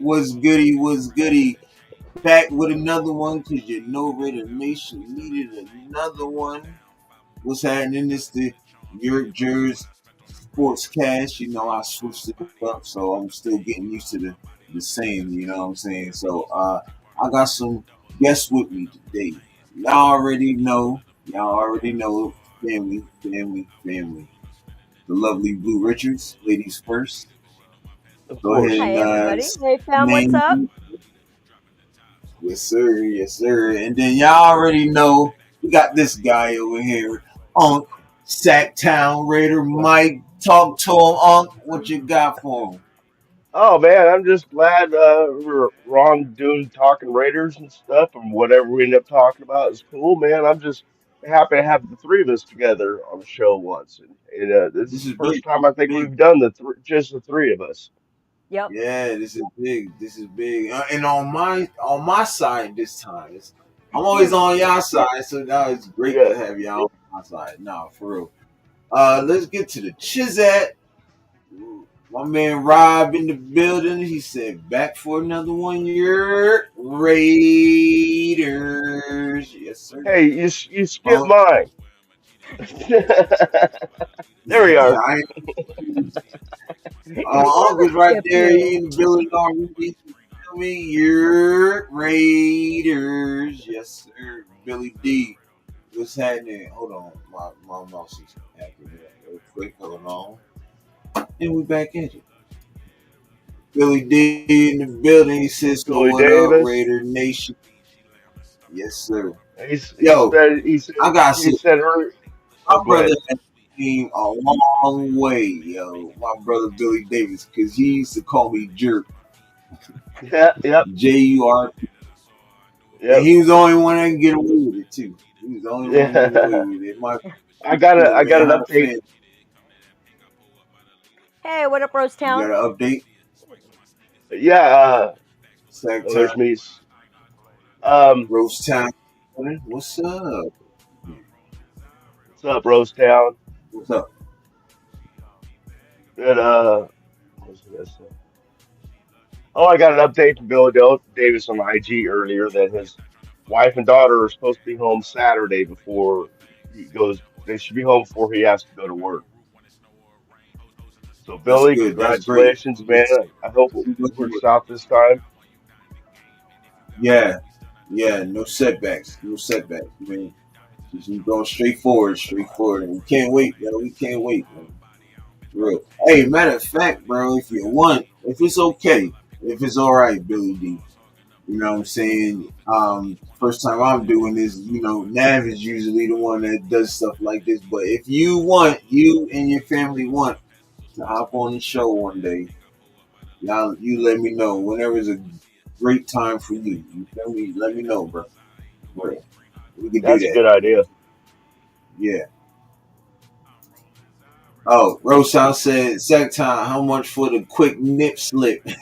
Was goody, was goody. Back with another one because you know Raider Nation needed another one. What's happening? This the TheYurpJerz SportsCast. You know I switched it up, so I'm still getting used to the same. You know what I'm saying? So I got some guests with me today. Y'all already know. Y'all already know. Family, family, family. The lovely Blue Richards, ladies first. Of Go ahead course. and Hi, everybody. Hey, fam, what's up? name. Yes, sir. Yes, sir. And then y'all already know we got this guy over here, Unc Sacktown Raider Mike. Talk to him, Unc. What you got for him? Oh man, I'm just glad we're on doing talking Raiders and stuff, and whatever we end up talking about is cool, man. I'm just happy to have the three of us together on the show once, and this is This the is first big. time I think Big. we've done just the three of us. Yep. Yeah, this is big. This is big. And on my side this time, I'm always on y'all side, so now it's great Yeah. to have y'all on my side. Nah, for real. Let's get to the Chizat. My man Rob in the building. He said, "Back for another one year, Raiders." Yes, sir. Hey, you skipped Oh, mine. There we are. I, We never Uncle's right skip there. you. He in the building already. You feel me? You're Raiders. Yes, sir. Billy D. What's happening? Hold on. My mouse is acting up real quick. Hold on. And we back in it. Billy D in the building. He says, "So Billy what up, Davis. Raider Nation?" Yes, sir. He Yo, said I got he to said earlier. my Oh, go brother ahead. has came a long way, yo. My brother Billy Davis, because he used to call me Jerk, Yeah, yep, Jur, and yep. he was the only one that can get away with it too. He was the only one to get away Yeah. with it. My I got man, an how the update. fans? Hey, what up, Rose You Town? got an update? Yeah, Sack oh, Town, there's me. Um, Roast Town. What's up? what's up, Rose Town? What's up? That what was I gonna say? Oh, I got an update from Davis on IG earlier that his wife and daughter are supposed to be home Saturday before he goes. They should be home before he has to go to work. So, That's Billy, good. That's great. congratulations, man. I hope it works out this time. Yeah, yeah. No setbacks. No setbacks, man. Just keep going straight forward, straight forward. And we can't wait, yo. We can't wait, man. Real. Hey, matter of fact, bro, if you want, if it's okay, if it's all right, Billy D. You know what I'm saying? First time I'm doing this, Nav is usually the one that does stuff like this. But if you want, you and your family want to hop on the show one day, y'all, you let me know. Whenever is a great time for you. You feel me? Let me know, bro. Bro, we can do That's a that. good idea. Yeah. Oh, Roshon said, "Second time, how much for the quick nip slip?" he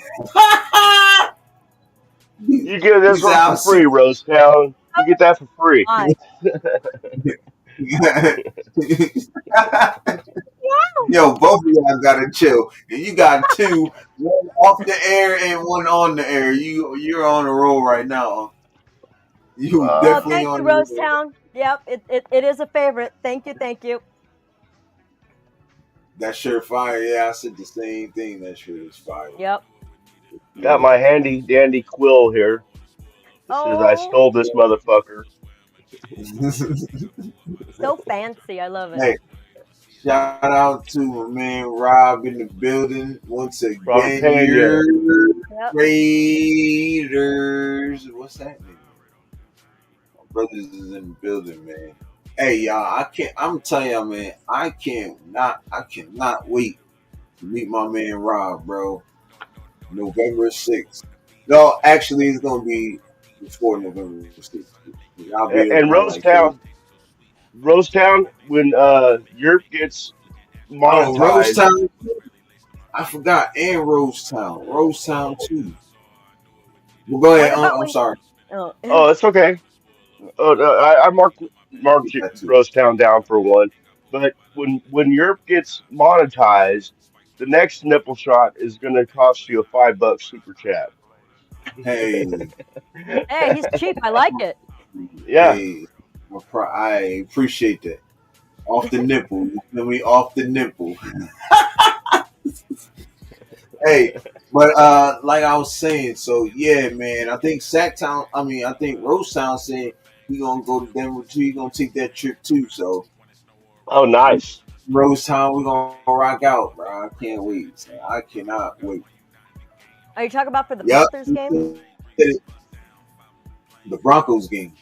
You get this said, one for "I'll see." free, Rose Town. You get that for free. Hi. Yo, both of y'all gotta chill. And you got two, one off the air and one on the air. You're on the roll right now. You Oh, Wow. definitely thank you, on the Rose roll. Town. Yep, it is a favorite. Thank you, thank you. That shirt fire. Yeah, I said the same thing. That shirt is fire. Yep. Got Yeah. my handy dandy quill here. It says I Oh, stole this motherfucker. so fancy. I love it. Hey, shout out to my man Rob in the building once From again. Your Pena. Yep. Raiders. What's happening? My brothers is in the building, man. Hey y'all, I can't. I'm telling y'all, man. I cannot wait to meet my man Rob, bro. November 6th. No, actually, it's gonna be before November 6th. I'll be there And by like Thursday. Rosetown, when Europe gets Oh, monetized. Rosetown. I forgot, and Rosetown. Rosetown too. Well, go What ahead. about I'm when? sorry. Oh, Oh, it's okay. Oh, no, I I marked forgot too. Rosetown down for one. But when Europe gets monetized, the next nipple shot is going to cost you a $5 super chat. Hey, Hey, he's cheap. I like it. Yeah. hey, I appreciate that. Off the nipple, you feel me? Off the nipple. Hey, but like I was saying, so yeah, man. I think Sacktown. I mean, I think Rosetown said he gonna go to Denver too. He gonna take that trip too. So Oh, nice. Rosetown, we gonna rock out, bro. I can't wait. So I cannot wait. Are you talking about for the Yep, Panthers game? the Broncos game.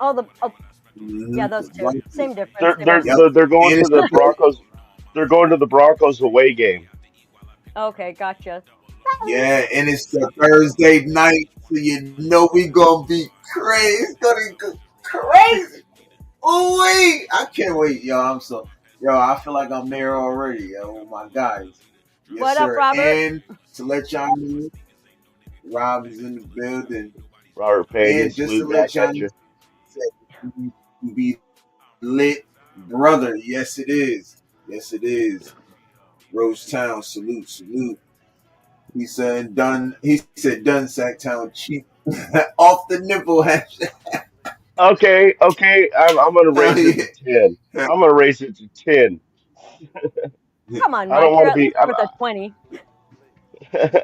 Oh, yeah, those The two. Broncos. Same difference. They both. Yep, They're going and to it's the the Broncos. They're going to the Broncos away game. Okay, gotcha. yeah, and it's the Thursday night, so you know we gonna be crazy. It's gonna go crazy. Oh wait, I can't wait, yo. I feel like I'm there already, yo. My guys, yes What up, sir. Robert? And to let y'all know, Rob is in the building, Robert Pena, and just to salute let back y'all at know, you. we be lit, brother. Yes it is. Yes it is. Rosetown, salute, salute. He said done. He said done. Sacktown cheap, off the nipple. Okay. I'm gonna raise it to 10. I'm gonna raise it to 10. Come on, I don't Mike. You're want to at be. least worth a 20.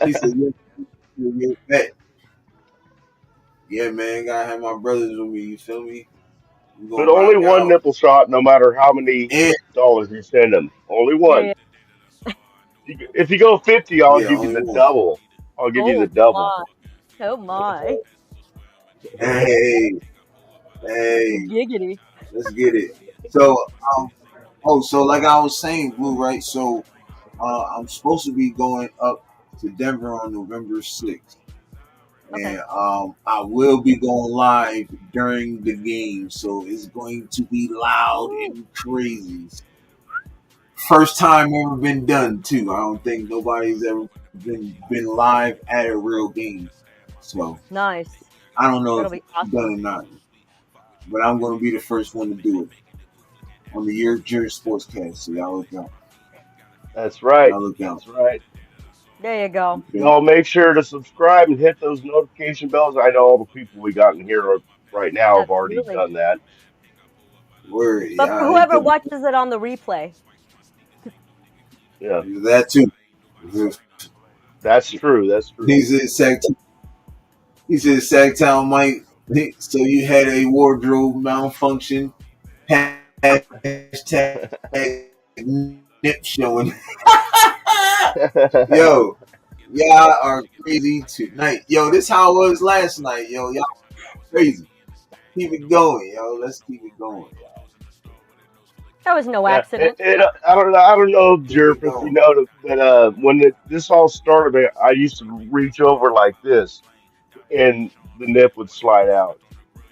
He said, yeah, yeah, man, gotta have my brothers with me. You feel me? We But gonna only rock one out. nipple shot, no matter how many And dollars you send them. Only Yeah, one. yeah. If you go 50, I'll yeah, give you only the one. double. I'll give you the Oh double. my. Oh my. Hey, hey, Giggity. let's get it. So, um, so like I was saying, Blue, right? So, I'm supposed to be going up to Denver on November 6th, Okay. and I will be going live during the game, so it's going to be loud Ooh, and crazy. First time ever been done too. I don't think nobody's ever been live at a real game. So nice. I don't know That'll if be it's done awesome. or not, but I'm going to be the first one to do it on the TheYurpJerz SportsCast. So y'all look out. That's right. Y'all look out. That's right. There you go. Okay. Y'all make sure to subscribe and hit those notification bells. I know all the people we got in here right now have already Absolutely. done that. Word. But for Yeah, hit whoever the watches it on the replay, Yeah, that too. that's true. That's true. He said Sack. He said Sacktown Mike. So you had a wardrobe malfunction. Hashtag nip showing. Yo, y'all are crazy tonight. Yo, this how it was last night. Yo, y'all crazy. Keep it going, yo. Let's keep it going. that was no Yeah, accident. I don't know, Keep Jerp, it if you going. know that when this all started, I used to reach over like this, and the nip would slide out,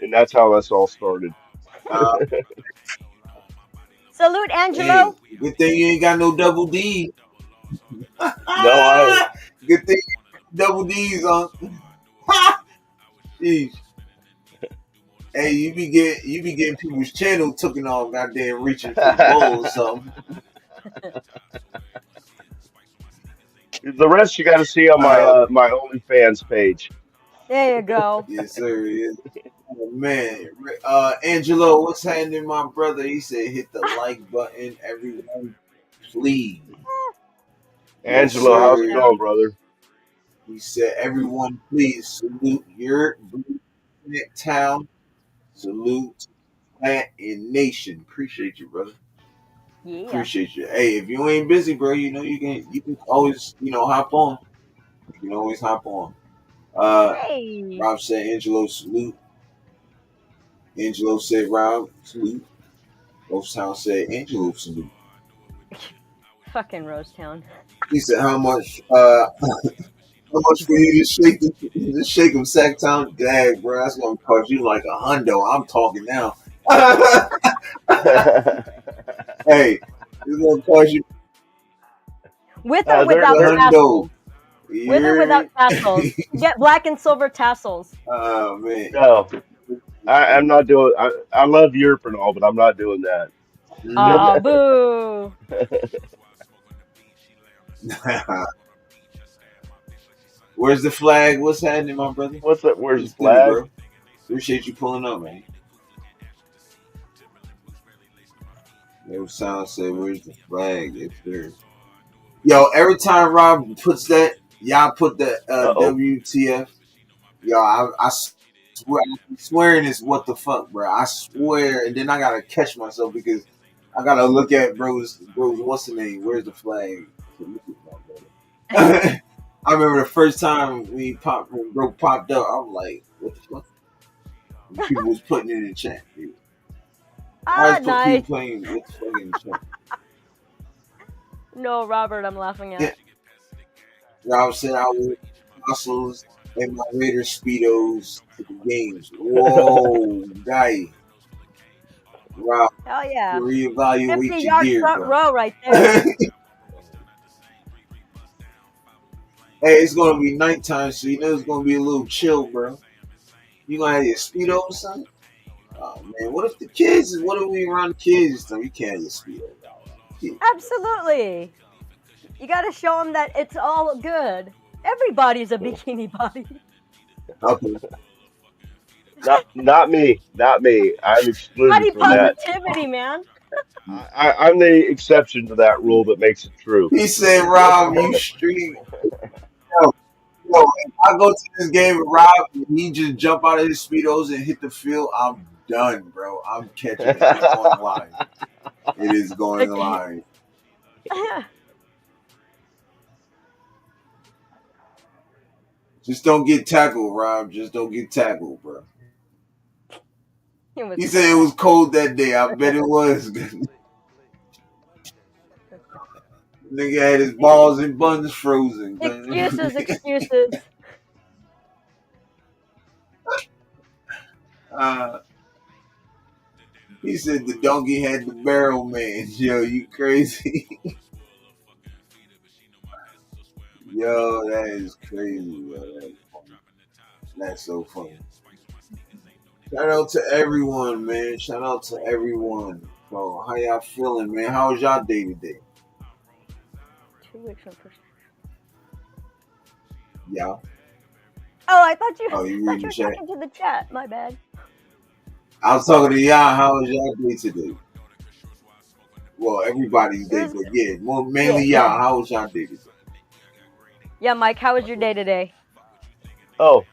and that's how this all started. Uh, Salute, hey, Angelo. good thing you ain't got no double D. No, I Good thing double D's on. Jeez. Hey, you be getting people's channel taken off, goddamn reaching for the bowl or something. the rest you got to see on my Uh, my OnlyFans page. There you go. yes, sir. Yes. Oh, man, Angelo, what's happening, my brother? He said, hit the like button, everyone, please. Yes, Angelo, Will how's it sir. do. going, brother? He said, everyone, please salute your town, salute plant and nation. Appreciate you, brother. Yeah. Appreciate you. Hey, if you ain't busy, bro, you can always hop on. You can always hop on. Uh, Hey. Rob said, Angelo, salute. Angelo said, Rob, salute. Ghost Town said, Angelo, salute. Fucking Rosetown. He said, how much for you to shake him Sacktown? Dag, bro, that's gonna cost you like $100. I'm talking now. Hey, it's gonna cost you With or they're without they're $100. tassels. You With or hear without me? tassels. Get black and silver tassels. Oh man. no. I'm not doing. I love Europe and all, but I'm not doing that. Mhm. Boo. Where's the flag? What's happening, my brother? What's that? Where's the What's good, flag? bro? Appreciate you pulling up, man. Yo, sound said, "Where's the flag?" It's there. Yo, every time Rob puts that, y'all put the Uh-oh. WTF. Yo, I swear, I'm swearing is what the fuck, bro. I swear, and then I gotta catch myself because I gotta look at bro's. What's the name? Where's the flag? I remember the first time when bro popped up, I was like, "What the fuck?" And people was putting it in the chat. Dude. I Ah, always put nice. people playing what the fuck in the chat. No, Robert, I'm laughing Yeah, at. Rob said I was muscles and my Raider speedos to the games. Whoa, guy, Rob, Hell yeah. reevaluate your 50-yard gear, front bro. row right there. Hey, it's gonna be nighttime, so you know it's gonna be a little chill, bro. You gonna have your speedo or something? Oh man, what if the kids? What if we around the kids? So you can't have your speedo. Kids. Absolutely. You got to show them that it's all good. Everybody's a bikini body. Okay. Not me. Not me. I'm excluded Body from that. positivity, man. I'm the exception to that rule that makes it true. He said, "Rob, you street." Yo, yo, if I go to this game with Rob and he just jump out of his speedos and hit the field, I'm done, bro. I'm catching it. It's going live. It is going live. Just don't get tackled, Rob. Just don't get tackled, bro. It was He said it cold. was cold that day. I bet it was. Nigga had his balls and buns frozen. Excuses, excuses. uh, he said the donkey had the barrel man. Yo, you crazy? Yo, that is crazy. Yo. That's so funny. Shout out to everyone, man. Shout out to everyone. Bro, how y'all feeling, man? How was y'all day today? 2 weeks on first. Yeah. Oh, I thought Oh, you were reading the chat? talking to the chat. My bad. I was talking to y'all. How was y'all day today? Well, everybody's It day, was but yeah, more yeah, mainly yeah. y'all. How was y'all day today? Yeah, Mike, how was your day today? Oh,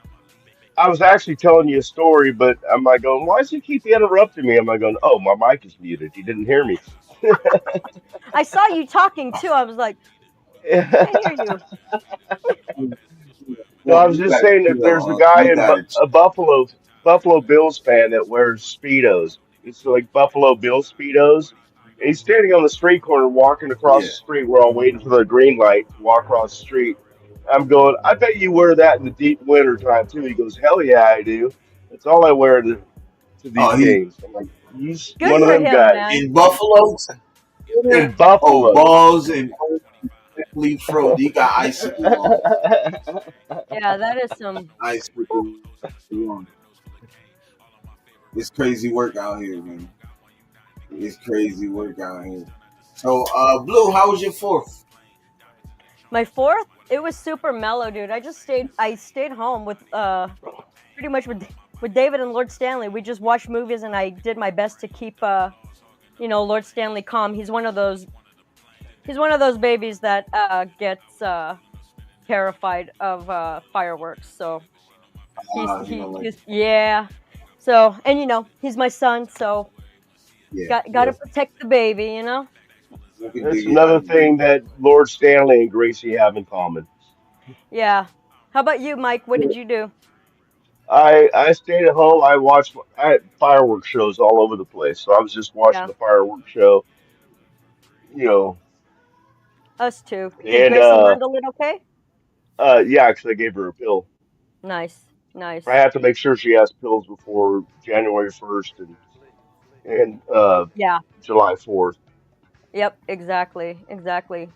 I was actually telling you a story, but am I going? Why does he keep interrupting me? Am I going? Oh, my mic is muted. He didn't hear me. I saw you talking too. I was like, I hear you. No, I Well, was you just gotta saying that there's a chill. guy You in gotta chill. a Buffalo Bills fan that wears speedos. It's like Buffalo Bill speedos. And he's standing on the street corner, walking across Yeah. the street. We're all waiting for the green light to walk across the street. I'm going. I bet you wear that in the deep winter time too. He goes, hell yeah, I do. That's all I wear to these Oh, he games. I'm like, he's Good one of for them him, guys man. in Buffalo. in Oh, Buffalo. balls and leaf fro. He got icicles on. Yeah, that is some. Whew. Icicles on. It's crazy work out here, man. It's crazy work out here. So, Blue, how was your fourth? My fourth, it was super mellow, dude. I stayed home with pretty much with David and Lord Stanley. We just watched movies, and I did my best to keep Lord Stanley calm. He's one of those babies that gets terrified of fireworks. So You know, like, he's yeah. So and he's my son, so yeah, got yeah. to protect the baby. I can That's dig it. I another can dig thing it. that Lord Stanley and Gracie have in common. Yeah. How about you, Mike? What did you do? I stayed at home. I had fireworks shows all over the place, so I was just watching Yeah, the fireworks show, you know, us too. Did and Gracie handle it okay? yeah, 'cause I gave her a pill. Nice, I nice. have to make sure she has pills before January 1st and Yeah. July 4th. Yep. Exactly. Exactly.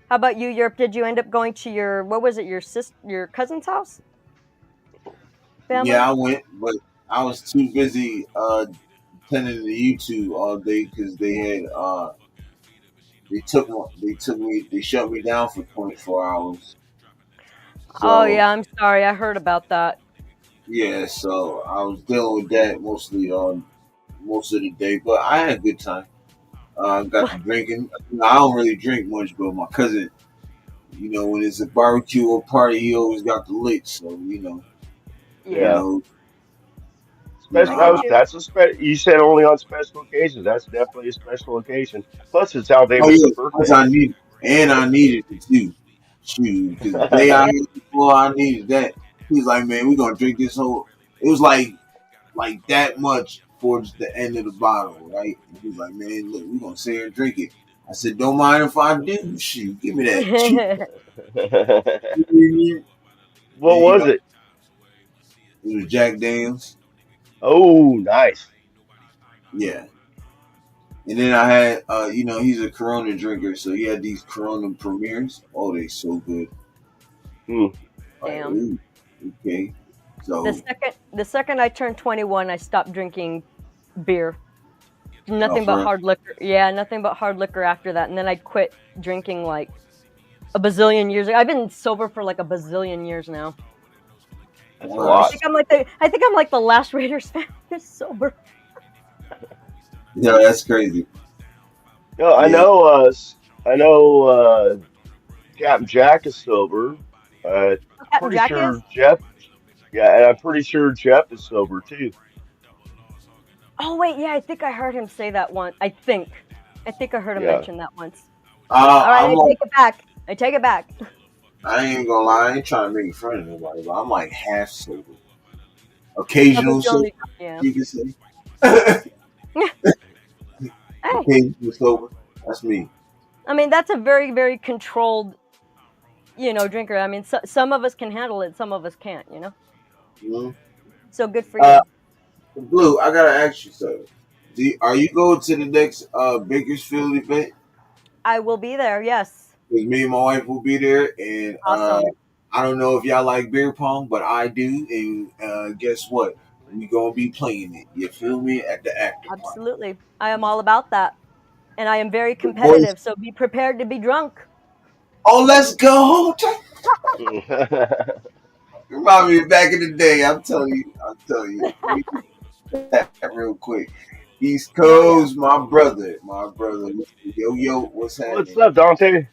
How about you, Europe? Did you end up going to what was it, your cousin's house? Family? Yeah, I went, but I was too busy tending to YouTube all day because they had they shut me down for 24 hours. Oh So yeah, I'm sorry. I heard about that. yeah, so I was dealing with that mostly on most of the day, but I had a good time. Got to drinking. I don't really drink much, but my cousin, when it's a barbecue or party, he always got the licks. So you Yeah. Yeah, know, Special. look at you. That's a You said only on special occasions. That's definitely a special occasion. Plus, it's Al oh Davis's yeah, plus birthday. I need, and I needed it too. Shoot, because the day I had before I needed that, he was like, "Man, we gonna drink this whole." It was like that much towards the end of the bottle, right? And he was like, "Man, look, we gonna sit here and drink it." I said, "Don't mind if I do." Shoot, give me that. Shoot. And, What was it? it was Jack Daniels. Oh, nice. Yeah. And then I had, he's a Corona drinker, so he had these Corona premieres. Oh, they so good. Hmm. Like, Damn. ooh, okay. The So, second I turned 21, I stopped drinking beer. no, Nothing but for real. hard liquor. Yeah, nothing but hard liquor after that, and then I quit drinking like a bazillion years ago. I've been sober for like a bazillion years now. That's a Wow, I lot. think I'm like the last Raiders fan who's sober. that's crazy. No, Yeah. I know. Captain Jack is sober. Uh, Captain pretty Jack is. sure Jeff. Yeah, and I'm pretty sure Jeff is sober too. Oh wait, yeah, I think I heard him say that once. I think I heard him Yeah. mention that once. All right, I'm I like, take it back. I take it back. I ain't gonna lie, I ain't trying to make fun of nobody, but I'm like half sober. Sober's Occasional the sober, only. Yeah. you can say. Hey, Occasional sober. That's me. I mean that's a very very controlled drinker. I mean some of us can handle it, some of us can't. Mhm. So good for Uh, you. Blue, I gotta ask you something. Are you going to the next Bakersfield event? I will be there. Yes. Because me and my wife will be there, and Awesome. I don't know if y'all like beer pong, but I do. And guess what? We gonna be playing it. You feel me? At the after party. Absolutely. I am all about that. And I am very The boys. competitive, so be prepared to be drunk. Oh, let's go! Remind me of back in the day. I'm telling you. I'm telling you. Let me do that real quick. East Hell yeah. Coast, my brother. My brother. Yo, yo, what's What's happening? up, Dante?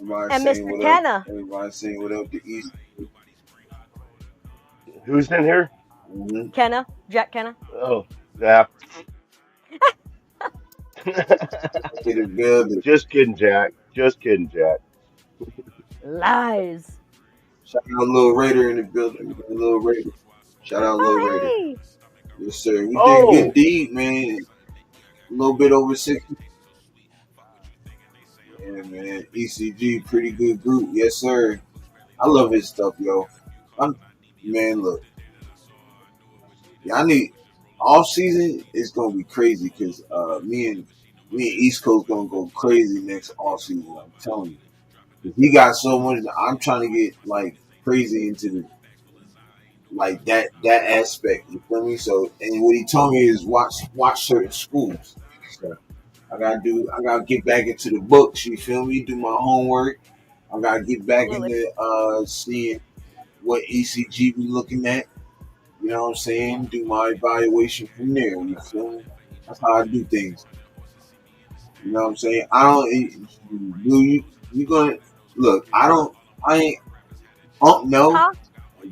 Everybody And saying Mr. what up. Kenna. Everybody saying what up to East. Who's in here? Mm-hmm. Kenna. Jack Kenna. Oh, yeah. To the building. Just kidding, Jack. Just kidding, Jack. Lies. Shout out Lil Raider in the building. Lil Raider. Shout out Lil Raider. Oh, hey. Yes, sir. We did good Oh, deed, man. A little bit over 60. Yeah, man. ECG, pretty good group. Yes, sir. I love his stuff, yo. I'm, man, look. Yeah, I need off season is gonna be crazy because me and East Coast gonna go crazy next off season. I'm telling you. 'Cause he got so much. I'm trying to get like crazy into the like that aspect. You feel me? So, and what he told me is watch certain schools. So I gotta get back into the books. You feel me? Do my homework. I gotta get back Absolutely. into seeing what ECG be looking at. You know what I'm saying? Do my evaluation from there. You feel me? That's how I do things. You know what I'm saying? I don't. Do you gonna look? I ain't. No. Huh?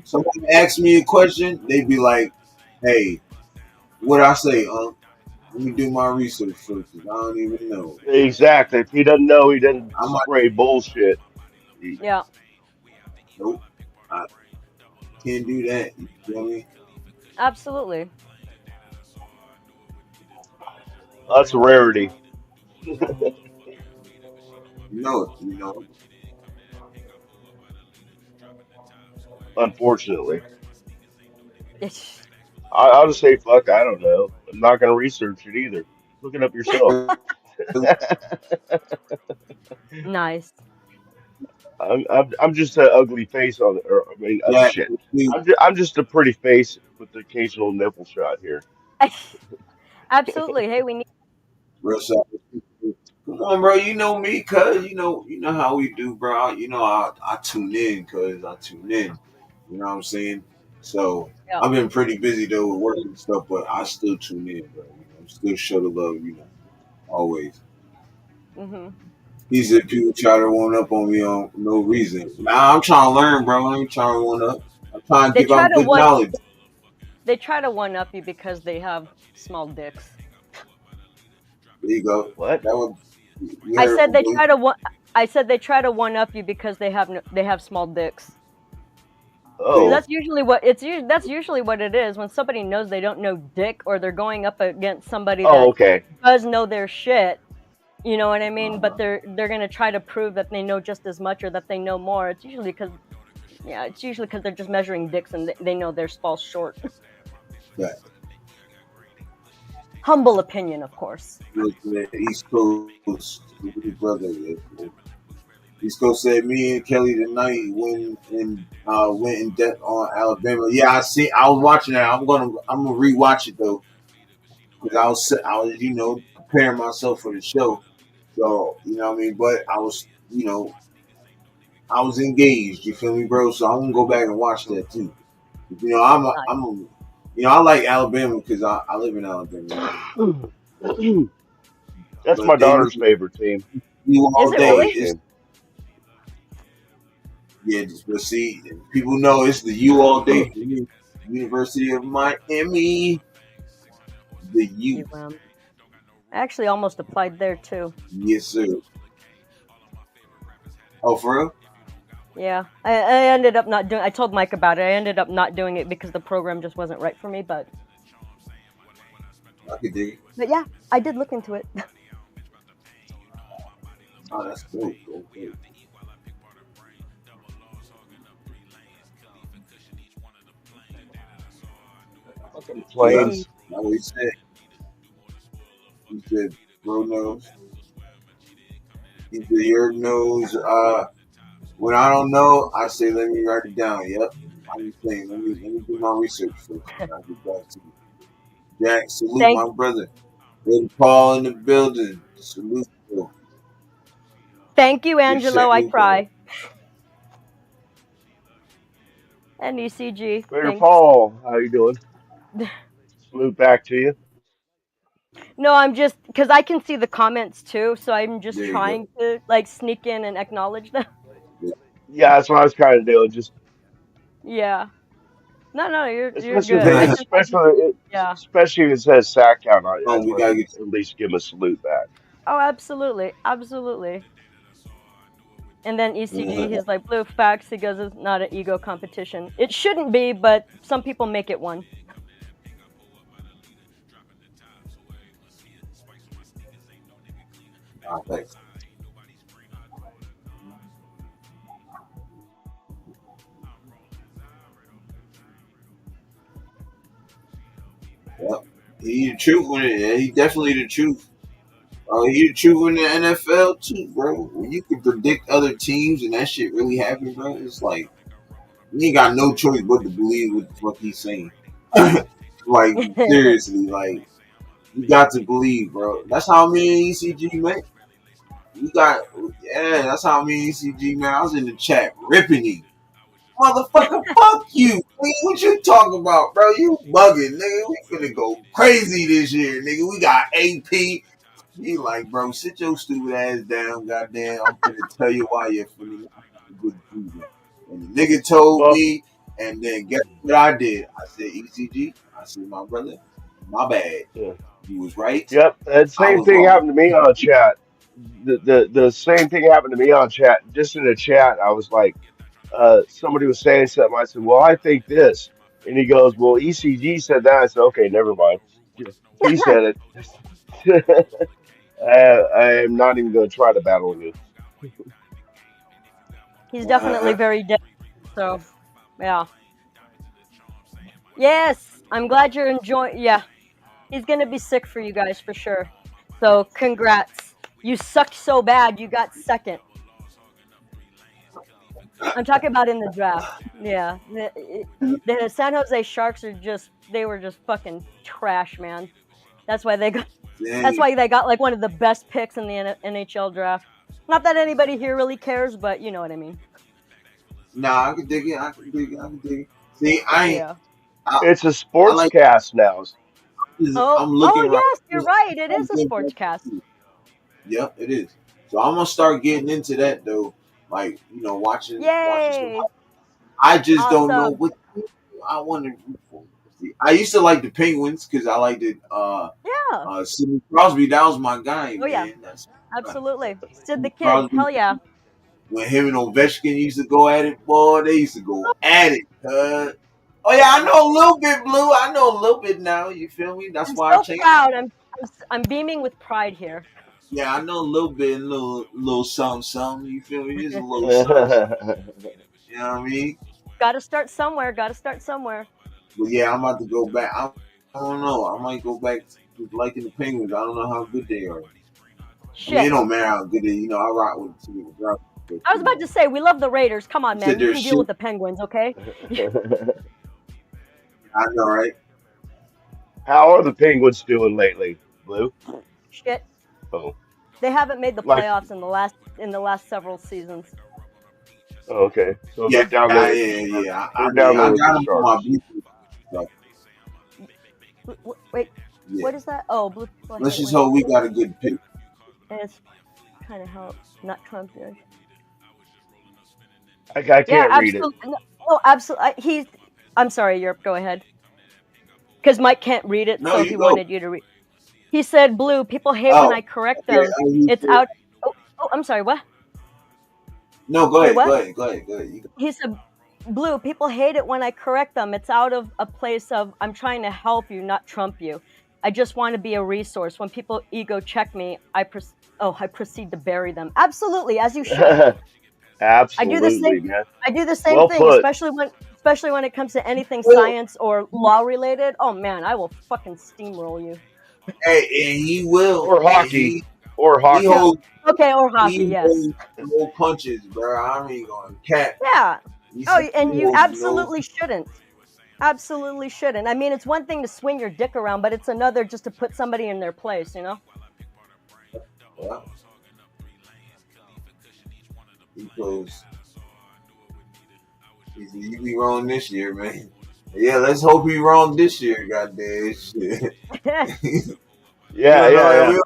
Someone asks me a question, they be like, "Hey, what I say? Let me do my research first, 'cause I don't even know. exactly. If he doesn't know, he doesn't I might spray bullshit. Yeah. nope. I can't do that. You feel me? Absolutely. That's a rarity, You know. unfortunately. I'll just say, fuck, I don't know. I'm not going to research it either. Look it up yourself. Nice. I'm just an ugly face on or I mean, That shit. I'm just a pretty face with the occasional nipple shot here. Absolutely. Hey, we need. real self. on, bro. You know me, cuz you know how we do, bro. I tune in, cuz I tune in. You know what I'm saying? So Yeah. I've been pretty busy though with work and stuff, but I still tune in, bro. Still show the love, always. Mhm. He said people try to one up on me on no reason. Nah, I'm trying to learn, bro. I ain't trying to one up. I'm trying to They give try out to good one. knowledge. They try to one up you because they have small dicks. There you go. What? That was you I heard it said from they me. try to one. I said they try to one up you because they have they have small dicks. See? Oh, That's usually what it's. That's usually what it is when somebody knows they don't know dick, or they're going up against somebody oh, that okay. does know their shit. You know what I mean? But Uh-huh. they're gonna try to prove that they know just as much or that they know more. It's usually because it's usually because they're just measuring dicks and they know theirs falls short. Yeah. Humble opinion, of course. Look, the East Coast, with his brother. East Coast said me and Kelly tonight went in depth on Alabama. Yeah, I see. I was watching that. I'm gonna rewatch it though because I was preparing myself for the show. So what I mean. But I was engaged. You feel me, bro? So I'm gonna go back and watch that too. Nice. I like Alabama because I live in Alabama. That's But my they daughter's favorite team. you Is all it day. Daughter's really? It's team. Yeah, but see, people know it's the U all day for me. University of Miami, the U. I actually almost applied there too. Yes, sir. Oh, for real? Yeah, I ended up not doing. I told Mike about it. I ended up not doing it because the program just wasn't right for me. I could dig it. But yeah, I did look into it. Oh, that's dope. Okay. Fucking Yeah, Indeed. planes. that's what he said. He said, bro knows. He said, your knows. When I don't know, I say, let me write it down. Yep. I'm just saying, let me do my research first. And I'll get back to you. Jack, salute Thank my brother. Brother Paul in the building. Salute, bro. thank you, Good Angelo. shit. I Nico. try. And ECG. Greater Thanks. Paul, how you doing? Salute back to you. No, I'm just because I can see the comments too, so I'm just There you go. trying to like sneak in and acknowledge them. Yeah. Yeah, that's what I was kind of doing. Just Yeah. No, no, you're especially good. if I it, just yeah. especially if it says sack count, I Oh, just we want gotta to get. at least give him a salute back. Oh, absolutely, absolutely. And then ECG, Uh, he's like, blue facts. He goes, it's not an ego competition. It shouldn't be, but some people make it one. thanks. Yep. He the truth with it. Yeah, he definitely the truth. He the truth in the NFL too, bro. When you can predict other teams and that shit really happen, bro, it's like you ain't got no choice but to believe what the fuck he's saying. Like seriously, like you got to believe, bro. That's how me and ECG man. We got yeah, that's how me and ECG man. I was in the chat ripping him. Motherfucker, fuck you. Nigga, what you talking about, bro? You bugging, nigga. We finna go crazy this year, nigga. We got AP. He like, bro, sit your stupid ass down, goddamn. I'm finna tell you why you're finna not have a good season. And the nigga told Well, me, and then guess what I did? I said, ECG. I said, my brother, my bad. yeah. You was right. Yep, that I same was thing wrong. happened to me on chat. The same thing happened to me on chat. Just in the chat, I was like, somebody was saying something. I said, "Well, I think this," and he goes, "Well, ECG said that." I said, "Okay, never mind. He said it." I am not even going to try to battle you. He's definitely Uh, very different. So, yeah. Yes, I'm glad you're enjoying. Yeah, he's gonna be sick for you guys for sure. So, congrats. You sucked so bad, you got second. I'm talking about in the draft. Yeah, the San Jose Sharks are just they were just fucking trash, man. That's why they got That's Dang. why they got like one of the best picks in the NHL draft. Not that anybody here really cares, but you know what I mean. Nah, I can dig it. I can dig it. I can dig it. See, I ain't. Yeah. I, It's a I like. sportscast now. Oh, I'm oh looking right. yes, you're right. It is a sports cast. Yep, it is. So I'm gonna start getting into that though. Like watching some. Yay! I just don't know Awesome. what I want to root for. See, I used to like the Penguins because I liked it. Yeah. Sidney Crosby, that was my guy, Oh yeah. man. That's my guy. Absolutely. Sid the Sidney Kid. Crosby. Hell yeah. When him and Ovechkin used to go at it, boy, they used to go at it. Oh yeah, I know a little bit, Blue. I know a little bit now. You feel me? That's I'm why I so changed. proud. I'm beaming with pride here. Yeah, I know a little bit, little something, something. You feel me? Just a little something. I You know what I mean? Got to start somewhere. Got to start somewhere. But yeah, I'm about to go back. I don't know. I might go back to liking the Penguins. I don't know how good they are. I mean, it Shit. don't matter how good they. I rock with the team. But I was about to say we love the Raiders. Come on, you said man. You they're can deal shit. with the Penguins, okay? I know, right? How are the Penguins doing lately, Blue? Shit. Oh, They haven't made the like playoffs in the last several seasons. okay, so Yeah, they're down there. yeah. I They're mean, down I there with the got them on my Sharks. blue. Like, Wait, yeah. what is that? Oh, blue people hate Let's it just when I hope we got a good pick. and it's kind of how not Trump did. I Yeah, can't read it. absolutely. No, absolutely. I'm sorry, Europe. Go ahead. Because Mike can't read it, No, so you he go. wanted you to read. He said, "Blue people hate when Oh, I correct yeah. them. It's out." Oh, oh, I'm sorry. What? No, go Wait, ahead. Go what? ahead. Go ahead. Go ahead. He said, "Blue people hate it when I correct them. It's out of a place of I'm trying to help you, not trump you. I just want to be a resource. When people ego check me, I proceed to bury them. Absolutely, as you should. I do the same. Absolutely, man. I do the same Well thing, put. especially when it comes to anything Well, science or law related. Oh man, I will fucking steamroll you. hey, and he will, Or and hockey. Or he Yeah. hockey. holds Okay, or hockey. he Yes. holds no punches, bro. I ain't gonna cat. Yeah. He Oh, said he and you holds no. absolutely shouldn't. Absolutely shouldn't. I mean, it's one thing to swing your dick around, but it's another just to put somebody in their place. You know. Well, he goes. He said, "You be wrong this year, man." Yeah, let's hope he wrong this year. Goddamn shit. We Yeah, don't yeah, know. yeah.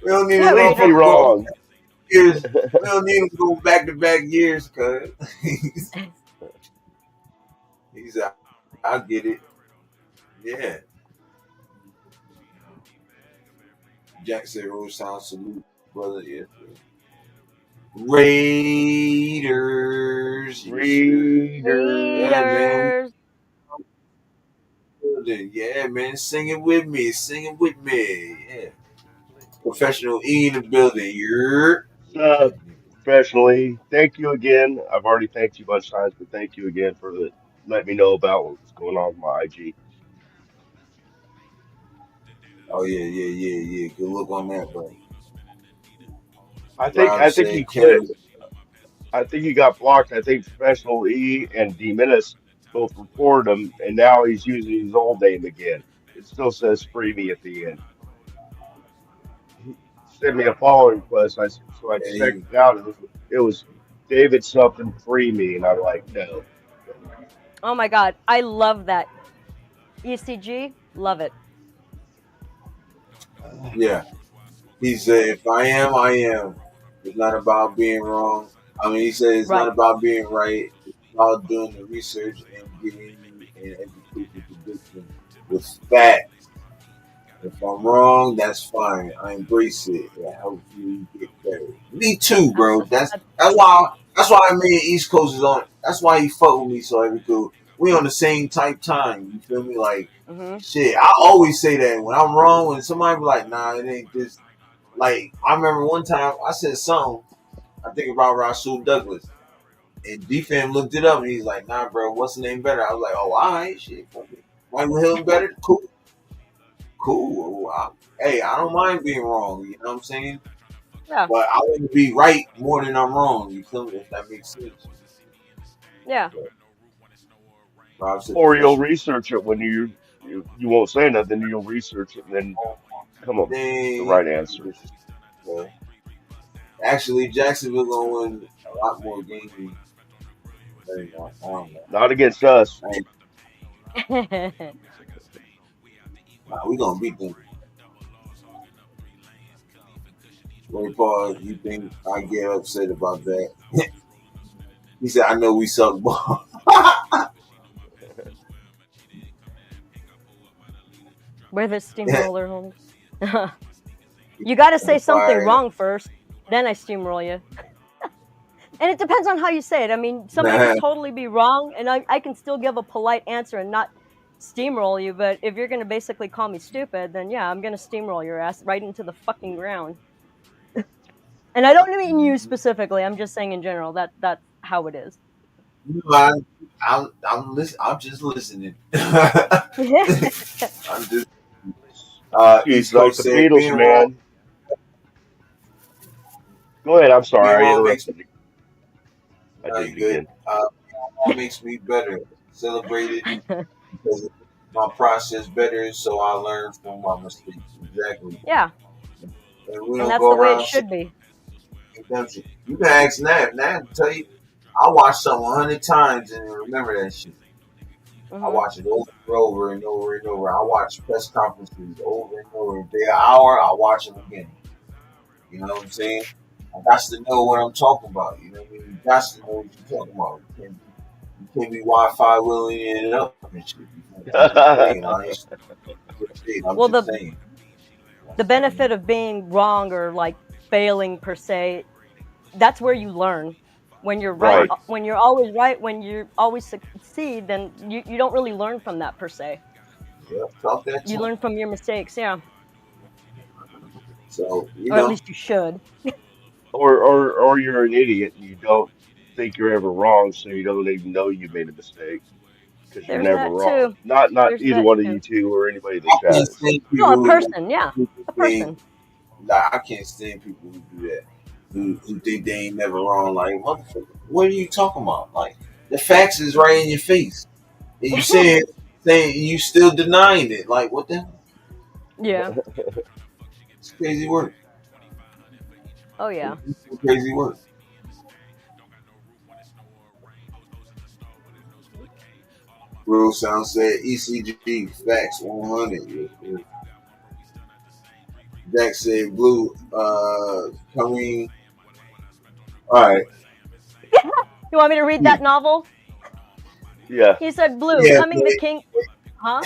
We don't need to Yeah, Please right. be go wrong. years. We don't need to go back to back years, cuz. He's out. I get it. Yeah. Jack said, "Rose sound salute, brother." Yeah. Raiders. Yes, sir. Yeah, Readers. man. Raiders. Yeah, man. Sing it with me. Sing it with me. Yeah. Professional E in the building. You're. Uh, professionally, thank you again. I've already thanked you a bunch of times, but thank you again for letting me know about what's going on with my IG. Oh, yeah, yeah, yeah, yeah. Good look on that, bro. I think Rob I think he said, quit. Canada. I think he got blocked. I think Professional E and D Menace both reported him, and now he's using his old name again. It still says "free me" at the end. He sent me a follow request, so I Yeah, checked it out. It was David something "free me," and I'm like, no. Oh my God, I love that. ECG, love it. yeah. He said, if I am, I am. It's not about being wrong. I mean, he said it's not Right. about being right. It's about doing the research and giving you an educated prediction with facts. If I'm wrong, that's fine. I embrace it. It helps you get better. Me too, bro. Absolutely. That's why I mean East Coast is on. That's why he fuck with me so every cool. We on the same type time. You feel me? Like Hmm. shit. I always say that when I'm wrong. When somebody be like, "Nah, it ain't this." Like I remember one time I said something. I think about Rasul Douglas, and DFAM looked it up and he's like, "Nah, bro, what's the name better?" I was like, "Oh, all right, shit, fuck it. Michael Hill better, cool, cool. Hey, I don't mind being wrong. You know what I'm saying? Yeah. But I want to be right more than I'm wrong. You feel me? If that makes sense." Yeah. But Rob said Or you'll professional. research it when you won't say nothing. You'll research it, and then Come on, the Dang. right answer. Well, actually, Jacksonville gonna win a lot more games than I don't know. Not against us. I ain't, nah, we gonna beat them. Ray Paul, you think I get upset about that? He said, "I know we suck ball." We're the steamroller homes. You got to The say something fire. wrong first, then I steamroll you. And it depends on how you say it. I mean, somebody could totally be wrong, and I can still give a polite answer and not steamroll you. But if you're going to basically call me stupid, then yeah, I'm going to steamroll your ass right into the fucking ground. And I don't mean you specifically. I'm just saying in general. That's how it is. I'm just listening. I'm just. She's East like Coast the said Beatles, being wrong, man. Go ahead. I'm being sorry, I wrong makes me interrupted you. I did very it good. again. Wrong makes me better. Celebrate it because it makes my process better, so I learn from my mistakes. Exactly. Yeah, And we and don't that's go the way it around saying should be. redemption. You can ask Nav. Nav will tell you. I watched something 100 times and remember that shit. I Hmm. watch it over and over and over and over. I watch press conferences over and over. If they're an hour, I watch them again. You know what I'm saying? I got to know what I'm talking about. You know what I mean? You got to know what you're talking about. You can't be Wi-Fi willing it up and shit. I'm just saying. I'm Well, just the saying. the benefit of being wrong or like failing per se, that's where you learn. When you're right, Right. when you're always right, when you always succeed, then you don't really learn from that per se. Yeah, talk that You talk. learn from your mistakes, yeah, So or at least you should. Or you're an idiot and you don't think you're ever wrong, so you don't even know you made a mistake because you're There's never that wrong. too. Not There's either that one of too. you two or anybody in the I chat can't is. stand No, a people person, yeah, who a think person. like I can't stand people who do that. Who think they ain't never wrong. Like motherfucker, what are you talking about? Like the facts is right in your face. And you saying you still denying it. Like what the hell? Yeah. It's crazy work. Oh yeah. It's crazy work. Real sound said ECG facts 100. Jack said blue coming. All right. You want me to read that novel? Yeah. He said, "Blue, Yeah, coming the king." Huh?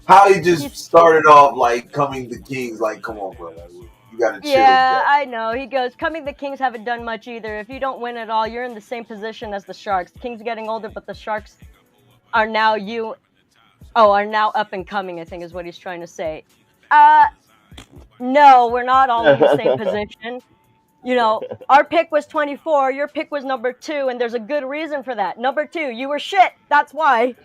how he just He's started off like coming to Kings. Like, come on, bro. Like, you gotta chill, Yeah, Jack. I know. He goes, "Coming the Kings haven't done much either. If you don't win at all, you're in the same position as the Sharks. The Kings getting older, but the Sharks are now you. Oh, are now up and coming. I think is what he's trying to say. Uh, no, we're not all in the same position. You know, our pick was 24, your pick was number 2, and there's a good reason for that. Number 2, you were shit. That's why.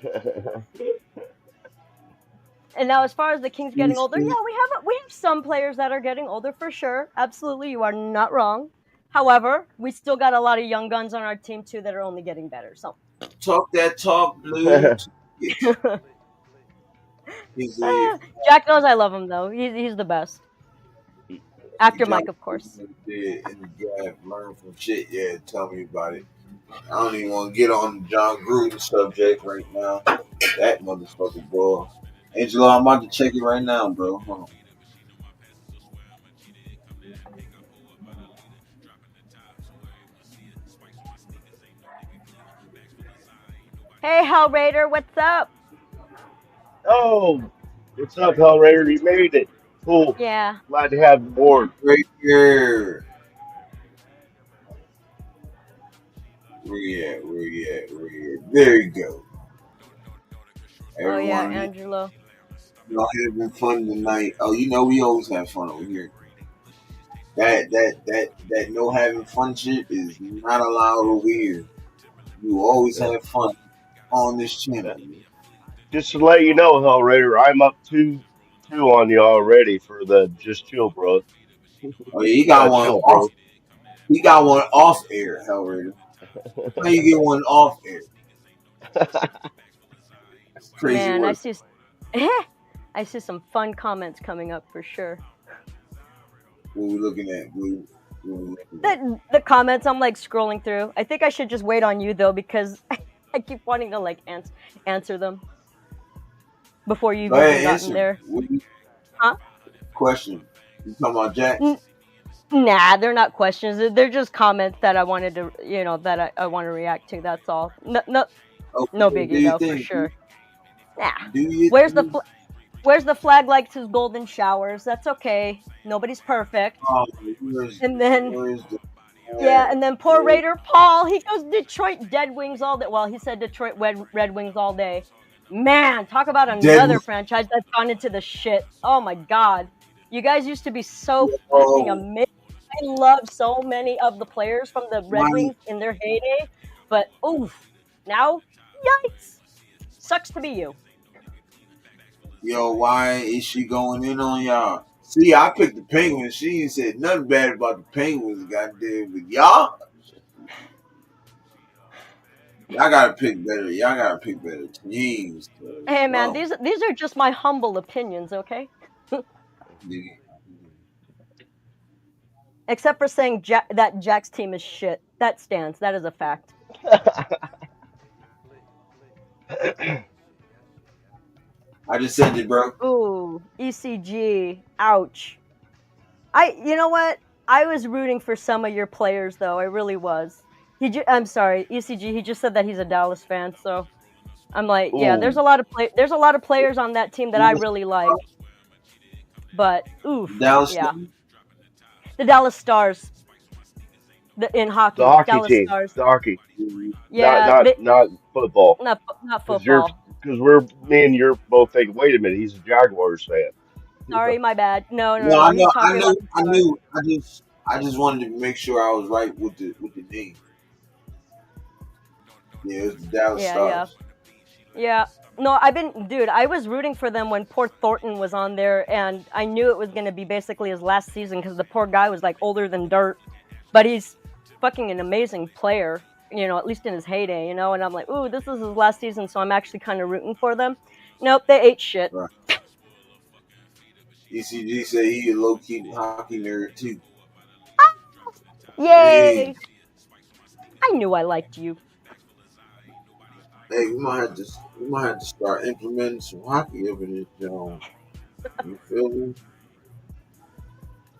And now, as far as the Kings getting older, yeah, we have some players that are getting older for sure. Absolutely, you are not wrong. However, we still got a lot of young guns on our team too that are only getting better. So, Talk that talk, Blue. He's a Jack knows I love him though. He's the best. After John Mike, of course. did in the gap, learn from shit. Yeah, tell me about it. I don't even want to get on the John Gruden subject right now. That motherfucker, bro. Angelo, I'm about to check it right now, bro. Hold on. Hey, Hell Raider, what's up? Oh, what's up, Hellraiser? You made it. Cool. Yeah. Glad to have you aboard. Right here. Where you at? Where you at? Where you at? There you go. Oh yeah, Everyone, Angelo. y'all having fun tonight. Oh, you know we always have fun over here. That no having fun shit is not allowed over here. You always Yeah. have fun on this channel. Yeah. Just to let you know, Hellraiser, I'm up two on you already for the just chill, bro. Oh yeah, he You got gotta one chill, off. bro. He got one off air, Hellraiser. How you get one off air? Crazy Man, I work. see. I see some fun comments coming up for sure. What we looking at? What we looking at? The comments I'm like scrolling through. I think I should just wait on you though because I keep wanting to like answer them before you've Go even ahead, gotten answer. there. What you, Huh? question? You talking about Jax? Nah, they're not questions. They're just comments that I wanted to, that I want to react to. That's all. No, no Okay, do biggie your though, for thing. sure. Nah. Do your Where's the thing. Where's the flag likes his golden showers? That's okay. Nobody's perfect. And then and then poor Raider Paul, he goes Detroit Dead Wings all day. Well, he said Detroit Red Wings all day. Man, talk about another franchise that's gone into the shit. Oh my god. You guys used to be so fucking amazing. I love so many of the players from the Red Wings in their heyday, but oof, now, yikes. Sucks to be you. Yo, why is she going in on y'all? See, I picked the Penguins. She ain't said nothing bad about the Penguins, goddamn. But y'all gotta pick better. Y'all gotta pick better teams. Hey man, these are just my humble opinions, okay? Except for saying that Jack's team is shit. That stands. That is a fact. I just sent it, bro. Ooh, ECG. Ouch. You know what? I was rooting for some of your players, though. I really was. I'm sorry, ECG. He just said that he's a Dallas fan, so I'm like, yeah. There's a lot of players on that team that I really like. But oof, Dallas, yeah. The Dallas Stars. In hockey. The hockey Dallas team. Stars. The hockey. Yeah. Not football. Not football. Because me and you're both thinking, wait a minute, he's a Jaguars fan. Sorry, my bad. No. I knew. I just wanted to make sure I was right with the name. Yeah, it was the Dallas Stars. Yeah. No, I was rooting for them when poor Thornton was on there, and I knew it was going to be basically his last season because the poor guy was like older than dirt, but he's fucking an amazing player, at least in his heyday, and I'm like, ooh, this is his last season, so I'm actually kind of rooting for them. Nope, they ate shit. Right. ECG said he a low-key hockey nerd, too. Yay! Hey. I knew I liked you. Hey, we might have to start implementing some hockey over this, John. You feel me?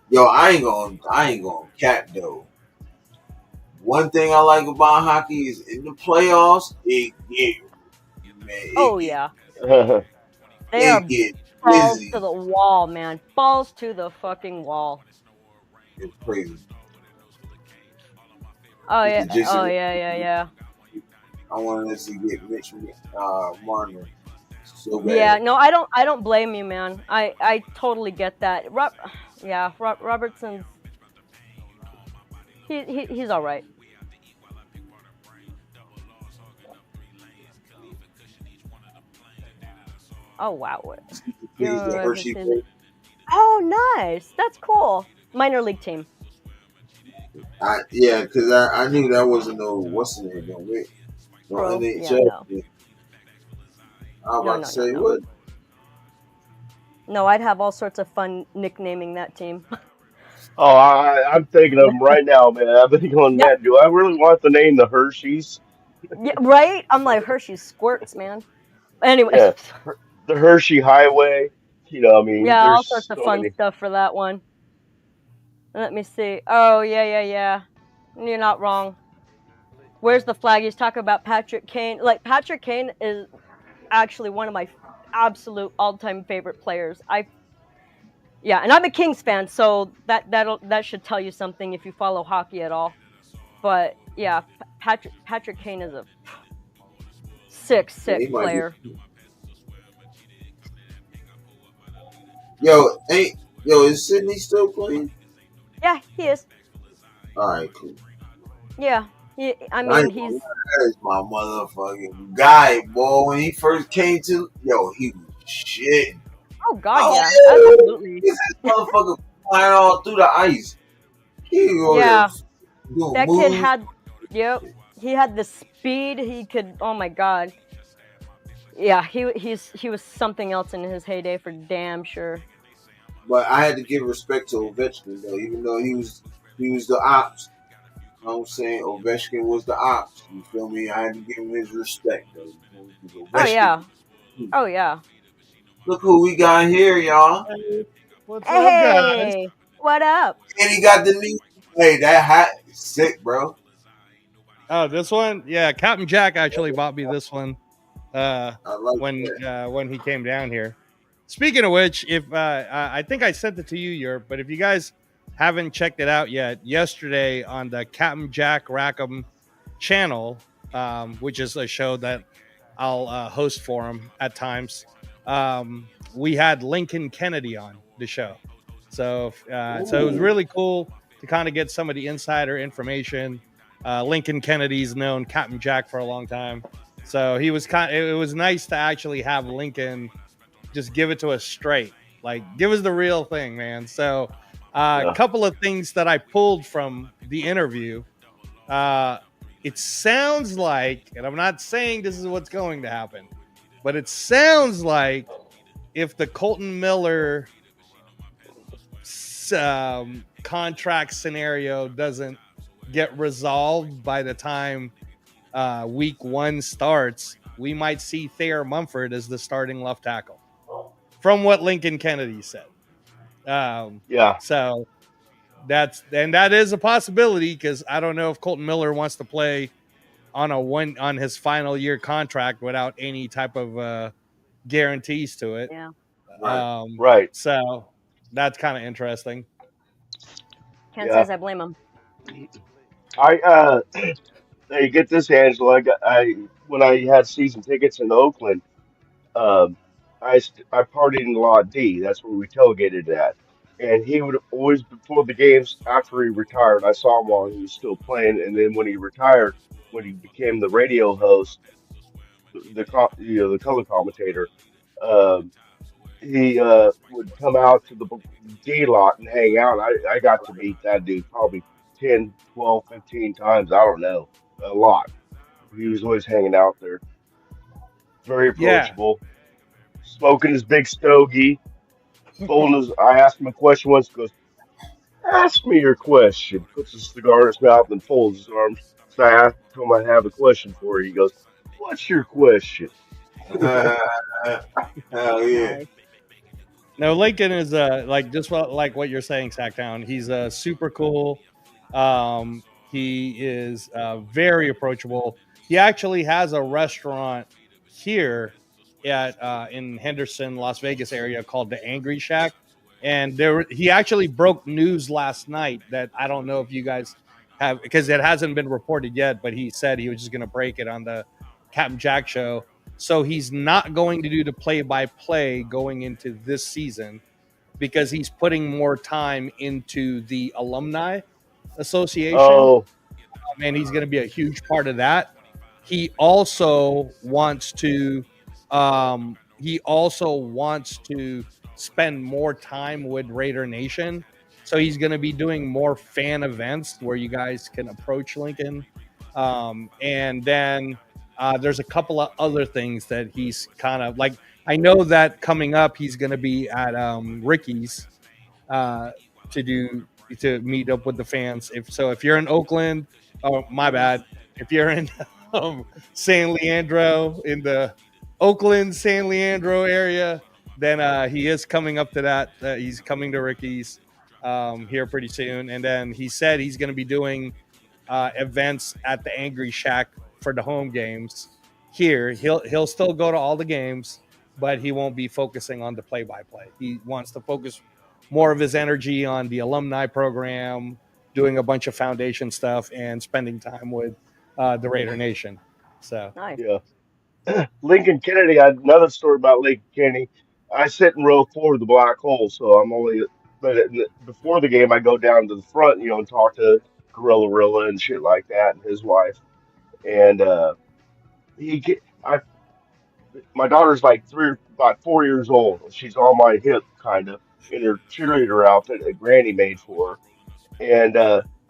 Yo, I ain't gonna cap though. One thing I like about hockey is in the playoffs, it get yeah. They are balls to the wall, man. Balls to the fucking wall. It's crazy. Oh yeah. Oh yeah. I wanted us to get Mitch Marner. So bad. Yeah, no, I don't blame you, man. I totally get that. Robertson's he's all right. Oh wow. Oh nice, that's cool. Minor league team. Because I knew that wasn't no what's the name going with. No NHL. Yeah, no. I was about to say what? No, I'd have all sorts of fun nicknaming that team. Oh, I'm thinking of them right now, man. I'm thinking on that. Do I really want the name the Hershey's? Yeah, right? I'm like Hershey's squirts, man. Anyway. Yeah, the Hershey Highway. I mean, yeah, there's all sorts of fun stuff for that one. Let me see. Oh, yeah. You're not wrong. Where's the flag? He's talking about Patrick Kane. Like, Patrick Kane is actually one of my absolute all-time favorite players. And I'm a Kings fan, so that should tell you something if you follow hockey at all. But yeah, Patrick Kane is a sick player. Is Sydney still playing? Yeah, he is. All right, cool. Yeah, he's my motherfucking guy, boy. When he first came to, he was shit. Oh God, yeah, absolutely. This motherfucker flying all through the ice. That kid had, he had the speed. He could. Oh my God. Yeah, he was something else in his heyday for damn sure. But I had to give respect to Ovechkin though, even though he was the ops. You know what I'm saying? Ovechkin was the ops. You feel me? I had to give him his respect though. Because Oh Ovechkin. yeah. Oh yeah. Look who we got here, y'all. Hey, what's up, guys? Hey, what up? And he got the new. Hey, that hat is sick, bro. Oh, this one, yeah, Captain Jack actually bought me this one I like when he came down here. Speaking of which, if I think I sent it to you, Europe, but if you guys haven't checked it out yet, yesterday on the Captain Jack Rackham channel, which is a show that I'll host for him at times, we had Lincoln Kennedy on the show. So it was Ooh. really cool to kind of get some of the insider information. Lincoln Kennedy's known Captain Jack for a long time, so he was it was nice to actually have Lincoln just give it to us straight, like give us the real thing, man. So a Yeah. couple of things that I pulled from the interview. Uh, it sounds like, and I'm not saying this is what's going to happen, but it sounds like if the Colton Miller contract scenario doesn't get resolved by the time week one starts, we might see Thayer Mumford as the starting left tackle, from what Lincoln Kennedy said. Yeah. So that is a possibility, because I don't know if Colton Miller wants to play on his final year contract without any type of guarantees to it. Yeah, Right. Right. So that's kind of interesting. can't say Yeah. as I blame him. I hey, get this, Angela. I when I had season tickets in Oakland, um, I partied in Lot D. That's where we tailgated at. And he would always, before the games, after he retired, I saw him while he was still playing. And then when he retired, when he became the radio host, the color commentator, um, he would come out to the D lot and hang out. I got to meet that dude probably 10, 12, 15 times. I don't know, a lot. He was always hanging out there. Very Yeah, approachable, smoking his big stogie. Folding his, I asked him a question once. He goes, "Ask me your question." Puts his cigar in his mouth and folds his arms. So I asked him, "I have a question for you." He goes, "What's your question?" Hell yeah. Nice. no, Lincoln is like just like what you're saying, Sacktown. He's super cool. He is very approachable. He actually has a restaurant here at in Henderson, Las Vegas area called the Angry Shack, and he actually broke news last night that I don't know if you guys have, because it hasn't been reported yet, but he said he was just going to break it on the Captain Jack show. So he's not going to do the play-by-play going into this season, because he's putting more time into the alumni association, Oh, and he's going to be a huge part of that. He also wants to spend more time with Raider Nation. So he's going to be doing more fan events where you guys can approach Lincoln. And then there's a couple of other things that he's kind of like. I know that coming up, he's going to be at Ricky's uh, to meet up with the fans. If you're in Oakland, oh my bad. If you're in San Leandro, in the Oakland San Leandro area, then he is coming up to that. He's coming to Ricky's here pretty soon, and then he said he's going to be doing events at the Angry Shack for the home games. Here, he'll still go to all the games, but he won't be focusing on the play-by-play. He wants to focus more of his energy on the alumni program, doing a bunch of foundation stuff, and spending time with the Raider Nation. So Nice. yeah. Lincoln Kennedy. I had another story about Lincoln Kennedy. I sit in row four of the black hole, so I'm only. But before the game, I go down to the front, and talk to Gorilla Rilla and shit like that, and his wife. And I, my daughter's like about 4 years old. She's on my hip, kind of, in her cheerleader outfit that Granny made for her. And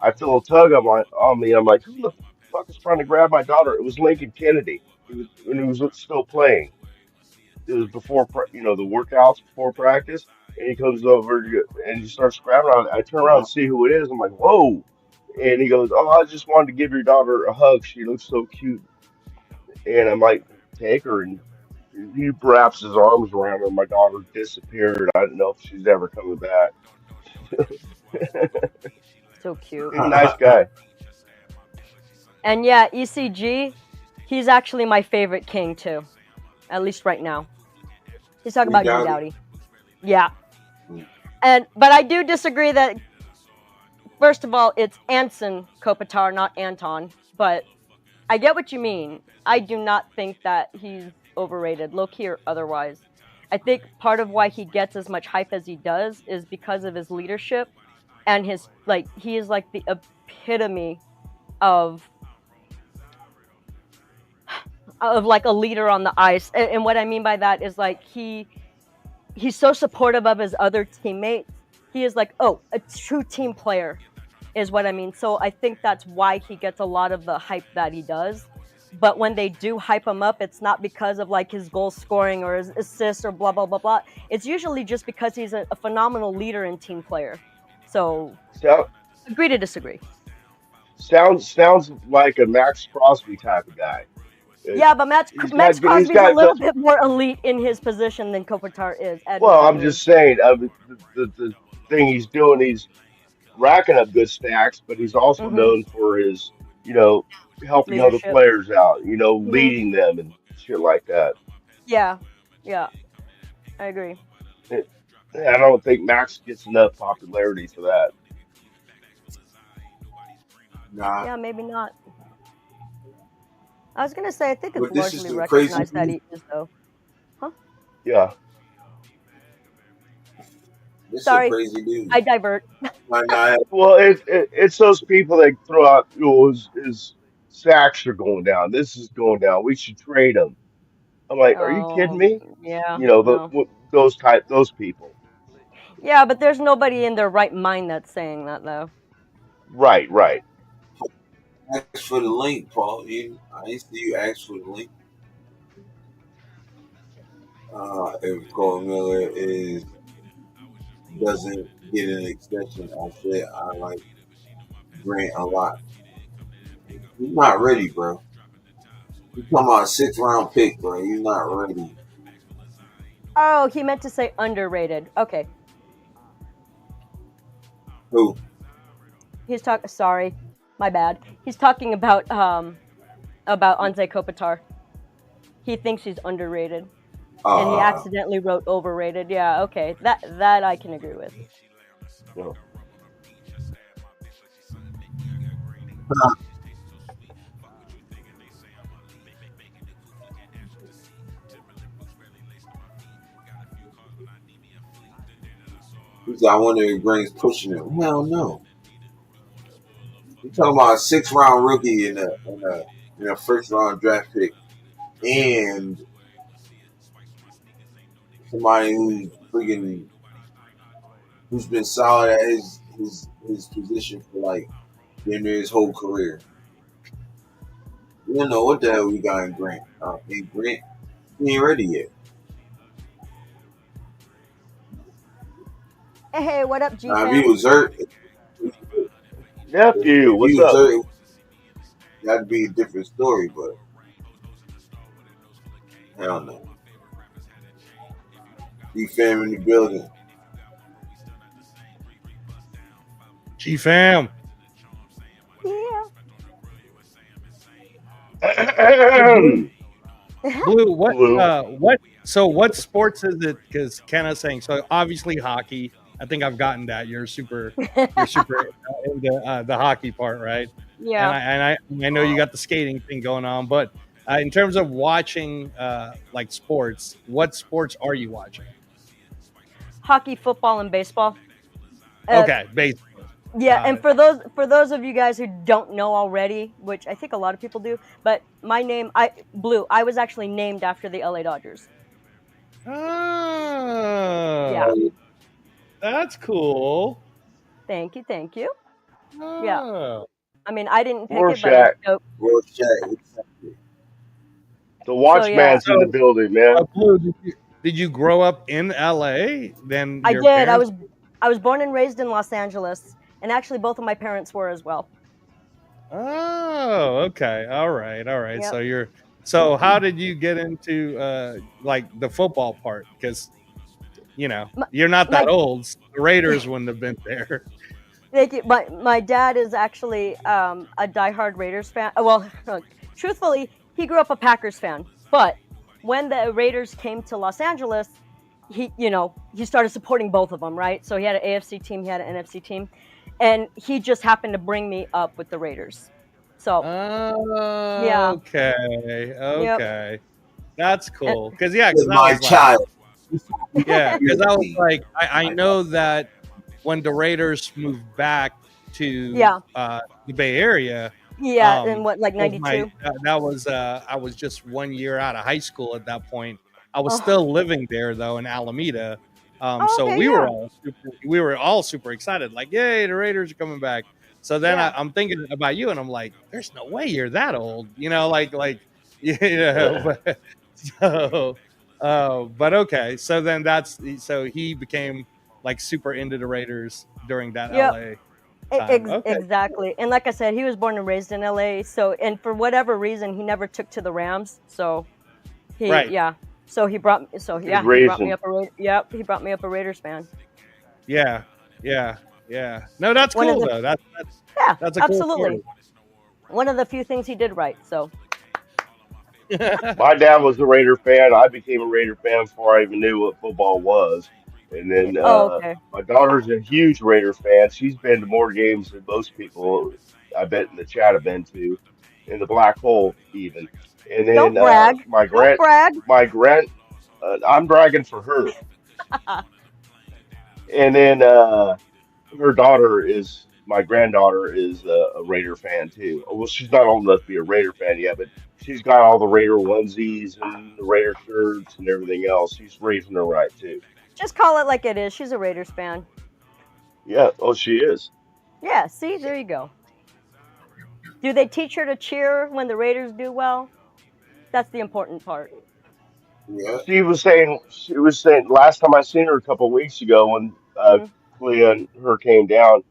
I feel a tug on me. I'm like, who the fuck is trying to grab my daughter? It was Lincoln Kennedy. He was when he was still playing. it was before the workouts before practice, and he comes over and he starts grabbing on. I turn around and see who it is. I'm like, whoa! And he goes, "Oh, I just wanted to give your daughter a hug. She looks so cute." And I'm like, "Take her." And he wraps his arms around her. My daughter disappeared. I don't know if she's ever coming back. So cute. Nice guy. And yeah, ECG, he's actually my favorite king too, at least right now. He's talking about G Dowdy. Yeah. But I do disagree that, first of all, it's Anson Kopitar, not Anton. But I get what you mean. I do not think that he's overrated, low key or otherwise. I think part of why he gets as much hype as he does is because of his leadership and his he is like the epitome of like a leader on the ice. And what I mean by that is like he's so supportive of his other teammates. He is like, a true team player is what I mean. So I think that's why he gets a lot of the hype that he does. But when they do hype him up, it's not because of like his goal scoring or his assists or blah, blah, blah, blah. It's usually just because he's a phenomenal leader and team player. So agree to disagree. Sounds like a Max Crosby type of guy. Yeah, but Max Crosby's a little bit more elite in his position than Kopitar is. Well, I'm just saying, the thing he's doing, he's racking up good stacks, but he's also known for his, helping other players out, leading them and shit like that. Yeah, I agree. I don't think Max gets enough popularity for that. Nah. Yeah, maybe not. I was gonna say, I think it's largely recognized that he is, though. Huh? Yeah. Sorry, crazy dude. I divert. Well, it's those people that throw out, his sacks are going down. This is going down. We should trade him. I'm like, are you kidding me? Yeah. Those people. Yeah, but there's nobody in their right mind that's saying that, though. Right. Ask for the link, Paul. I didn't see you ask for the link. If Cole Miller doesn't get an extension, I said I like Grant a lot. He's not ready, bro. You talking about a 6th round pick, bro? He's not ready. Oh, he meant to say underrated. Okay. Who? He's talking. Sorry, my bad. He's talking about Anze Kopitar. He thinks he's underrated, and he accidentally wrote overrated. Yeah, okay, that I can agree with. Well. I wonder if Grant's pushing him. Hell no. You're talking about a 6th round rookie in a 1st round draft pick, and somebody who's been solid at his position for like his whole career. We don't know what the hell we got in Grant. In Grant, he ain't ready yet. Hey, what up, G? If he was hurt, nephew, what's up? Hurt, that'd be a different story, but hell no. G-Fam in the building. G-Fam. Yeah. Blue, what sports is it? Because Kenna's saying, so obviously hockey. I think I've gotten that. You're super into the hockey part, right? Yeah. And I know you got the skating thing going on, but in terms of watching like sports, what sports are you watching? Hockey, football, and baseball. Okay, baseball. Yeah, and for those of you guys who don't know already, which I think a lot of people do, but my name, Blue, I was actually named after the LA Dodgers. Oh, yeah, that's cool. Thank you. Oh. Yeah, I mean, I didn't pick it, but The So yeah, Watchman's in the So, building, man. Blue, did you grow up in LA? Then I your did. parents? I was born and raised in Los Angeles, and actually both of my parents were as well. Oh, okay. All right. All right. Yep. So how did you get into like the football part? Because My, you're not that my old. So the Raiders wouldn't have been there. Thank you. My dad is actually a diehard Raiders fan. Well, truthfully, he grew up a Packers fan. But when the Raiders came to Los Angeles, he started supporting both of them, right? So he had an AFC team, he had an NFC team, and he just happened to bring me up with the Raiders. So yeah, Okay. yep. Okay. That's And, cool. Because With I my was like, child. yeah, because I was like, I My know that when the Raiders moved back to yeah, the Bay Area, yeah. And what, like was my 92? that was I was just 1 year out of high school at that point. I was Oh, still living there though in Alameda, oh, so okay, yeah, we were all super excited, like, yay, the Raiders are coming back. So then yeah, I'm thinking about you, and I'm like, there's no way you're that old, like you know. But, so, but okay, so then so he became like super into the Raiders during that yep. LA time. Okay, Exactly. And like I said, he was born and raised in LA. So, and for whatever reason, he never took to the Rams. So right. yeah. So He was he brought me raising. up yep, he brought me up a Raiders fan. Yeah, yeah, yeah. No, that's One of cool the though. Yeah, That's a cool absolutely. story. One of the few things he did right. So My dad was a Raider fan. I became a Raider fan before I even knew what football was. And yeah. then Oh, okay. my daughter's a huge Raider fan. She's been to more games than most people, I bet, in the chat have been to, in the black hole even. And then Don't brag. Don't brag. my grand, I'm bragging for her. And then her daughter is my granddaughter is a Raider fan too. Well, she's not old enough to be a Raider fan yet, but she's got all the Raider onesies and the Raider shirts and everything else. She's raising her right too. Just call it like it is. She's a Raiders fan. Yeah, oh, she is. Yeah, see, there you go. Do they teach her to cheer when the Raiders do well? That's the important part. yeah. She was saying last time I seen her a couple of weeks ago when Mhm. Clea and her came down.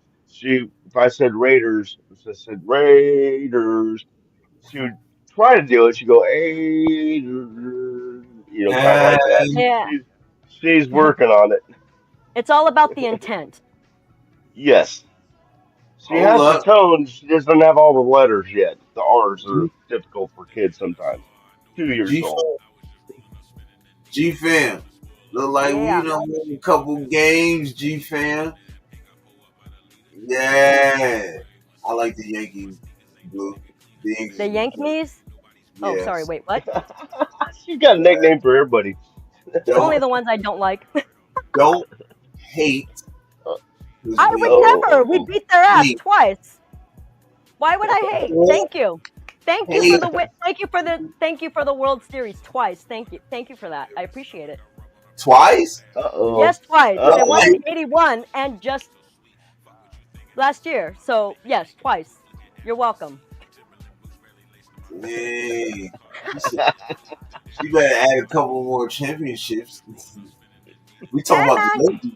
If I said Raiders, if I said Raiders, she would try to do it. She'd go, Raiders, kind of like that. And Yeah. She's working on it. It's all about the intent. Yes, she hold has the up. tone. She just doesn't have all the letters yet. The R's are G difficult for kids sometimes. 2 years G old. G fam. Look like we Yeah. done won a couple games, G fam. Yeah. I like the Yankees blue. The Yankees The blue. Yankees? Oh, sorry. Yes. Wait, what? She's got a nickname for everybody. Only Don't the ones I don't like. don't hate Uh, 'cause I we would oh, never. We beat their ass hate. twice. Why would I hate? Don't Thank you. Thank you for hate the thank you for the World Series twice. Thank you. Thank you for that. I appreciate it. twice. uh-oh. Yes, twice. They Don't won Uh-oh. in 81 and just last year. So, yes, twice. You're welcome. Hey, she better add a couple more championships. We talking Hey about man, the Yankees.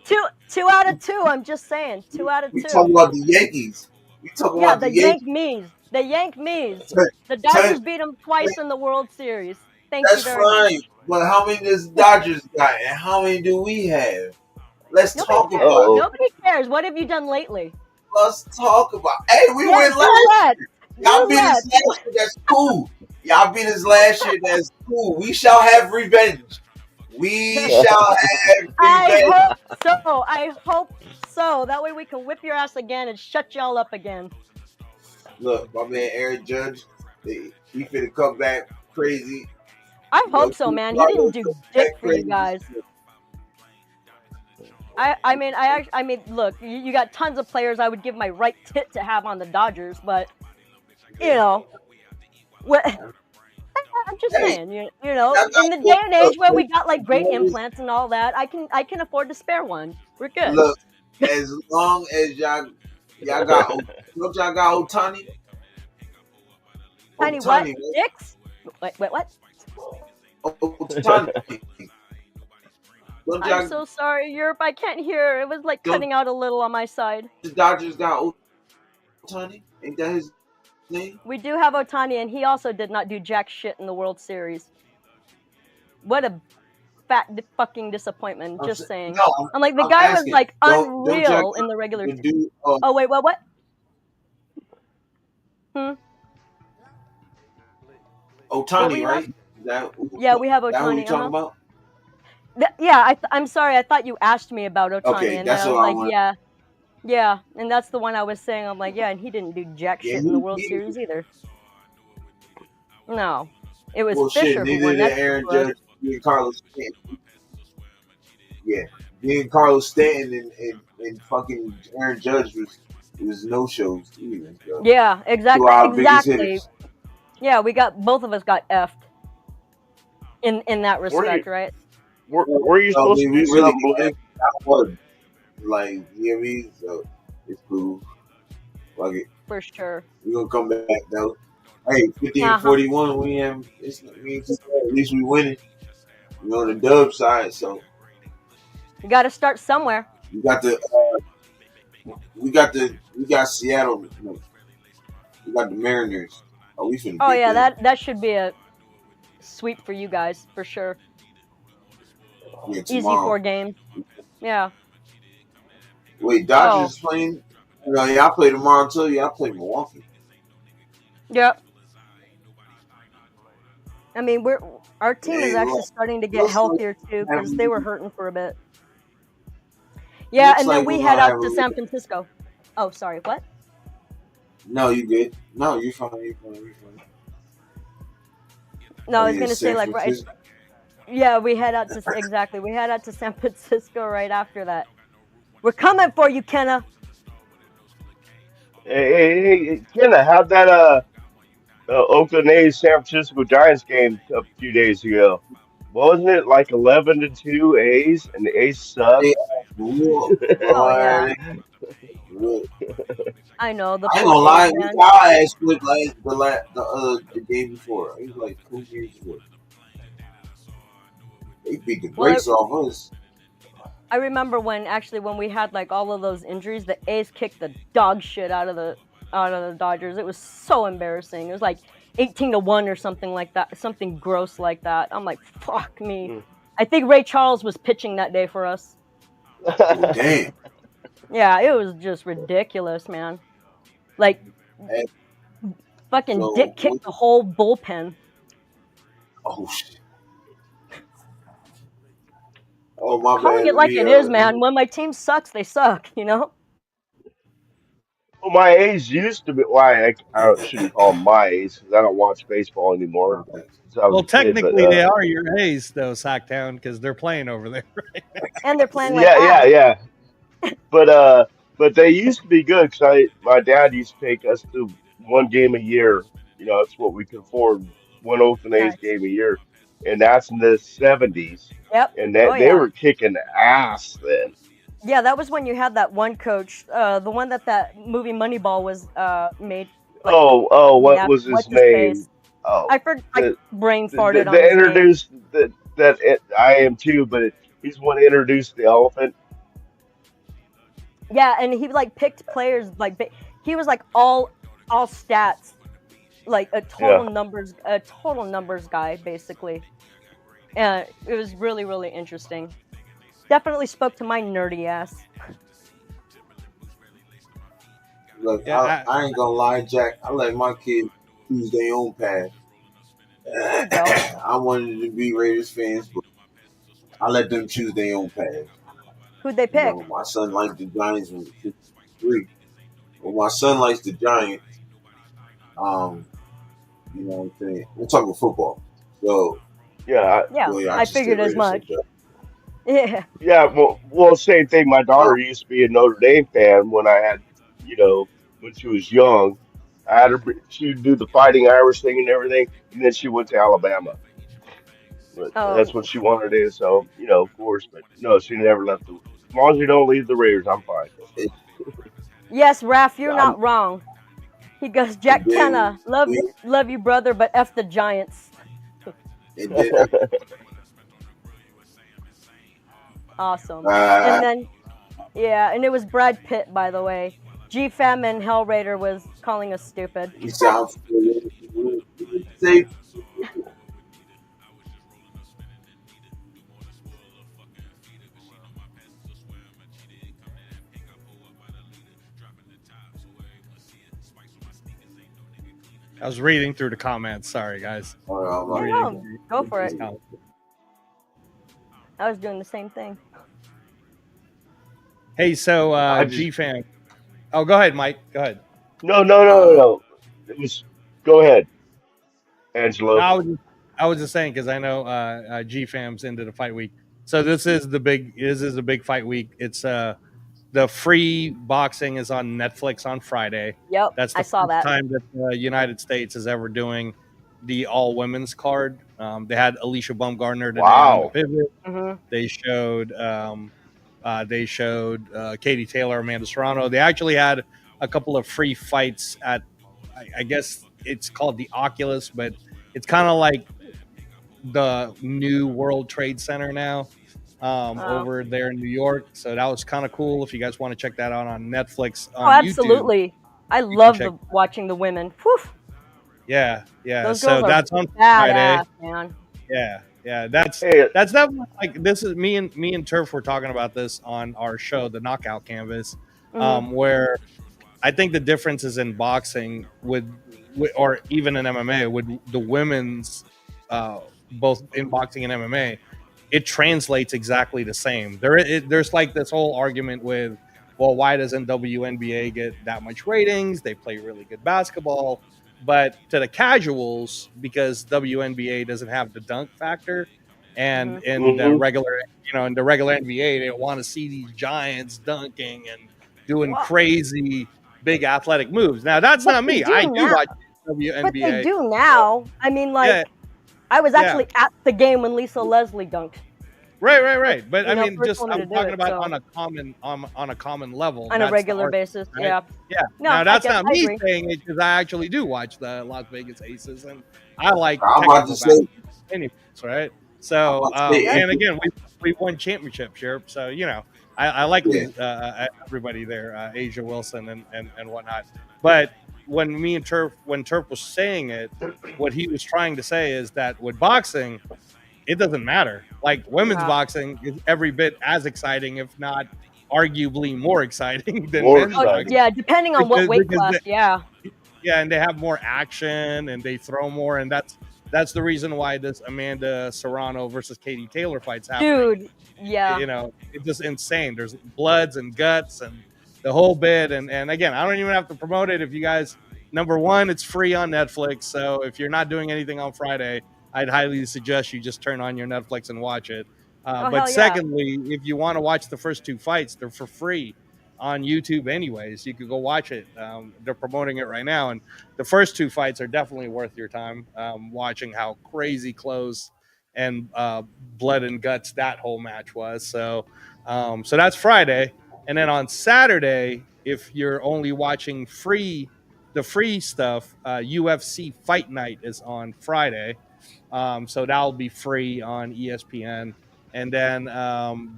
two out of two. I'm just saying, 2 out of We 2. talking about the Yankees. We talking Yeah, about the Yankees. The Yank me's. Turn- The turn- Dodgers beat them twice in the World Series. Thank you That's very much. fine. But how many does Dodgers got, and how many do we have? Let's Nobody talk cares. about it. Uh-oh. Nobody cares. What have you done lately? Let's talk about. Hey, we Yeah, went last. roulette. Y'all beat Roulette. us last year. That's cool. Y'all beat us last year. That's cool. We shall have revenge. We shall have I revenge. hope so. I hope so. That way we can whip your ass again and shut y'all up again. Look, my man Aaron Judge, he finna come back crazy. I hope so, man. He didn't do dick for you Crazy. guys. I mean, look, you got tons of players I would give my right tit to have on the Dodgers, but you know, what? I'm just saying, you know, in the day and age where we got like great implants and all that, I can afford to spare one. We're good. Look, as long as y'all got, don't y'all got Otani? Tiny what? Ohtani, Dicks? Wait, what? Otani. Don't I'm y'all, so sorry, Europe. I can't hear. It was like don't cutting out a little on my side. the Dodgers got Otani? Ain't that his name? We do have Otani, and he also did not do jack shit in the World Series. What a fucking disappointment. Just saying. No, I'm like, the I'm guy was asking. like Don't y'all unreal in the regular the season. dude? Oh, wait, what? Hmm? What were Otani, you right? asking? That Yeah, we have that who you Otani. talking about? Yeah, I'm sorry. I thought you asked me about Otani, Okay, and then that's I was what I like, want. yeah. Yeah, and that's the one I was saying. I'm like, yeah, and he didn't do jack Yeah, shit in the World Series either. No. It was well, shit. Fisher who Neither won did that shit Aaron for us. Judge. Me and Carlos Stanton. Yeah, me and Carlos Stanton and fucking Aaron Judge was no shows either. So. Yeah, Two of our biggest exactly. hitters. Yeah, both of us got effed in that respect, right? Were you I supposed to mean, do we really something, Blake? that was like, you know what I mean? So it's cool. Fuck it. For sure. We gonna come back though. Hey, 50 and Uh-huh. 41. At least we winning. We on the dub side, so You got to start somewhere. we got we got Seattle. No, we got the Mariners. Oh, we finna Oh beat yeah, them. that should be a sweep for you guys for sure. Yeah, Easy tomorrow. 4 games. Yeah. Wait, Dodgers is playing. No, y'all play tomorrow too. Y'all play Milwaukee. Yep. I mean, our team is Hey, actually look, starting to get looks like healthier too we're because they were gonna hurting for a bit. Yeah, looks and then like we we're head gonna have out a to really. San Francisco. Oh, sorry, what? No, you good. No, you're fine. You're fine. You're fine. No, Oh I was yeah, gonna say San like right. Francisco. Yeah, we head out to exactly. We head out to San Francisco right after that. We're coming for you, Kenna. Hey, Kenna, how'd that Oakland A's San Francisco Giants game a few days ago? Wasn't it like 11-2 A's, and the A's suck? Hey, real, Oh yeah, boy, real. I know the I ain't poor gonna A's lie, we man. got our ass whipped like the game before. It was like 2 years ago. They beat the Well, brakes off us. I remember when we had like all of those injuries, the A's kicked the dog shit out of the Dodgers. It was so embarrassing. It was like 18-1 or something like that, something gross like that. I'm like, fuck me. I think Ray Charles was pitching that day for us. Oh, damn. Yeah, it was just ridiculous, man. Like, Hey, fucking so Dick kicked the whole bullpen. oh shit. Oh my Calling bad. it like it is, man. When my team sucks, they suck, you know? Well, my A's used to be. Why I shouldn't call them my A's because I don't watch baseball anymore since I was Well, a kid. But technically, they are your A's, though, Socktown, because they're playing over there. And they're playing like yeah, ass. yeah. But they used to be good because my dad used to take us to one game a year. You know, that's what we could afford, one Oakland A's Nice. game a year, and that's in the '70s, Yep. and Oh, they yeah. were kicking ass then. Yeah, that was when you had that one coach, the one that movie Moneyball was made. Like, What was his what's his name? face? Oh, I brain farted on the his name. introduced I am too, but he's one that introduced the elephant. Yeah, and he like picked players like he was like all stats, like a total numbers guy basically, and it was really really interesting. Definitely spoke to my nerdy ass. Look, Yeah, I ain't gonna lie, Jack. I let my kids choose their own path. There you go. I wanted to be Raiders fans, but I let them choose their own path. Who'd they You pick? know, my son likes the Giants when he was 3. Well, my son likes the Giants. You know what I'm saying? We're talking football. So, Yeah, Yeah, I just figured did as Raiders much. like that. Yeah. yeah. Well, same thing. My daughter used to be a Notre Dame fan when I had, when she was young. I had her. She'd do the Fighting Irish thing and everything, and then she went to Alabama. But that's Oh, what she wanted to do. So, of course. But no, she never left. As long as you don't leave the Raiders, I'm fine. It, yes, Raph, you're I'm not wrong. He goes, and Jack Kenna, love you, brother, but f the Giants. And then Awesome. uh, And then, yeah, and it was Brad Pitt, by the way. G-Fam and Hellraider was calling us stupid. he sounds safe. I was reading through the comments. Sorry, guys. No, go for it. I was doing the same thing. Hey, so G-Fam. Oh, go ahead, Mike. Go ahead. No. It was. Go ahead, Angelo. No, I was just saying because I know G-Fam's into the fight week. So this is a big fight week. It's the free boxing is on Netflix on Friday. Yep, That's the I saw first that. time that the United States is ever doing the all women's card. They had Alicia Baumgartner today on the Wow. pivot. Mm-hmm. They showed Katie Taylor, Amanda Serrano. They actually had a couple of free fights at, I guess it's called the Oculus, but it's kind of like the new World Trade Center now. Over there in New York. So that was kind of cool. If you guys want to check that out on Netflix, on absolutely. YouTube, I love watching the women. Whew. Yeah. Those So girls that's are on badass, Friday. man. Yeah. That's definitely like this is me and Turf were talking about this on our show, the Knockout Canvas, where I think the difference is in boxing with or even in MMA with the women's, both in boxing and MMA. It translates exactly the same. There's like this whole argument with, well, why doesn't WNBA get that much ratings? They play really good basketball, but to the casuals, because WNBA doesn't have the dunk factor, and in the regular, in the regular NBA, they want to see these giants dunking and doing crazy big athletic moves. Now that's not me. I do watch WNBA. But they do now. I mean, like. I was actually at the game when Lisa Leslie dunked. Right. But I mean, just I'm talking about on a common level, on a regular basis. Right? Yeah. No, now that's not me saying it because I actually do watch the Las Vegas Aces and I like anyways, right? So and again, we won championships here, so I like everybody there, Asia Wilson and whatnot, but. When Turf was saying it, what he was trying to say is that with boxing, it doesn't matter. Like women's boxing is every bit as exciting, if not arguably more exciting than men's boxing. Yeah, depending on what weight class. Yeah, and they have more action and they throw more, and that's the reason why this Amanda Serrano versus Katie Taylor fight's happening. Dude, yeah. It's just insane. There's bloods and guts and the whole bit, and again, I don't even have to promote it. If you guys, number one, it's free on Netflix, so if you're not doing anything on Friday, I'd highly suggest you just turn on your Netflix and watch it. But secondly, if you want to watch the first two fights, they're for free on YouTube anyways. You could go watch it. They're promoting it right now, and the first two fights are definitely worth your time watching how crazy close and blood and guts that whole match was. So that's Friday. And then on Saturday, if you're only watching the free stuff, UFC Fight Night is on Friday. So that'll be free on ESPN. And then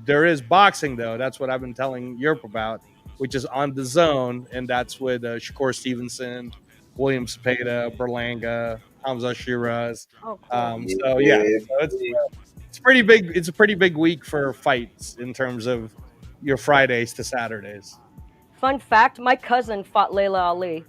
there is boxing, though. That's what I've been telling Europe about, which is on the Zone. And that's with Shakur Stevenson, William Cepeda, Berlanga, Hamza Shiraz. Oh, cool. So it's pretty big. It's a pretty big week for fights in terms of your Fridays to Saturdays. Fun fact, my cousin fought Layla Ali.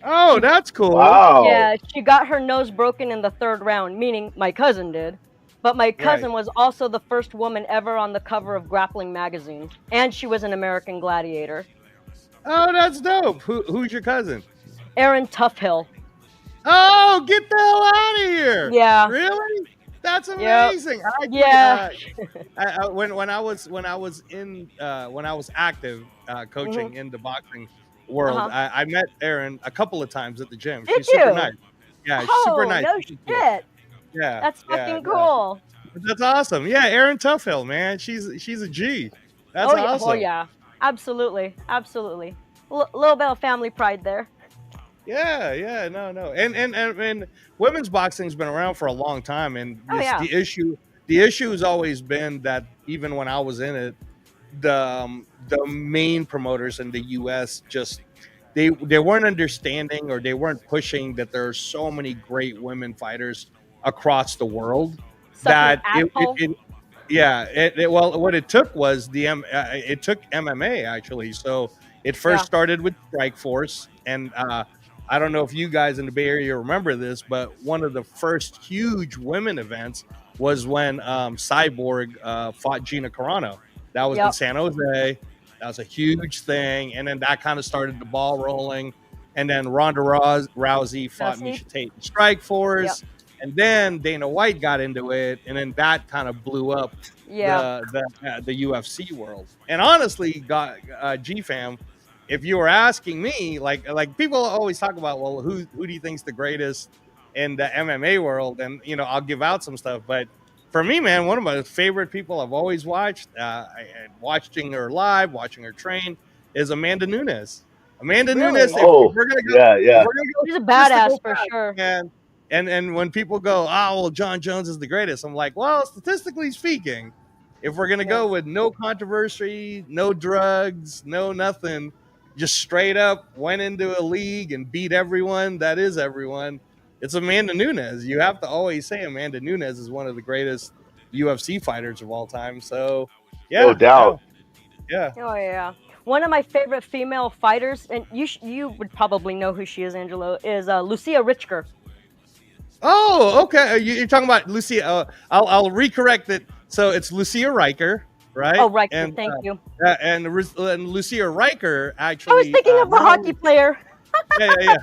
Oh, that's cool. Wow. Yeah, she got her nose broken in the third round, meaning my cousin did. But my cousin was also the first woman ever on the cover of Grappling magazine. And she was an American gladiator. Oh, that's dope. Who's your cousin? Erin Toughhill. Oh, get the hell out of here. Yeah. Really? That's amazing. Yep. When I was active coaching in the boxing world, I met Erin a couple of times at the gym. She's super nice. Yeah, she's super nice. No shit. Yeah. That's fucking cool. That's awesome. Yeah, Erin Toughhill, man. She's a G. That's awesome. Oh yeah. Absolutely. Little bit of family pride there. Yeah, no, and women's boxing's been around for a long time, and Oh this yeah. the issue has always been that even when I was in it, the main promoters in the U.S. just they weren't understanding or they weren't pushing that there are so many great women fighters across the world Sucking that asshole. yeah, well, what it took was it took MMA actually. So it first Yeah. started with Strike Force, and I don't know if you guys in the Bay Area remember this, but one of the first huge women events was when Cyborg fought Gina Carano. That was in Yep. San Jose. That was a huge thing, and then that kind of started the ball rolling. And then Ronda Rousey fought Jesse. Misha Tate in Strike Yep. Force, and then Dana White got into it, and then that kind of blew up Yeah. the UFC world. And honestly, got GFam, if you were asking me, like people always talk about, well, who do you think's the greatest in the MMA world? And I'll give out some stuff, but for me, man, one of my favorite people I've always watched, watching her live, watching her train, is Amanda Nunes. Amanda Nunes, Really. if Oh, we're gonna go, yeah, if yeah. we're gonna go She's a statistical badass for facts, sure. man, and when people go, oh well, John Jones is the greatest, I'm like, well, statistically speaking, if we're gonna Yeah. go with no controversy, no drugs, no nothing, just straight up went into a league and beat everyone, that is everyone. It's Amanda Nunes. You have to always say Amanda Nunes is one of the greatest UFC fighters of all time. So No yeah, doubt. no, yeah. Oh yeah. One of my favorite female fighters, and you would probably know who she is, Angelo, is Lucia Richker. Oh, okay. You're talking about Lucia. I'll recorrect it. So it's Lucia Riker, right? Oh, Riker. Thank you. And Lucia Riker I was actually thinking of the not hockey only player. yeah.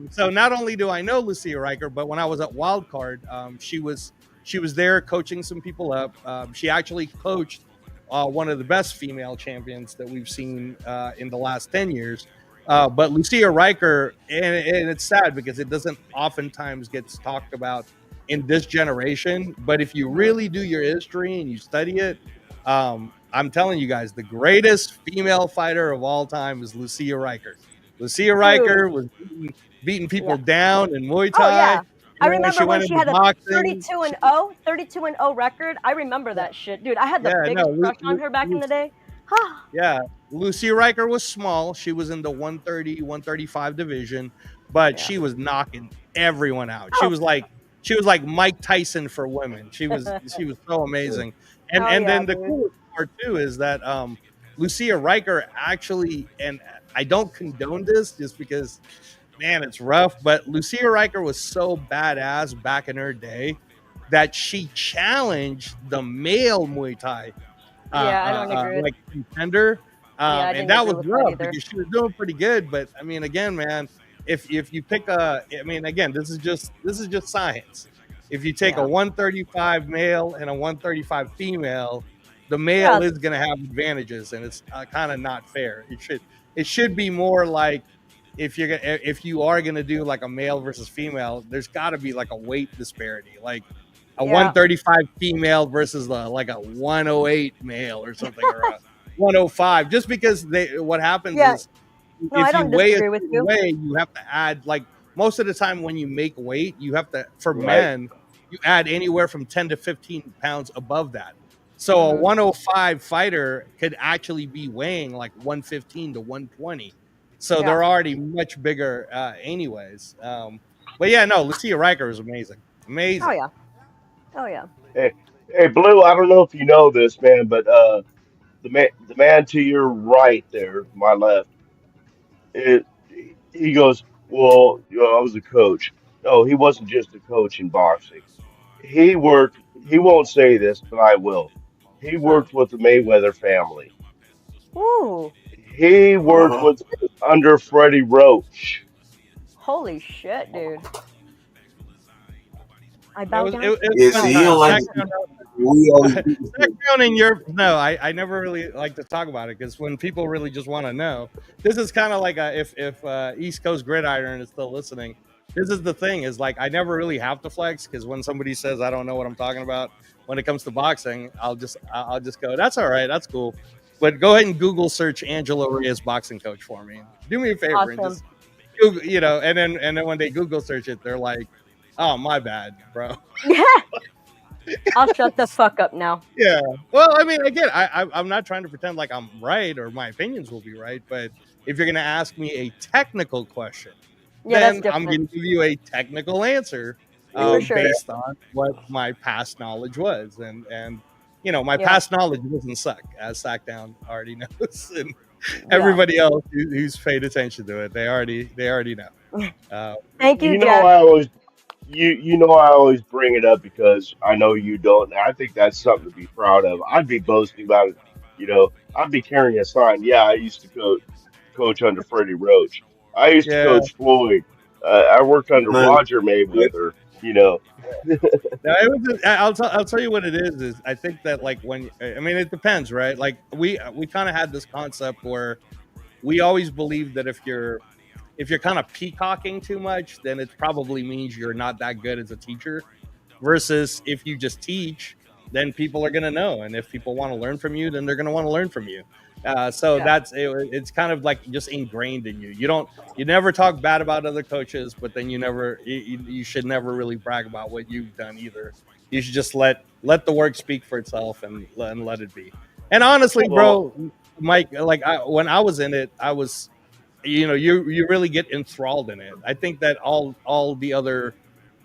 So not only do I know Lucia Riker, but when I was at Wildcard, she was there coaching some people up. She actually coached one of the best female champions that we've seen in the last 10 years. But Lucia Riker, and it's sad because it doesn't oftentimes gets talked about in this generation. But if you Mhm. really do your history and you study it, I'm telling you guys, the greatest female fighter of all time is Lucia Riker. Lucia Dude. Riker was beating Yeah. people down in Muay Oh Thai. yeah. I And then when she remember when went she into had a boxing, 32 and 0, 32 and 0 record. I remember yeah, that shit. Dude, I had the yeah, no, biggest crush on her back in the day. yeah, Lucy Riker was small. She was in the 130, 135 division, but Yeah. she was knocking everyone out. She Oh. was like Mike Tyson for women. She was so amazing. And Oh and yeah, then the dude. coolest part too is that Lucia Riker actually, and I don't condone this just because man, it's rough, but Lucia Riker was so badass back in her day that she challenged the male Muay Thai Yeah, I don't agree with. like contender. Yeah, I And didn't that agree was with that rough either. because she was doing pretty good. But I mean, again, man, if you pick I mean, again, this is just science. If you take a Yeah. 135 male and a 135 female, the Yeah. male is going to have advantages, and it's kind of not fair. It should be more like if you are gonna do like a male versus female, there's got to be like a weight disparity, like a Yeah. 135 female versus like a 108 male or something, or a 105. Just because what happens Yeah. is No, I if you don't weigh a disagree with certain you. way, you have to add like most of the time when you make weight, you have to for Right. men you add anywhere from 10 to 15 pounds above that. So a Hmm. 105 fighter could actually be weighing like 115 to 120. So Yeah. they're already much bigger, anyways. But yeah, no, Lucia Riker is amazing, Oh amazing. yeah. Oh yeah. Hey, hey, Blue. I don't know if you know this, man, but the man to your right there, my left, it, he goes, well, I was a coach. No, he wasn't just a coach in boxing. He worked. He won't say this, but I will. He Huh. worked with the Mayweather family. Ooh. He worked Uh-huh. with under Freddie Roach. Holy shit, dude. I It bow was it, down it to you. was Yeah, a fun see, you No. don't time. like we always Background in Europe, no, I never really like to talk about it because when people really just want to know, this is kind of like if East Coast Gridiron is still listening, this is the thing is like I never really have to flex because when somebody says I don't know what I'm talking about when it comes to boxing, I'll just go that's all right, that's cool. But go ahead and Google search Angelo Reyes boxing coach for me. Do me a favor and Awesome. just and then when they Google search it, they're like, "Oh, my bad, bro." Yeah. I'll shut the fuck up now. Yeah. Well, I mean, again, I'm not trying to pretend like I'm right or my opinions will be right, but if you're going to ask me a technical question, Yeah, that's then I'm going different. to give you a technical answer For sure. based on what my past knowledge was, and my Yeah. past knowledge doesn't suck, as Sackdown already knows, and Yeah. everybody else who's paid attention to it, they already know. Thank you, You know, Jack. I always I always bring it up because I know you don't. And I think that's something to be proud of. I'd be boasting about it. I'd be carrying a sign. Yeah, I used to coach under Freddie Roach. I used to Yeah. coach Floyd. I worked under Man, Roger Mayweather. You know, No, I'll tell you what it is I think that, like, I mean, it depends, right? Like, we kind of had this concept where we always believed that if you're kind of peacocking too much, then it probably means you're not that good as a teacher. Versus if you just teach, then people are going to know, and if people want to learn from you, then they're going to want to learn from you. So Yeah. it's kind of like just ingrained in you. You never talk bad about other coaches, but then you should never really brag about what you've done either. You should just let the work speak for itself and let it be. And honestly, well, bro, Mike, like when I was in it, I was, you really get enthralled in it. I think that all the other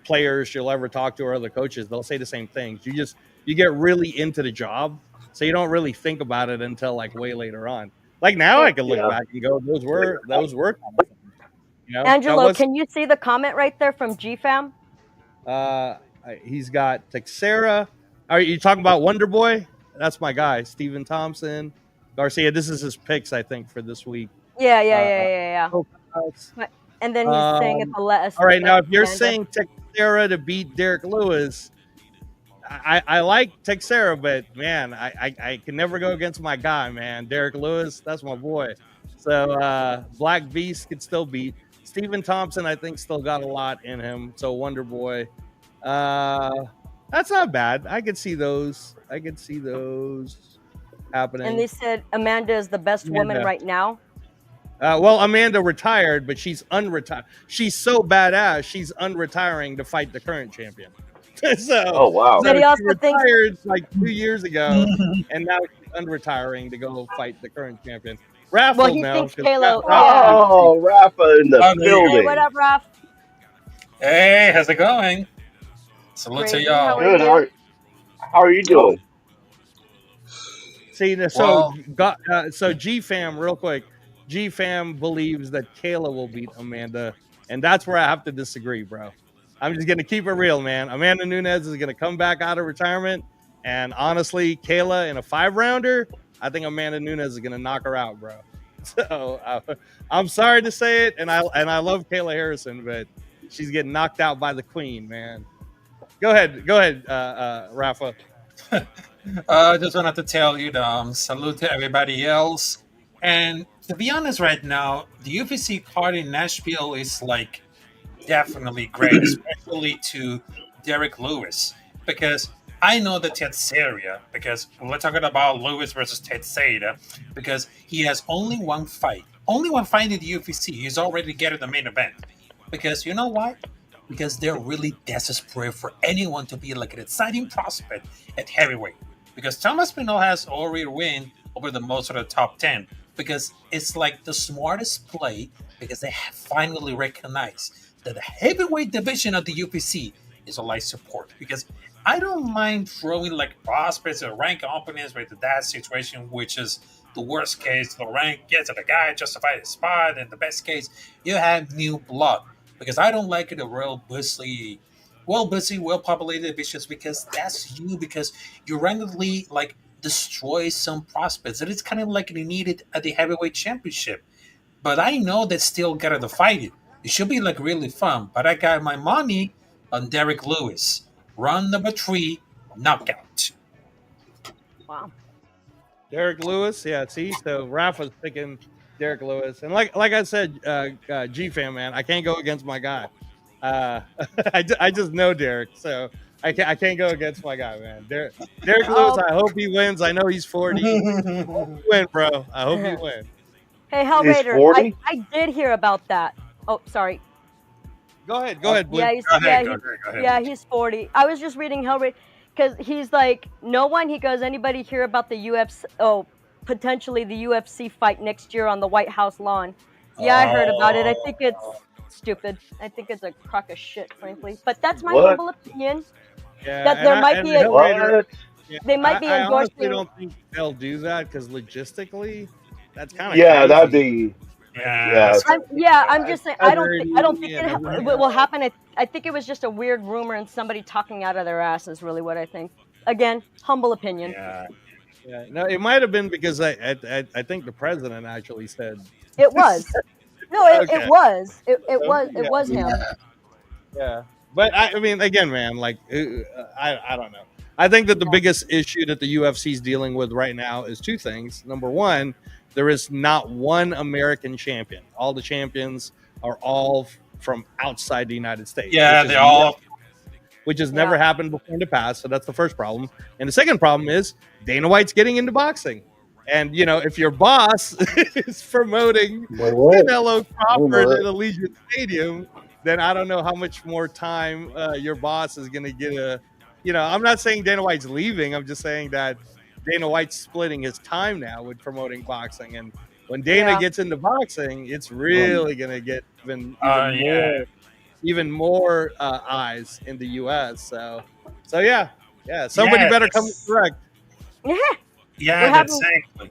players you'll ever talk to or other coaches, they'll say the same things. You get really into the job, so you don't really think about it until like way later on. Like now, I can look yeah. back and go, those were kind of fun. That Angelo, was. can you see the comment right there from GFam? He's got Texera. Are you talking about Wonder Boy? That's my guy, Steven Thompson, Garcia. This is his picks, I think, for this week. Yeah, yeah, Uh, yeah, yeah, yeah. And then he's saying it's a let all right, now if you're Amanda. saying Texera to beat Derek Lewis, I like Texera, but man, I can never go against my guy, man. Derek Lewis, that's my boy. So Black Beast could still beat Steven Thompson. I think still got a lot in him. So Wonder Boy, that's not bad. I could see those. Happening. And they said Amanda is the best woman Amanda. right now. Well, Amanda retired, but she's unretired. She's so badass, she's unretiring to fight the current champion. so, Oh wow. But he she also thinks retired like 2 years ago, and now she's unretiring to go fight the current champion. Raffle Well, he now. thinks 'cause Kalo. Raffle- Yeah. Oh, Rafa in the Oh, there you go. Hey, building. what up, Raph? Hey, how's it going? Salute to Crazy. y'all. How are you Good. How are you doing? See, Well- so GFam, real quick, GFam believes that Kayla will beat Amanda, and that's where I have to disagree, bro. I'm just gonna keep it real, man. Amanda Nunes is gonna come back out of retirement, and honestly, Kayla in a 5-rounder, I think Amanda Nunes is gonna knock her out, bro. So I'm sorry to say it, and I love Kayla Harrison, but she's getting knocked out by the Queen, man. Go ahead, Rafa. I just wanted to tell you salute to everybody else. And to be honest, right now, the UFC card in Nashville is like definitely great, especially to Derek Lewis, because I know the Teixeira, because we're talking about Lewis versus Teixeira, because he has only one fight in the UFC. He's already getting the main event. Because you know why? Because they're really desperate for anyone to be like an exciting prospect at heavyweight. Because Thomas Pinot has already win over the most of the top 10. Because it's like the smartest play, because they have finally recognized that the heavyweight division of the UFC is a light support. Because I don't mind throwing like prospects or rank opponents with that situation, which is the worst case. The rank gets to the guy, justify his spot, and the best case, you have new blood. Because I don't like it a real busy, well-populated divisions, because that's you, because you randomly like destroy some prospects. And it's kind of like you needed at the heavyweight championship. But I know they still gotta fight it. It should be like really fun. But I got my money on Derek Lewis. Round number 3, knockout. Wow. Derek Lewis, yeah. See, so Rafa's picking Derek Lewis, and like I said, G-Fam, man, I can't go against my guy. I just know Derek, so I can't go against my guy, man. Derek Lewis, I hope he wins. I know he's 40. I hope you win, bro. I hope you win. Hey, Hell He's Raider, 40? I did hear about that. Oh, sorry. Go ahead. Go ahead, Blue. Yeah, Go ahead, go ahead, yeah, Blue. he's 40. I was just reading Hellraiser because he's like, no one. He goes, anybody hear about the UFC? Oh, potentially the UFC fight next year on the White House lawn. Yeah, I heard about it. I think it's Oh, stupid. I think it's a crock of shit, frankly. But that's my What? humble opinion. Yeah, That there might and be a, Hellraiser. What? Yeah, they might be I honestly endorsing. don't think they'll do that because logistically, that's kind of Yeah, that'd crazy. be. yeah, Yeah, I'm just saying. I don't think Security it, and everything it will else. happen. I think it was just a weird rumor and somebody talking out of their ass is really what I think. Again, humble opinion. yeah, Yeah, no, it might have been because I think the president actually said. It was. No, it Okay. was. Okay. It Yeah. was him. Yeah. But I mean, again, man, like I don't know. I think that the Yeah. biggest issue that the UFC is dealing with right now is two things. Number one, there is not one American champion. All the champions are all from outside the United States, yeah. They all. which has Yeah. never happened before in the past. So that's the first problem. And the second problem is Dana White's getting into boxing. And if your boss is promoting Wait, what? Canelo I didn't know Crawford at that. Allegiant Stadium, then I don't know how much more time your boss is going to get a. I'm not saying Dana White's leaving. I'm just saying that Dana White's splitting his time now with promoting boxing. And when Dana Yeah. gets into boxing, it's really going to get even Yeah, more eyes in the U.S. So yeah, somebody yeah, better come correct. Yeah. yeah. We're That's having. exactly.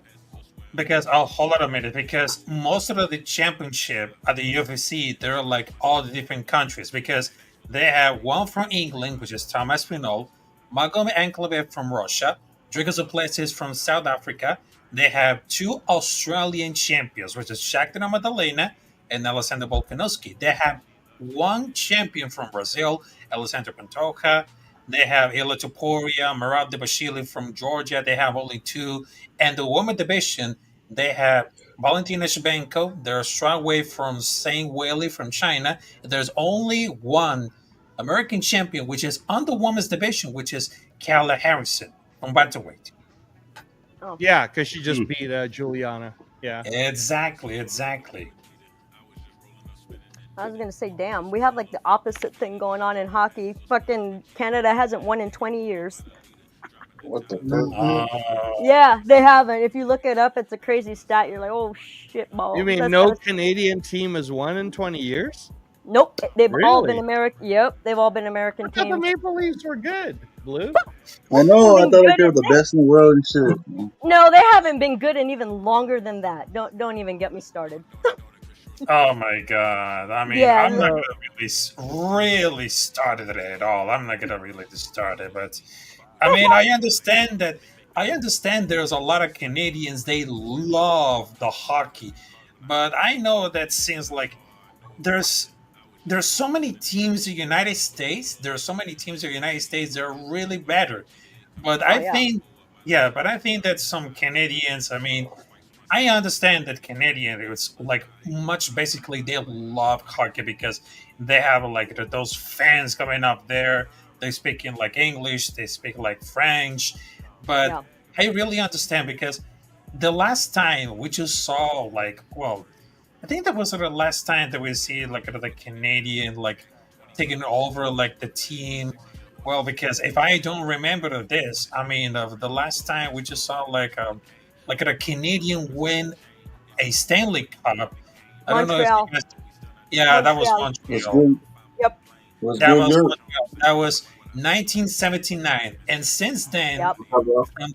Because I'll hold on a minute. Because most of the championship at the UFC, they're like all the different countries. Because they have one from England, which is Thomas Pinot, Magomed Ankalaev from Russia, Dricus du Plessis from South Africa. They have two Australian champions, which is Shakhtar Madalena and Alexander Volkanovski. They have one champion from Brazil, Alessandro Pantoja. They have Ilia Topuria, Marat Debashili from Georgia. They have only two. And the women division, they have Valentina Shevchenko. They're a strawweight from Saint Whaley from China. There's only one American champion, which is on the women's division, which is Kayla Harrison from bantamweight. Oh, Yeah, because she just Hmm. beat Juliana. Yeah. Exactly, exactly. I was gonna say, damn, we have like the opposite thing going on in hockey. Fucking Canada hasn't won in 20 years. What the fuck? Uh, Yeah, they haven't. If you look it up, it's a crazy stat. You're like, oh shit, balls. You mean That's no gotta- Canadian team has won in 20 years? Nope, they've all been Really? American. Yep, they've all been American I thought the teams. Maple Leafs were good, Blue. I know. I Been thought like good they were at the this. best in the world and shit. Man. No, they haven't been good in even longer than that. Don't even get me started. oh my god! I mean, Yeah, I'm not no. gonna really start it at all. I'm not gonna really start it, but I mean, I understand that. I understand there's a lot of Canadians they love the hockey, but I know that seems like there's there's so many teams in the United States. There's so many teams in the United States that are really better. But Oh I yeah. think, yeah, but I think that some Canadians. I mean, I understand that Canadian it's like much basically they love hockey because they have like those fans coming up there. They speak in like English, they speak like French, but Yeah. I really understand because the last time we just saw like well, I think that was the last time that we see like the Canadian like taking over like the team. Well, because if I don't remember this, I mean, the last time we just saw like a Canadian win a Stanley Cup. I don't know if you Montreal. guys. Yeah, that was Montreal. What's Montreal. good? Yep. What's That good? was Good. Montreal. That was 1979, and since then, Yep. from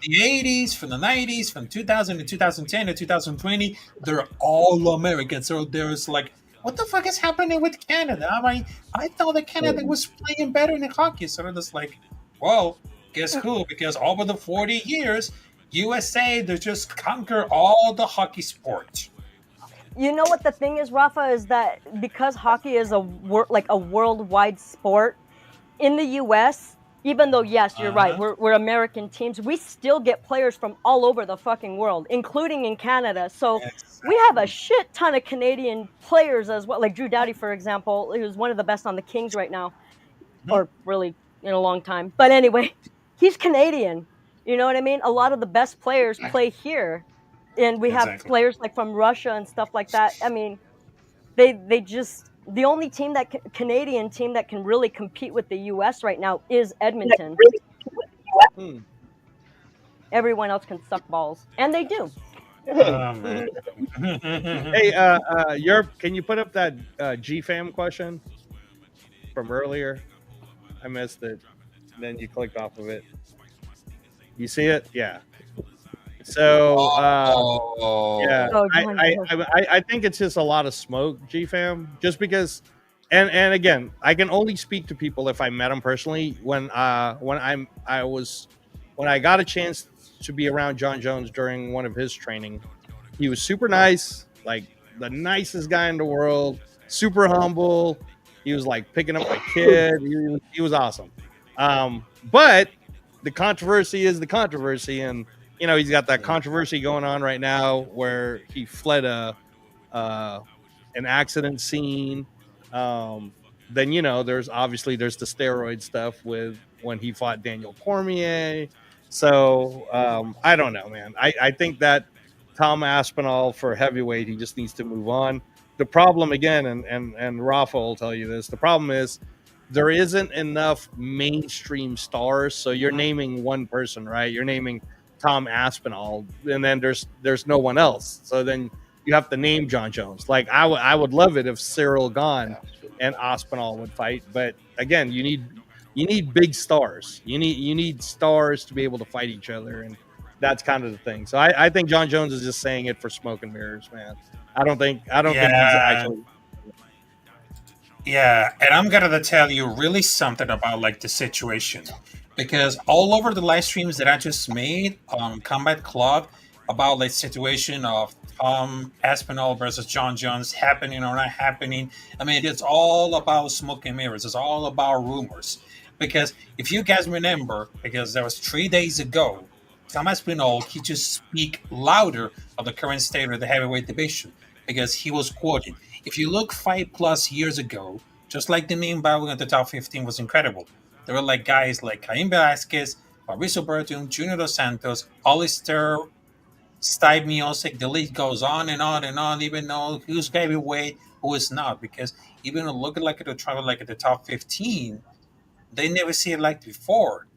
the 80s, from the 90s, from 2000 to 2010 to 2020, they're all Americans. So there's like, what the fuck is happening with Canada? I mean, I thought that Canada was playing better in hockey. So they're just like, well, guess who? Because over the 40 years, USA, they just conquer all the hockey sports. You know what the thing is, Rafa, is that because hockey is like a worldwide sport in the U.S. Even though yes, you're right, Uh-huh. we're American teams, we still get players from all over the fucking world, including in Canada. So we have a shit ton of Canadian players as well, like Drew Doughty, for example, who's one of the best on the Kings right now, or really in a long time. But anyway, he's Canadian. You know what I mean? A lot of the best players play here, and we have Exactly. players like from Russia and stuff like that. I mean, they just The only team that Canadian team that can really compete with the U.S. right now is Edmonton. Hmm. Everyone else can suck balls, and they do. Oh man. Hey, Europe, can you put up that GFAM question from earlier? I missed it. Then you clicked off of it. You see it? Yeah. So, yeah, Oh. Oh, John Jones. I think it's just a lot of smoke, GFAM, just because. And again, I can only speak to people if I met them personally. When I got a chance to be around John Jones during one of his training, he was super nice, like the nicest guy in the world, super humble. He was like picking up my kid. He was awesome. But the controversy is the controversy, and he's got that controversy going on right now where he fled uh, an accident scene. Um, then there's the steroid stuff with when he fought Daniel Cormier. So I don't know, man. I think that Tom Aspinall for heavyweight, he just needs to move on. The problem again, and Rafa will tell you this. The problem is there isn't enough mainstream stars. So you're naming one person, right? You're naming Tom Aspinall, and then there's no one else. So then you have to name John Jones. Like I would love it if Cyril Gahn and Aspinall would fight, but again, you need big stars. You need stars to be able to fight each other, and that's kind of the thing. So I think John Jones is just saying it for smoke and mirrors, man. I don't think he's Yeah. actually. Yeah, and I'm gonna tell you really something about like the situation, because all over the live streams that I just made on Combat Club about like situation of Tom Aspinall versus John Jones happening or not happening. I mean, it's all about smoke and mirrors. It's all about rumors. Because if you guys remember, because that was 3 days ago, Tom Aspinall he just speak louder of the current state of the heavyweight division because he was quoted. If you look 5+ years ago, just like the main battle at the top 15 was incredible. There were like guys like Cain Velasquez, Fabricio Bertum, Junior Dos Santos, Alistair, Steve Miosic. The list goes on and on and on, even though who's heavyweight, who is not. Because even looking like at the travel like at the top 15, they never see it like before.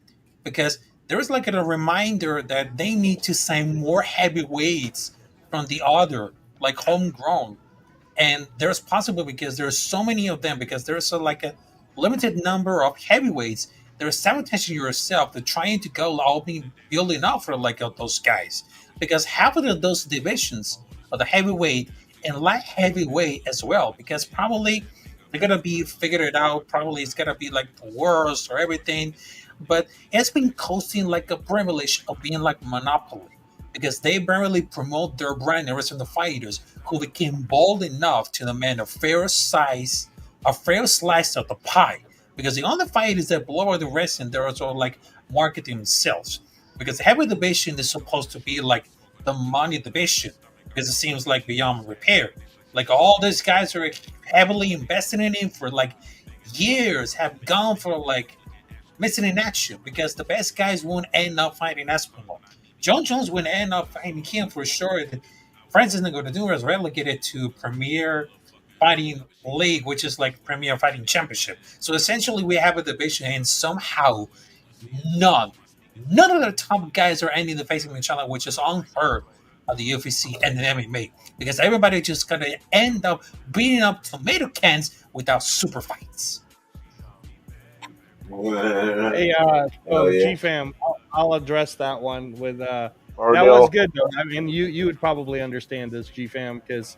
Because there is like a reminder that they need to sign more heavyweights from the other, like homegrown, and there's possible because there's so many of them because there's like a limited number of heavyweights. There's sabotaging yourself to trying to go all being building up for like those guys because half of those divisions are the heavyweight and light heavyweight as well because probably they're gonna be figured it out. Probably it's gonna be like the worst or everything, but it's been costing like a privilege of being like monopoly because they barely promote their brand and the rest of the fighters who became bold enough to demand a fair slice of the pie. Because the only fighters that blow out the rest and they're also like marketing themselves. Because the heavy division is supposed to be like the money division because it seems like beyond repair. Like all these guys are heavily invested in it for like years, have gone for like missing in action because the best guys won't end up fighting Espinal. John Jones would end up fighting him for sure. Francis Ngannou is relegated to Premier Fighting League, which is like Premier Fighting Championship. So essentially, we have a division, and somehow none, none of the top guys are ending the facing each other, which is unheard of the UFC and the MMA because everybody just gonna end up beating up tomato cans without super fights. Hey, Oh so yeah. GFAM, I'll address that one with that was Ardell. good though. I mean, you would probably understand this GFAM because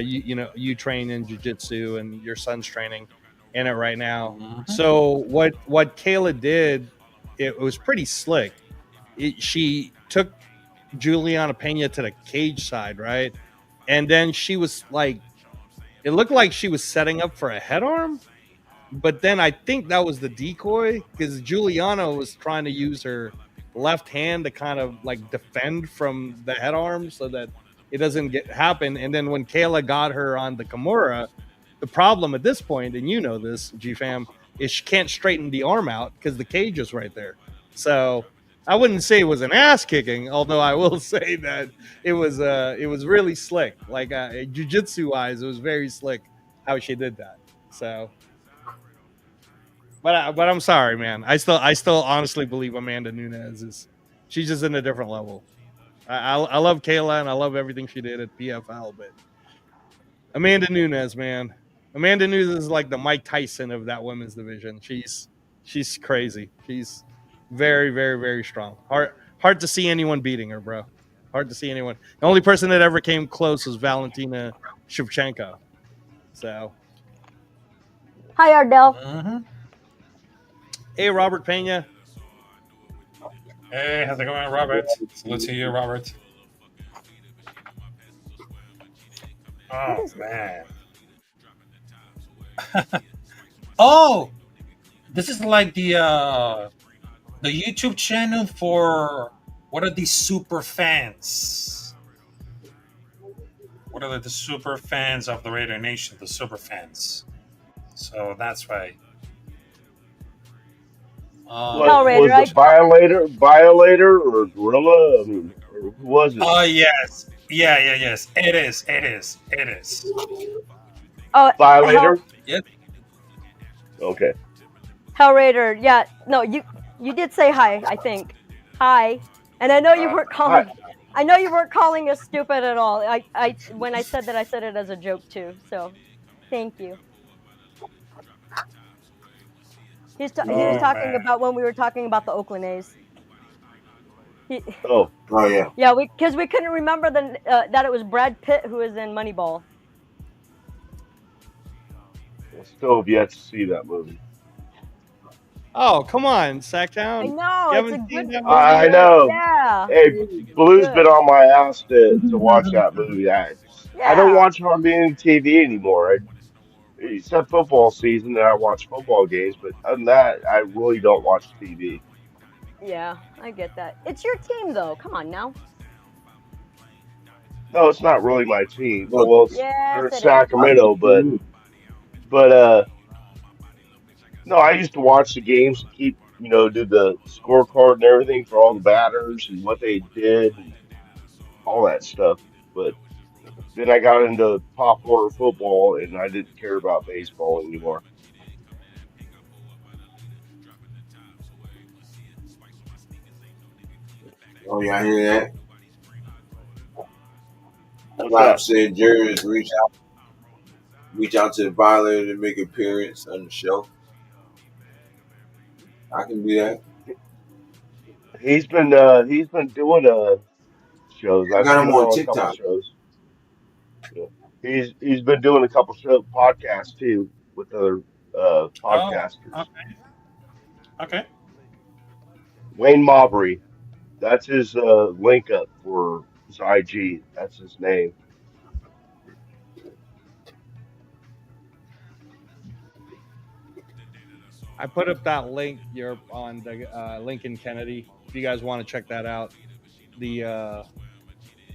you train in jiu-jitsu and your son's training in it right now. Mhm. So what Kayla did, it was pretty slick. She took Juliana Pena to the cage side, right? And then she was like, it looked like she was setting up for a head arm, but then I think that was the decoy because Juliana was trying to use her left hand to kind of like defend from the head arm so that it doesn't get happen. And then when Kayla got her on the Kimura, the problem at this point, and you know this, GFAM, is she can't straighten the arm out because the cage is right there. So I wouldn't say it was an ass kicking, although I will say that it was really slick. Like jiu-jitsu wise, it was very slick how she did that. So, but I'm sorry, man. I still honestly believe Amanda Nunes is she's just in a different level. I love Kayla and I love everything she did at PFL, but Amanda Nunes, man, Amanda Nunes is like the Mike Tyson of that women's division. She's crazy. She's very very very strong. Hard to see anyone beating her, bro. Hard to see anyone. The only person that ever came close was Valentina Shevchenko. So, Hi, Ardell. Hmm. hey, Robert Pena. Hey, how's it going, Robert? Salute to you, Robert. What Oh is this? man. Oh, this is like the YouTube channel for what are these super fans? What are the super fans of the Raider Nation? The super fans. So that's why. What Hell Let me Raider. was go it? check it out. Violator or Gorilla? I mean, or who was it? Oh yes, yes. It is. It is. It is. Oh, Violator. Yes. Okay. Hell Raider. Yeah. No, you did say hi. I think. Hi. And I know you weren't Hi. calling. I know you weren't calling us stupid at all. I when I said that, I said it as a joke too. So, thank you. He was Okay. Oh talking man. about when we were talking about the Oakland A's. He, Oh, Oh yeah. yeah, because we couldn't remember that it was Brad Pitt who was in Moneyball. I still have yet to see that movie. Oh, come on, I Sacktown. know You it's a haven't good. seen that movie I yet? know. Yeah, Hey, it's Blue's been good. on my ass to watch that movie. I don't Yeah, watch hardly any TV anymore. Except football season, and I watch football games. But other than that, I really don't watch TV. yeah, I get that. It's your team though. Come on now. No, it's not really my team. Look, Well, they're Yes, in it is. I Sacramento, but no, I used to watch the games to keep, do the scorecard and everything for all the batters and what they did and all that stuff. But then I got into pop order football and I didn't care about baseball anymore. oh yeah, I hear that. What's Bob that? said Jerz reach out to the violator to make an appearance on the show. I can do that. He's been doing shows. I I've got seen him him on on a couple TikTok. shows. Yeah. He's been doing a couple show podcasts too with other Oh. podcasters. Okay. Wayne Mabry, that's his link up for his IG. That's his name. I put up that link. You're on the Lincoln Kennedy. If you guys want to check that out, the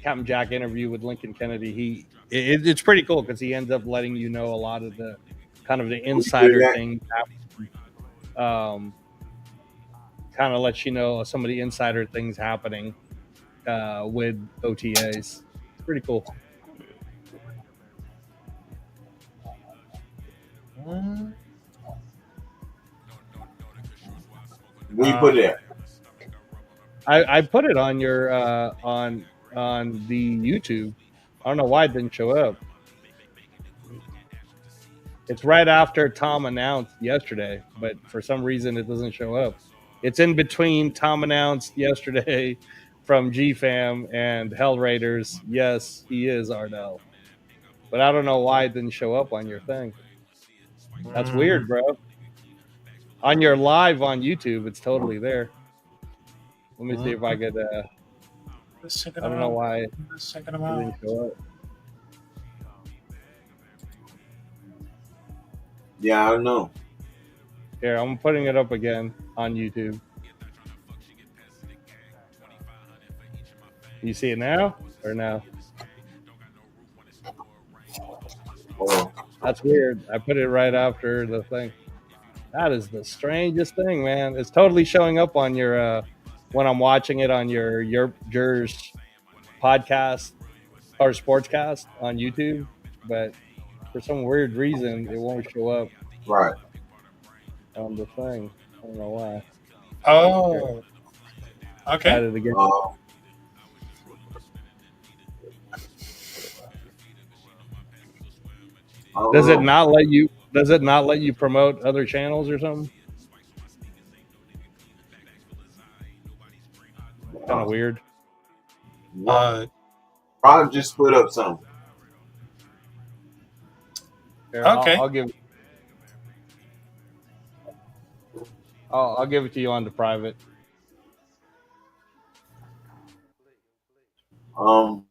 Captain Jack interview with Lincoln Kennedy. It's pretty cool because he ends up letting you know a lot of the kind of the Where you put it insider at? things. Um, kind of lets you know some of the insider things happening with OTAs. It's pretty cool. Mm, Where you put Uh, it at? I put it on your on the YouTube. I don't know why it didn't show up. It's right after Tom announced yesterday, but for some reason it doesn't show up. It's in between Tom announced yesterday from GFam and Hell Raiders. Yes, he is Ardell. But I don't know why it didn't show up on your thing. That's mm, weird, bro. On your live on YouTube, it's totally there. Let me see if I mhm. could. Let's check it I don't know out. why it Let's check them didn't out. show up. Yeah, I don't know. Here, I'm putting it up again on YouTube. You see it now or no? Hold That's weird. I put it right after the thing. That is the strangest thing, man. It's totally showing up on your when I'm watching it on your podcast or sportscast on YouTube, but For some weird reason, it won't show up Right. on the thing. I don't know why. Here, Oh, try okay. it again. Um, I don't Does it know. not let you? Does it not let you promote other channels or something? Kind of Uh, weird. Uh, Ron just put up something. Here, okay. I'll give it to you on the private. Um,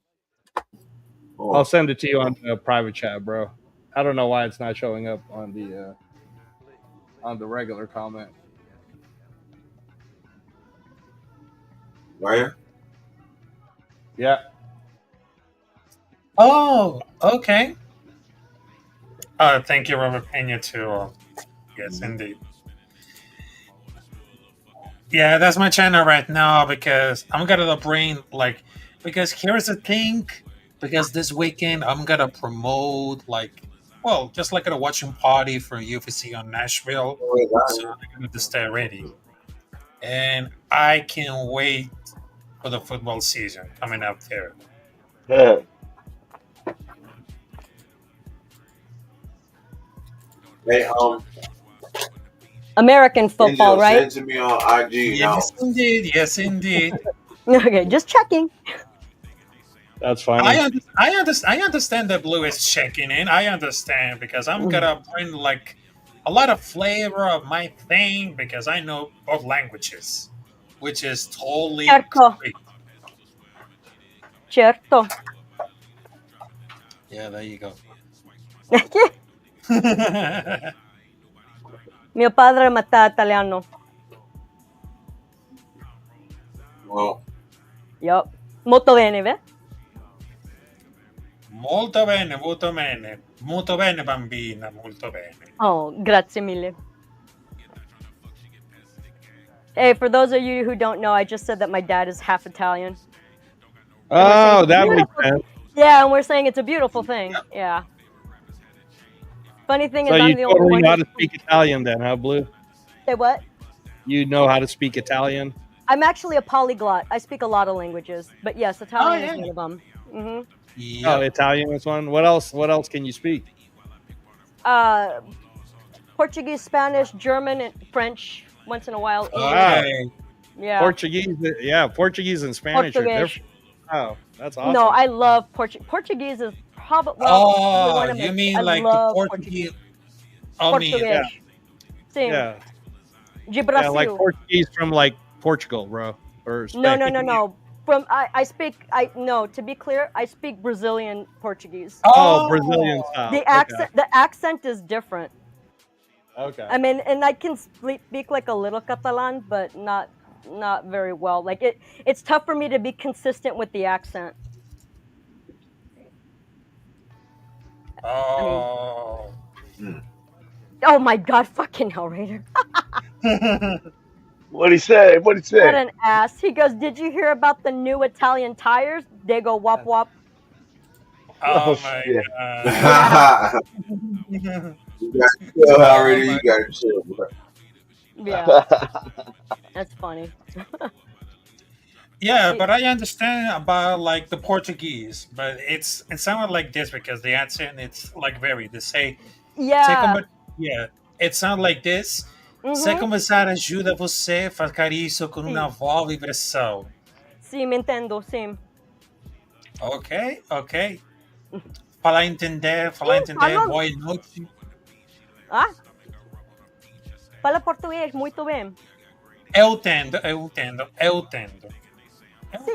I'll oh, send it to you on the private chat, bro. I don't know why it's not showing up on the regular comment. right here. Yeah. Oh, okay. Thank you, Robert Pena, too. Yes, Mhm. indeed. Yeah, that's my channel right now because I'm gonna bring like because here's the thing because this weekend I'm gonna promote like well just like a watching party for UFC on Nashville, Wait, right so here. I'm gonna stay ready and I can't wait for the football season coming up there. Hey, American football, Angel, right? send it to me on IG now. Yes, indeed. Yes, indeed. Okay, just checking. That's funny. I understand that Blue is checking in. I understand because I'm gonna bring like a lot of flavor of my thing because I know both languages, which is totally Certo, great. certo. Yeah, there you go. Mio padre mata italiano. Well, Yup. Molto bene, ve? molto bene, bambina, molto bene. Oh, grazie mille. Hey, for those of you who don't know, I just said that my dad is half Italian. Oh, that makes sense. Yeah, and we're saying it's a beautiful thing. Yeah. Funny thing So is, you I'm the only totally one know how who to speak Italian, then, huh, Blue? say what? You know how to speak Italian. I'm actually a polyglot. I speak a lot of languages, but yes, Oh Italian is yeah. one of them. Oh, Yep. Italian is one. What else? What else can you speak? Portuguese, Spanish, German, and French. Once in a while, English. Wow. Okay. Yeah. Portuguese. Yeah, Portuguese and Spanish are Portuguese. different. Wow, that's awesome. No, I love Portuguese. Portuguese is probably Oh, one of my. you mean I like the love Portuguese? I mean, Portuguese. Yeah. Sim. Yeah, De yeah, Brasil. like Portuguese from like Portugal, bro, or Spain. No. From I speak no. To be clear, I speak Brazilian Portuguese. Oh, Brazilian style. The accent is different. Okay. I mean, and I can speak like a little Catalan, but not very well. Like it's tough for me to be consistent with the accent. Oh. Oh my god, fucking hell, Raider. What'd he say? What'd he What say? an ass. He goes, "Did you hear about the new Italian tires? They go wop wop." Oh Oh my shit. god. you gotta chill Oh already. my You gotta chill, bro. Yeah, that's funny. Yeah, but I understand about like the Portuguese, but it sounded like this because the accent it's like very they say Yeah. yeah, it sounds like this. Se começar ajuda você a fazer isso com uma voz vibração. Sim, me entendo, sim. Ok, ok. Falar entender, Fala. boa noite. Ah? Fala português, muito bem. Eu tendo. Eu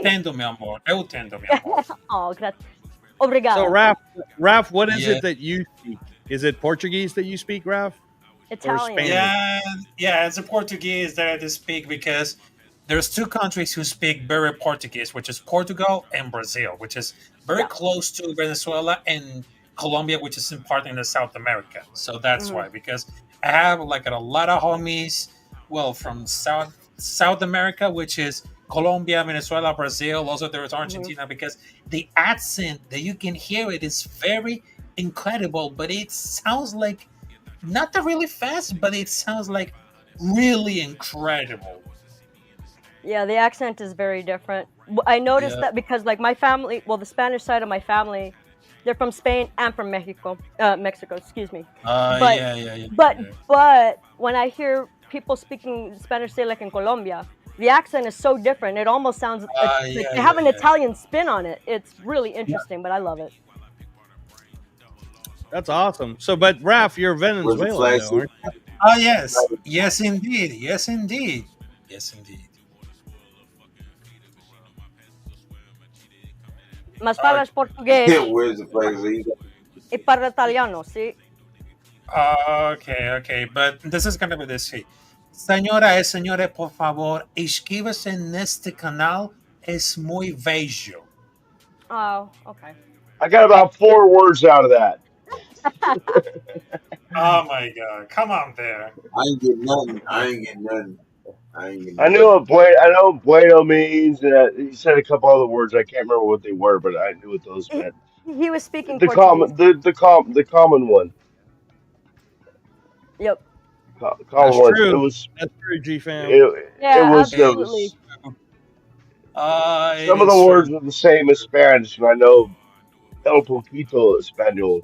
tendo, meu amor. Eu tendo, meu amor. Oh, grazie. Obrigado. So, Raf, what is Yeah. it that you speak? Is it Portuguese that you speak, Raf? Italian. Spanish? Yeah, it's a Portuguese that I speak because there's two countries who speak very Portuguese, which is Portugal and Brazil, which is very close to Venezuela and Colombia, which is in part in the South America. So that's why, because I have like a lot of homies, well, from South America, which is Colombia, Venezuela, Brazil. Also, there is Argentina, because the accent that you can hear it is very incredible, but it sounds like not that really fast, but it sounds like really incredible. Yeah, the accent is very different. I noticed Yeah. that because like my family, well, the Spanish side of my family, they're from Spain and from Mexico, excuse me. But Yeah, yeah, yeah, but yeah. but when I hear people speaking Spanish, say like in Colombia, the accent is so different. It almost sounds like Yeah, they yeah, have an yeah. Italian spin on it. It's really interesting, but I love it. That's awesome. So, but Raph, you're Where's the Venezuelan flag? though, aren't you? Oh, yes. Yes, indeed. Yes, indeed. Yes, indeed. Mas Uh, falas português Where's the flag? e parla italiano, sì? okay, okay. But this is going to be this way. Señora y señores, por favor, inscríbase en este canal. Es muy bello. Oh, okay. I got about 4 words out of that. Oh, my God. Come on there. I ain't getting nothing. I ain't getting nothing. I ain't getting I nothing. knew what I know what bueno means. He said a couple other words. I can't remember what they were, but I knew what those he, meant. he was speaking The Portuguese. common, the common one, Yep. common That's ones. It true. was, That's true, G fam. it Yeah, was, it absolutely. was. It Some of the is true. words are the same as Spanish, and I know el poquito español.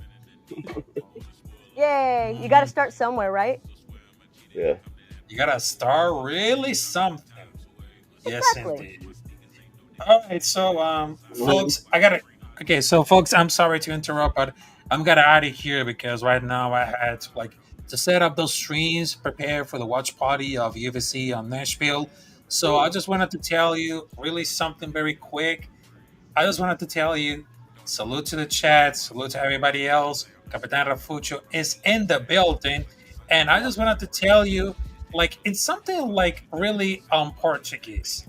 Yay! You got to start somewhere, right? Yeah. You got to start really something. Yes, Exactly. indeed. All right, so folks, I gotta. Okay, so folks, I'm sorry to interrupt, but I'm gonna out of here because right now I had to set up those streams, prepare for the watch party of UFC on Nashville. So I just wanted to tell you really something very quick. I just wanted to tell you, salute to the chat, salute to everybody else. Capitan Rafucho is in the building, and I just wanted to tell you, like it's something like really Portuguese.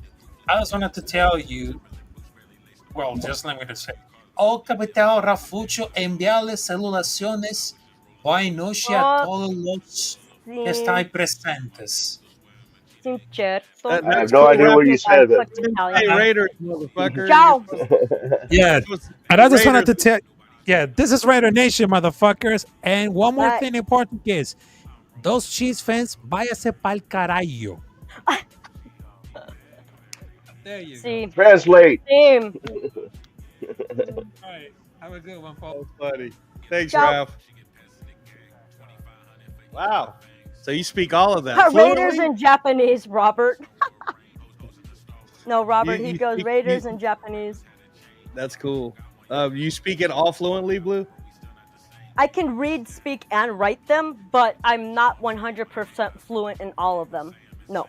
I just wanted to tell you, well, just let me just say, oh, Capitão Rafucho, enviarle salutaciones. Boa noite a Oh, todos los que sim, están presentes. sim, certo. I have That's no cool, idea Raph. what you I said, but fucking Hey, Italian. Raiders, motherfucker. Ciao. Yeah, Supposed to say and I just wanted Raiders. to tell, yeah, this is Raider Nation, motherfuckers. And one more Right. thing in Portuguese. Those Chiefs fans, váyase pa'l carallo. There you go. See, translate. same. All right. Have a good one, folks. That's funny. Thanks, Ciao. Raph. Wow. So you speak all of that Raiders fluently? in Japanese, Robert. No, Robert, he You goes speak, Raiders in Japanese. that's cool. You speak it all fluently, Blue? I can read, speak, and write them, but I'm not 100% fluent in all of them. No.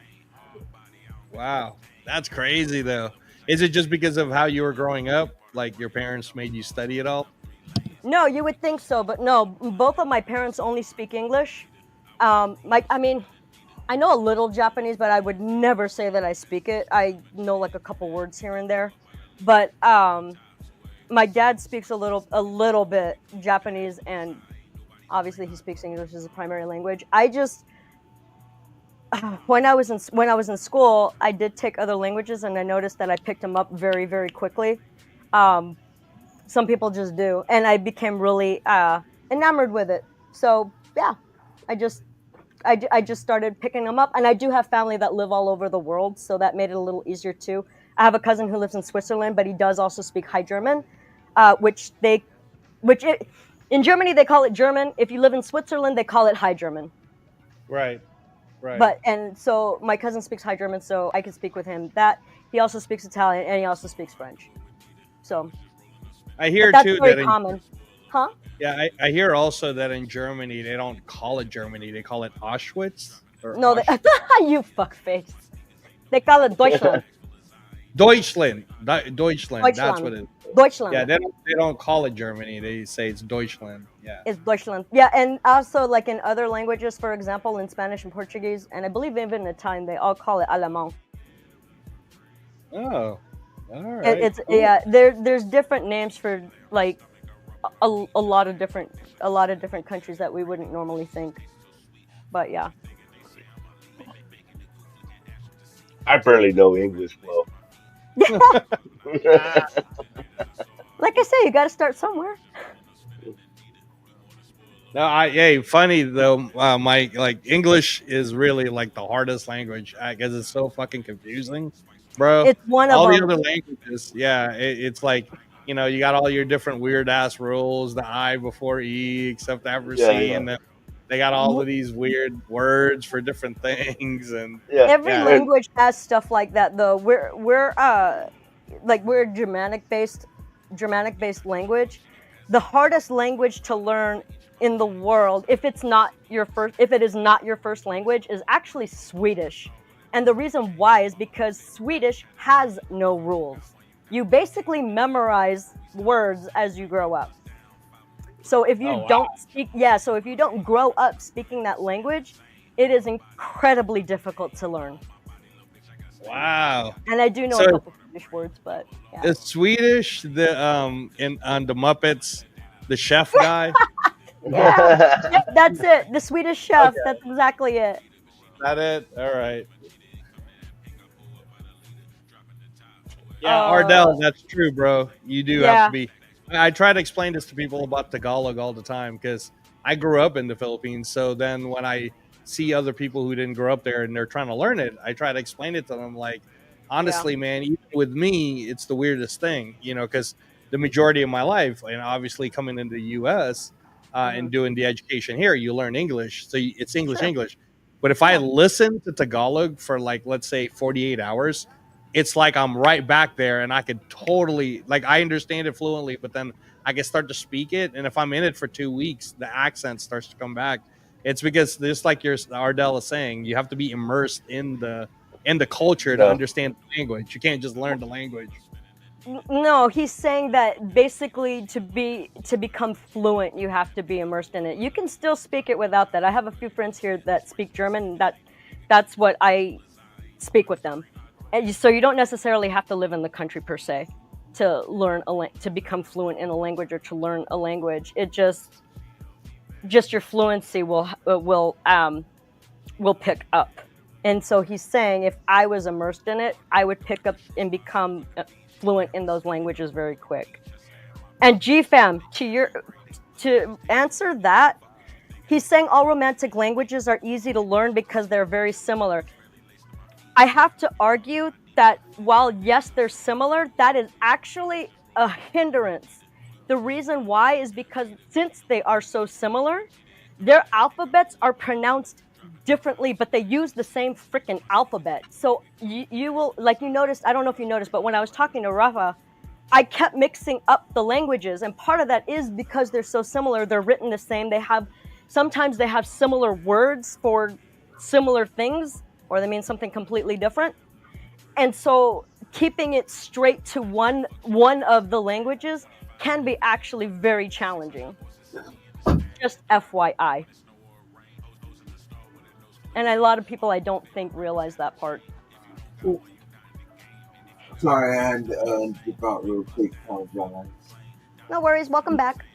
Wow. That's crazy, though. Is it just because of how you were growing up? Like your parents made you study it all? No, you would think so, but no. Both of my parents only speak English. I mean, I know a little Japanese, but I would never say that I speak it. I know like a couple words here and there, but my dad speaks a little bit Japanese, and obviously he speaks English as a primary language. I just when I was in school, I did take other languages, and I noticed that I picked them up very, very quickly. Some people just do, and I became really enamored with it. So yeah, I just started picking them up, and I do have family that live all over the world, so that made it a little easier too. I have a cousin who lives in Switzerland, but he does also speak High German, in Germany they call it German. If you live in Switzerland, they call it High German. Right. And so my cousin speaks High German, so I can speak with him. That he also speaks Italian, and he also speaks French. So I hear that's too very that common, huh? I hear also that in Germany they don't call it Germany, they call it Auschwitz or No, you fuckface. They call it Deutschland. Deutschland. Deutschland. That's what it is. Deutschland. Yeah, they don't call it Germany. They say it's Deutschland. Yeah. It's Deutschland. Yeah, and also like in other languages, for example, in Spanish and Portuguese, and I believe even in Italian, they all call it Alemán. Oh. All right. It's cool. yeah. There's different names for like a lot of different countries that we wouldn't normally think. But yeah. I barely know English well. Like I say, you got to start somewhere. No, hey, funny though. My like English is really like the hardest language because it's so fucking confusing, bro. It's one of All the them. other languages, yeah, it's like you got all your different weird ass rules, the I before E, except after Yeah, C, yeah, and then they got all of these weird words for different things, and yeah. Every yeah, And language has stuff like that, though. We're a Germanic based language. The hardest language to learn in the world, if it is not your first language, is actually Swedish. And the reason why is because Swedish has no rules. You basically memorize words as you grow up. So if you oh wow, don't speak, yeah, so if you don't grow up speaking that language, it is incredibly difficult to learn. wow. And I do know a So couple Swedish words, but yeah. is Swedish the in on the Muppets, the chef guy? Yeah. Yep, that's it. The Swedish chef. Okay, That's exactly it. that it. All right. Yeah, Uh, Ardell, that's true, bro. You do have to yeah. be. I try to explain this to people about Tagalog all the time because I grew up in the Philippines. So then when I see other people who didn't grow up there and they're trying to learn it, I try to explain it to them. Like, Yeah. honestly, man, even with me, it's the weirdest thing, because the majority of my life, and obviously coming into the U.S. Hmm. And doing the education here, you learn English, so it's English, Sure. English. But if I Yeah. listen to Tagalog for like, let's say, 48 hours, it's like I'm right back there and I could totally like I understand it fluently, but then I can start to speak it. And if I'm in it for 2 weeks, the accent starts to come back. It's because just like your Ardell is saying, you have to be immersed in the culture to yeah, understand the language. You can't just learn the language. No, he's saying that basically to become fluent, you have to be immersed in it. You can still speak it without that. I have a few friends here that speak German. That's what I speak with them. And so you don't necessarily have to live in the country per se to to become fluent in a language or to learn a language. It just your fluency will pick up. And so he's saying if I was immersed in it, I would pick up and become fluent in those languages very quick. And GFAM, to answer that, he's saying all romantic languages are easy to learn because they're very similar. I have to argue that while yes, they're similar, that is actually a hindrance. The reason why is because since they are so similar, their alphabets are pronounced differently, but they use the same freaking alphabet. So you will, like you noticed, I don't know if you noticed, but when I was talking to Rafa, I kept mixing up the languages, and part of that is because they're so similar. They're written the same. Sometimes they have similar words for similar things, or they mean something completely different. And so keeping it straight to one of the languages can be actually very challenging. Just FYI. And a lot of people I don't think realize that part. Sorry, I had to dip out real quick. Apologize. No worries, welcome back.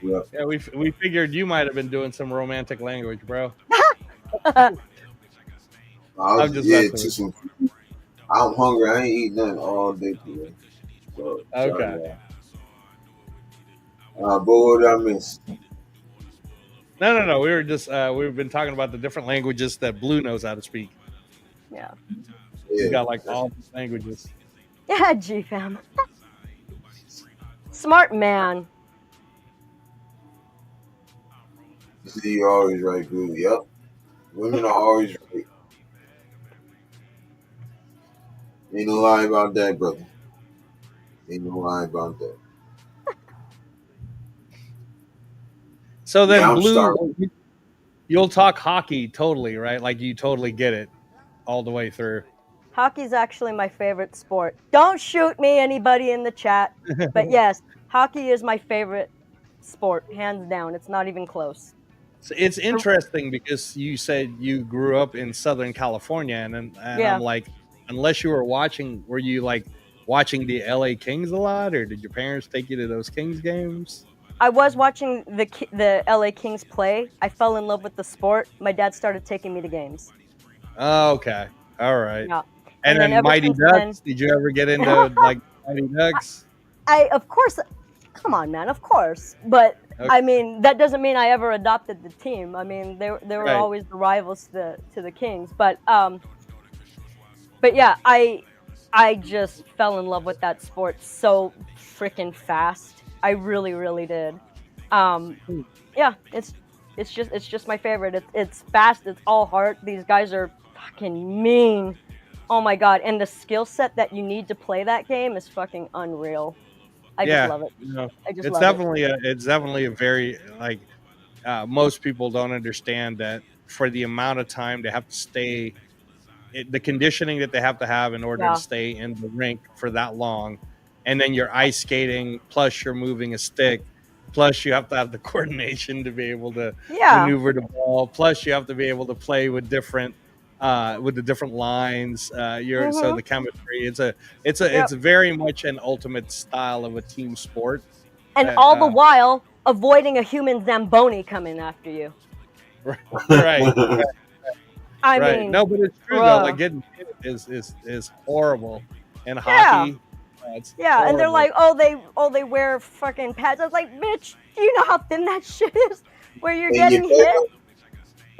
Yeah. Yeah, we figured you might have been doing some romantic language, bro. I I'm was, just yeah, messing to with some. I'm hungry. I ain't eating nothing all day today. So, you. Okay. sorry, but what did I miss? No. We were just we've been talking about the different languages that Blue knows how to speak. Yeah. He's Yeah. got like all these languages. Yeah, GFAM. Smart man. See, you're always right, dude. Yep. Women are always right. Ain't no lie about that, brother. Ain't no lie about that. So Yeah, then, I'm starving. Blue, you'll talk hockey totally, right? Like you totally get it all the way through. Hockey's actually my favorite sport. Don't shoot me, anybody in the chat. But yes, hockey is my favorite sport, hands down. It's not even close. So it's interesting because you said you grew up in Southern California, and I'm Yeah. like, unless you were watching, were you like watching the LA Kings a lot, or did your parents take you to those Kings games? I was watching the LA Kings play. I fell in love with the sport. My dad started taking me to games. Oh, okay, all right. Yeah. And then then ever Mighty since then, Ducks. Did you ever get into like Mighty Ducks? of course, come on, man, of course. But Okay. I mean, that doesn't mean I ever adopted the team. I mean, they were Right. always the rivals to the Kings. But yeah, I just fell in love with that sport so freaking fast. I really, really did. Um, yeah, it's just my favorite. It's fast. It's all heart. These guys are fucking mean. Oh my god! And the skill set that you need to play that game is fucking unreal. I just Yeah, love it. you know, I just love it. it's definitely a very like most people don't understand that for the amount of time they have to stay, the conditioning that they have to have in order to Yeah. stay in the rink for that long, and then you're ice skating, plus you're moving a stick, plus you have to have the coordination to be able to Yeah. maneuver the ball, plus you have to be able to play with the different lines. You're so Mhm. the chemistry. Yep. It's very much an ultimate style of a team sport. And That all the while avoiding a human Zamboni coming after you. right. I Right. mean, No, but it's true though. Like bruh. getting hit is horrible in Yeah. hockey. It's Yeah, and they're horrible. like, oh, they wear fucking pads. I was like, bitch, do you know how thin that shit is? Where you're And you getting hit? you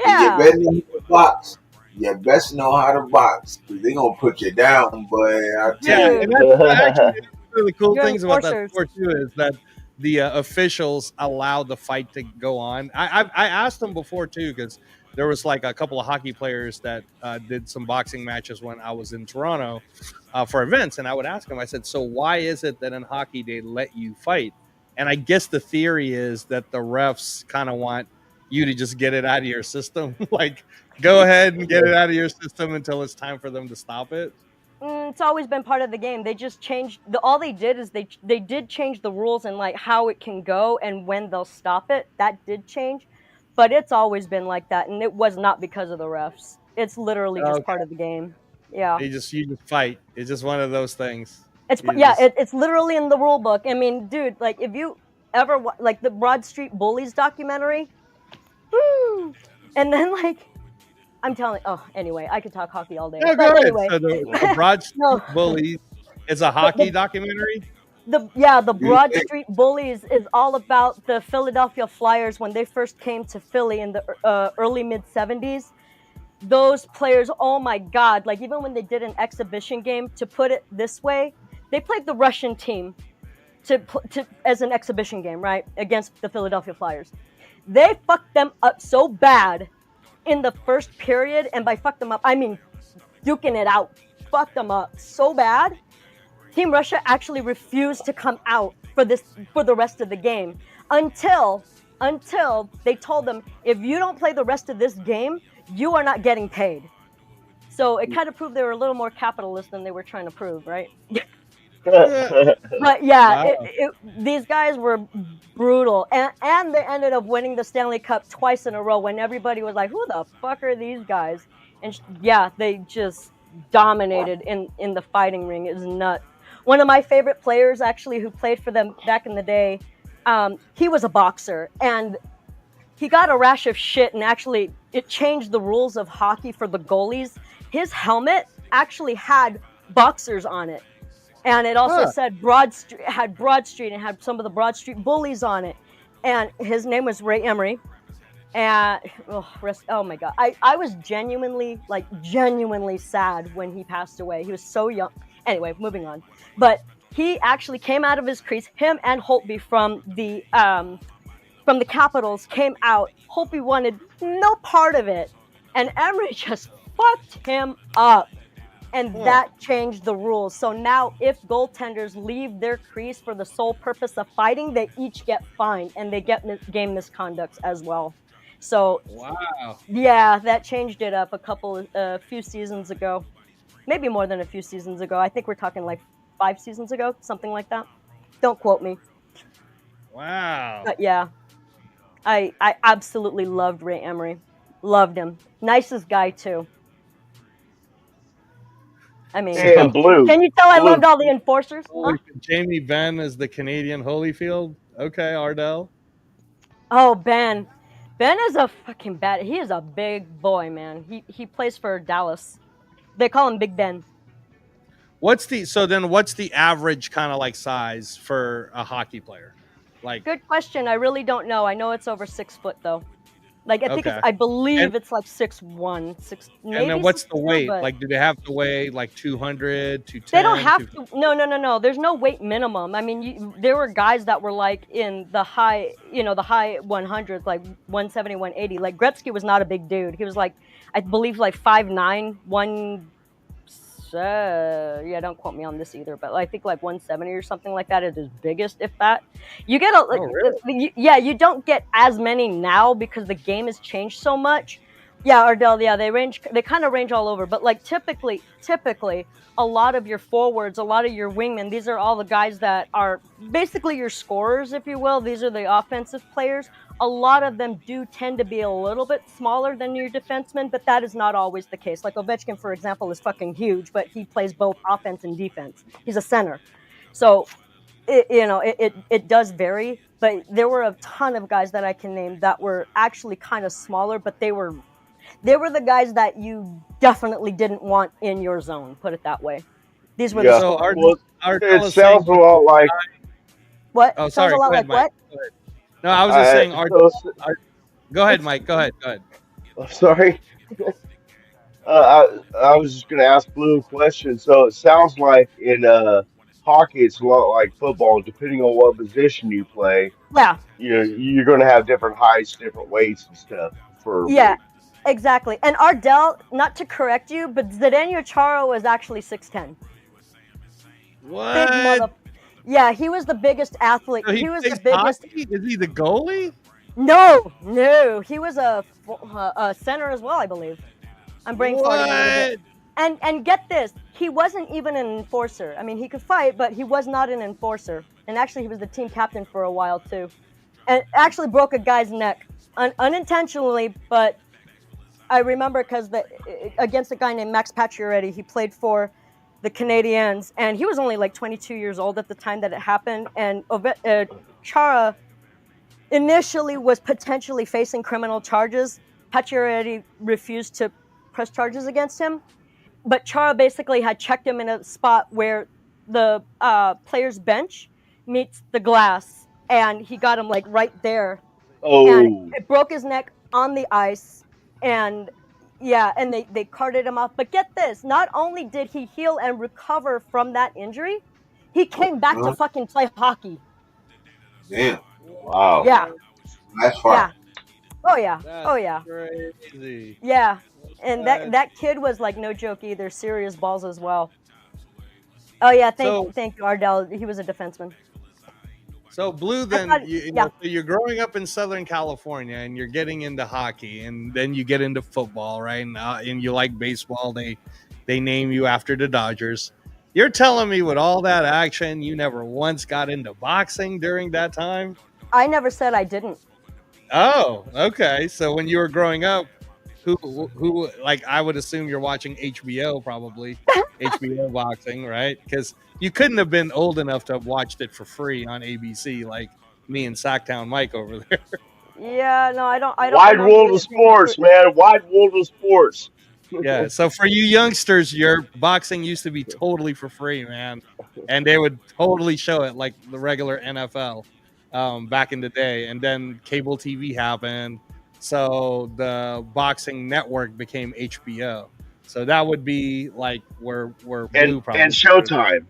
Yeah. better know how to box. You best know how to box. Cause they gonna put you down, but I tell Yeah, you, and Dude, that's actually one of the cool you're things about that enforcers. sport too is that the officials allowed the fight to go on. I asked them before too because there was like a couple of hockey players that did some boxing matches when I was in Toronto for events, and I would ask them. I said, "So why is it that in hockey they let you fight?" And I guess the theory is that the refs kind of want you to just get it out of your system, like go ahead and get it out of your system until it's time for them to stop it. It's always been part of the game. They just changed all they did is they did change the rules and like how it can go and when they'll stop it. That did change. But it's always been like that and it was not because of the refs. It's literally just part of the game. Yeah. You just fight. It's just one of those things. It's You yeah, just it's literally in the rule book. I mean, dude, like if you ever like the Broad Street Bullies documentary, woo, and then like I'm telling, oh, anyway, I could talk hockey all day. no, go But ahead. anyway, So the Broad no, Street Bullies is a but hockey documentary. the you Broad think Street Bullies is all about the Philadelphia Flyers when they first came to Philly in the early mid '70s. Those players, oh my god, like even when they did an exhibition game, to put it this way, they played the Russian team to as an exhibition game, right, against the Philadelphia Flyers. They fucked them up so bad in the first period, and by fuck them up, I mean duking it out. Fucked them up so bad. Team Russia actually refused to come out for the rest of the game until they told them if you don't play the rest of this game, you are not getting paid. So it kind of proved they were a little more capitalist than they were trying to prove, right? Yeah. But yeah, Wow. these guys were brutal, and they ended up winning the Stanley Cup twice in a row when everybody was like, "Who the fuck are these guys?" And yeah, they just dominated in the fighting ring. It was nuts. One of my favorite players, actually, who played for them back in the day, he was a boxer, and he got a rash of shit. And actually, it changed the rules of hockey for the goalies. His helmet actually had boxers on it. And it also Huh. said Broad Street, had Broad Street, and had some of the Broad Street Bullies on it. And his name was Ray Emery. And oh my god, I was genuinely sad when he passed away. He was so young. Anyway, moving on. But he actually came out of his crease. Him and Holtby from the Capitals came out. Holtby wanted no part of it, and Emery just fucked him up. And that changed the rules. So now, if goaltenders leave their crease for the sole purpose of fighting, they each get fined and they get game misconducts as well. So Wow. yeah, that changed it up a few seasons ago, maybe more than a few seasons ago. I think we're talking like 5 seasons ago, something like that. Don't quote me, Wow. but yeah, I absolutely loved Ray Emery, loved him, nicest guy too. I mean, And So can you tell I blue. loved all the enforcers? Huh? Jamie Benn is the Canadian Holyfield. Okay, Ardell. Oh, Ben. Ben is a fucking bad. He is a big boy, man. He plays for Dallas. They call him Big Ben. What's the average kind of like size for a hockey player? Like, Good question. I really don't know. I know it's over 6 foot though. Like I think okay. I believe And it's like 6'1", and maybe then what's the 6'2", weight? but Like, do they have to weigh like 200, they don't 210, have to. No. There's no weight minimum. I mean, there were guys that were like in the high, the high 100s, like 170, 180. Like Gretzky was not a big dude. He was like, I believe, like 5'9", yeah, don't quote me on this either, but I think like 170 or something like that is his biggest, if that. You get Oh, really? yeah, you don't get as many now because the game has changed so much. Yeah, Ardell, yeah, they kind of range all over, but like typically, a lot of your forwards, a lot of your wingmen, these are all the guys that are basically your scorers, if you will. These are the offensive players. A lot of them do tend to be a little bit smaller than your defensemen, but that is not always the case. Like Ovechkin, for example, is fucking huge, but he plays both offense and defense. He's a center. So, it does vary, but there were a ton of guys that I can name that were actually kind of smaller, but they were the guys that you definitely didn't want in your zone, put it that way. These were the Yeah. So scorers. Well, Ardell it is saying, sounds a lot like What? oh, Sounds a sorry. lot Go ahead, like Mike. what? Go ahead. No, I was just I saying, Ardell. so Go ahead, It's Mike. Go ahead. Go ahead. sorry. I was just going to ask Blue a question. So it sounds like in hockey, it's a lot like football. Depending on what position you play, Yeah, you're going to have different heights, different weights and stuff for. yeah, exactly. And Ardell, not to correct you, but Zdeno Chara was actually 6'10". Big What? mother. Yeah, he was the biggest athlete. So he He was the plays biggest. hockey? Is he the goalie? No, he was a center as well, I believe. I'm brain farting a little bit. What? And get this, he wasn't even an enforcer. I mean, he could fight, but he was not an enforcer. And actually, he was the team captain for a while too, and actually broke a guy's neck unintentionally. But I remember because against a guy named Max Pacioretty, he played for the Canadiens, and he was only like 22 years old at the time that it happened. And Chara initially was potentially facing criminal charges. Pacioretty refused to press charges against him, but Chara basically had checked him in a spot where the player's bench meets the glass, and he got him like right there, and Oh, it broke his neck on the ice, and yeah, and they carted him off. But get this, not only did he heal and recover from that injury, he came back to Huh? fucking play hockey. Damn, wow. Yeah, that's fire. yeah, oh yeah, That's oh yeah, crazy. yeah. And That's that kid was like no joke either, serious balls as well. Oh yeah, so thank you, Ardell. He was a defenseman. so Blue. I Then thought, yeah, so you're growing up in Southern California, and you're getting into hockey, and then you get into football, right? And you like baseball. They name you after the Dodgers. You're telling me with all that action, you never once got into boxing during that time? I never said I didn't. Oh, okay. So when you were growing up, who like I would assume you're watching HBO probably, HBO boxing, right? Because you couldn't have been old enough to have watched it for free on ABC like me and Sacktown Mike over there. Yeah, no, I don't Wide remember world of anything. sports, man. Wide world of sports. Yeah. So for you youngsters, your boxing used to be totally for free, man, and they would totally show it like the regular NFL back in the day. And then cable TV happened, so the boxing network became HBO. So that would be like where Blue And probably Showtime.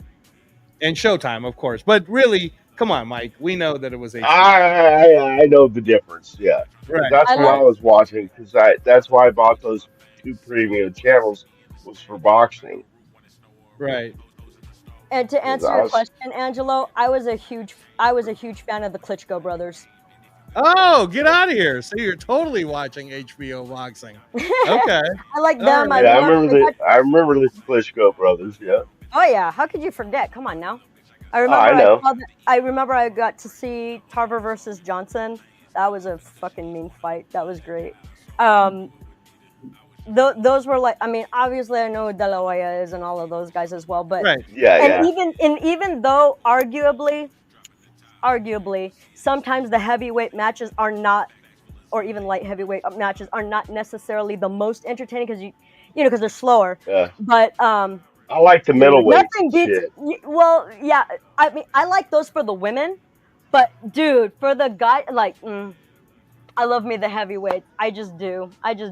and Showtime, of course. But really, come on, Mike, we know that it was HBO. I know the difference. Yeah, because Right. that's I what I love, Right. was watching. Because that's why I bought those two premium channels was for boxing. Right. and to Because answer I your was question, Angelo, I was a huge fan of the Klitschko brothers. Oh, get out of here! So you're totally watching HBO boxing. Okay. I like All them. I right. yeah. remember they got. I remember the Klitschko brothers. Yeah. Oh yeah, how could you forget? Come on now. I Oh, remember I know. I remember I got to see Tarver versus Johnson. That was a fucking mean fight. That was great. Um, those were like, I mean, obviously I know who De La Hoya is and all of those guys as well, but Right. Yeah. and Yeah. even though arguably sometimes the heavyweight matches are not, or even light heavyweight matches are not necessarily the most entertaining because because they're slower, Yeah. but I like the middleweights nothing and beats. shit. Well, yeah, I mean, I like those for the women, But dude, for the guy, like, I love me the heavyweights. I just do.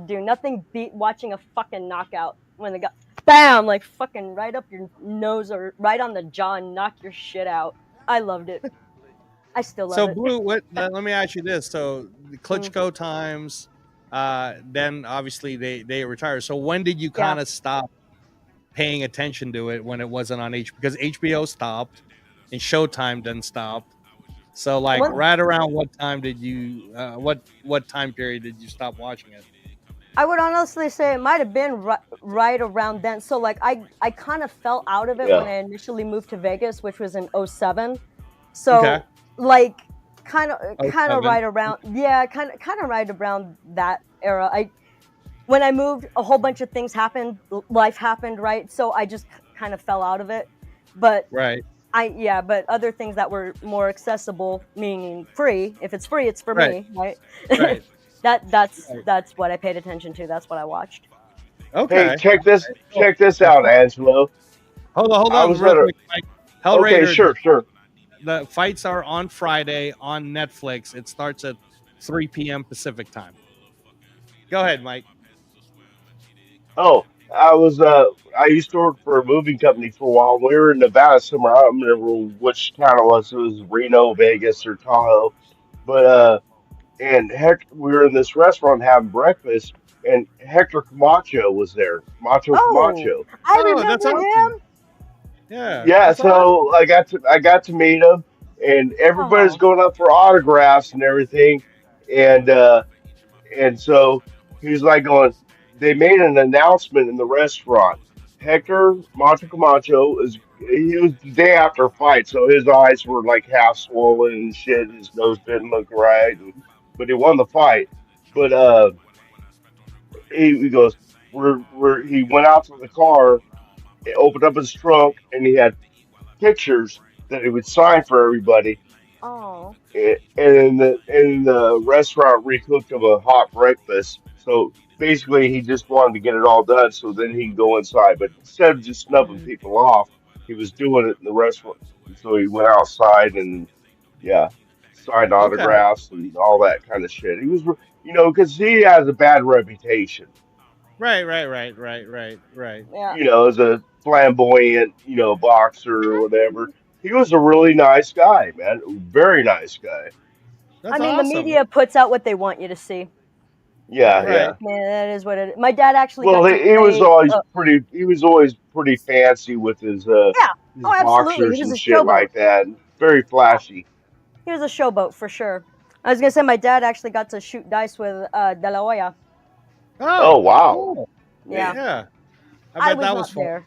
Nothing beat watching a fucking knockout when the guy, bam, like fucking right up your nose or right on the jaw and knock your shit out. I loved it. I still love So it. Blue, what? Let me ask you this: so the Mm, Klitschko times, then obviously they retired. So when did you yeah. kind of stop paying attention to it when it wasn't on because HBO stopped and Showtime then stopped. So like One, right around what time did you what time period did you stop watching it? I would honestly say it might have been right around then. So like I kind of fell out of it when Yeah. I initially moved to Vegas, which was in '07. Okay. So like Oh kind of seven. right around, yeah, kind of right around that era. I When I moved, a whole bunch of things happened, life happened, right? So I just kind of fell out of it. But Right. but other things that were more accessible, meaning free. If it's free, it's for Right. me, right? Right. Right. That's what I paid attention to. That's what I watched. Hey, Okay. check this Oh, check this out, Angelo. hold I on was real at a quick, Mike. okay, Hellraiser, sure, sure. the fights are on Friday on Netflix. It starts at 3 p.m. Pacific time. Go ahead, Mike. Oh, I used to work for a moving company for a while. We were in Nevada somewhere. I don't remember which town it was. It was Reno, Vegas, or Tahoe. But and heck, we were in this restaurant having breakfast, and Hector Camacho was there. Macho Oh, Camacho. I Oh, that's remember awesome. him. Yeah, Yeah, that's so awesome. I got to meet him, and everybody's Oh, going up for autographs and everything, and so he was like going. They made an announcement in the restaurant. Hector Macho Camacho he was the day after a fight, so his eyes were like half swollen and shit. His nose didn't look right, but he won the fight. But he goes, he went out to the car, opened up his trunk, and he had pictures that he would sign for everybody. oh, And in the restaurant recooked him a hot breakfast. So basically, he just wanted to get it all done so then he could go inside. But instead of just snubbing mm, people off, he was doing it in the restaurant. So he went outside and yeah, signed Okay. autographs and all that kind of shit. He was, because he has a bad reputation, Right, right, right, right, right, right. yeah. as a flamboyant, boxer or whatever. He was a really nice guy, man. Very nice guy. I That's mean, the awesome. media puts out what they want you to see. Yeah, Right. yeah. Man, that is what it is. My dad actually Well, got to he was play. always pretty. He was always pretty fancy with his Yeah. Oh, absolutely. He boxers was and a shit showboat. like that. Very flashy. He was a showboat for sure. I was gonna say my dad actually got to shoot dice with De La Hoya. Oh Oh, wow, cool. Yeah, neat. Yeah. I I bet was that was not fun. there.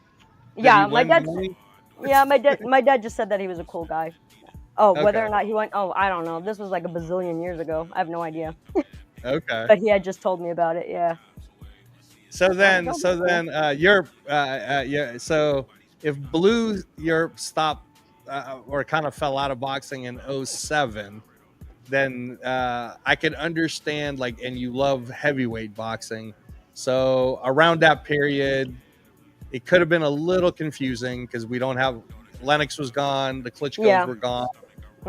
Did he Yeah, my win dad. money? Yeah, my dad just said that he was a cool guy. Oh, whether or Okay. not he went, oh, I don't know. This was like a bazillion years ago. I have no idea. Okay. But he had just told me about it. Yeah. So I was like, then, oh, so that's cool. then, Europe, yeah. So if Blue Europe stopped or kind of fell out of boxing in '07, then I could understand like, and you love heavyweight boxing. So around that period, it could have been a little confusing because we don't have Lennox was gone, the Klitschko's Yeah. were gone,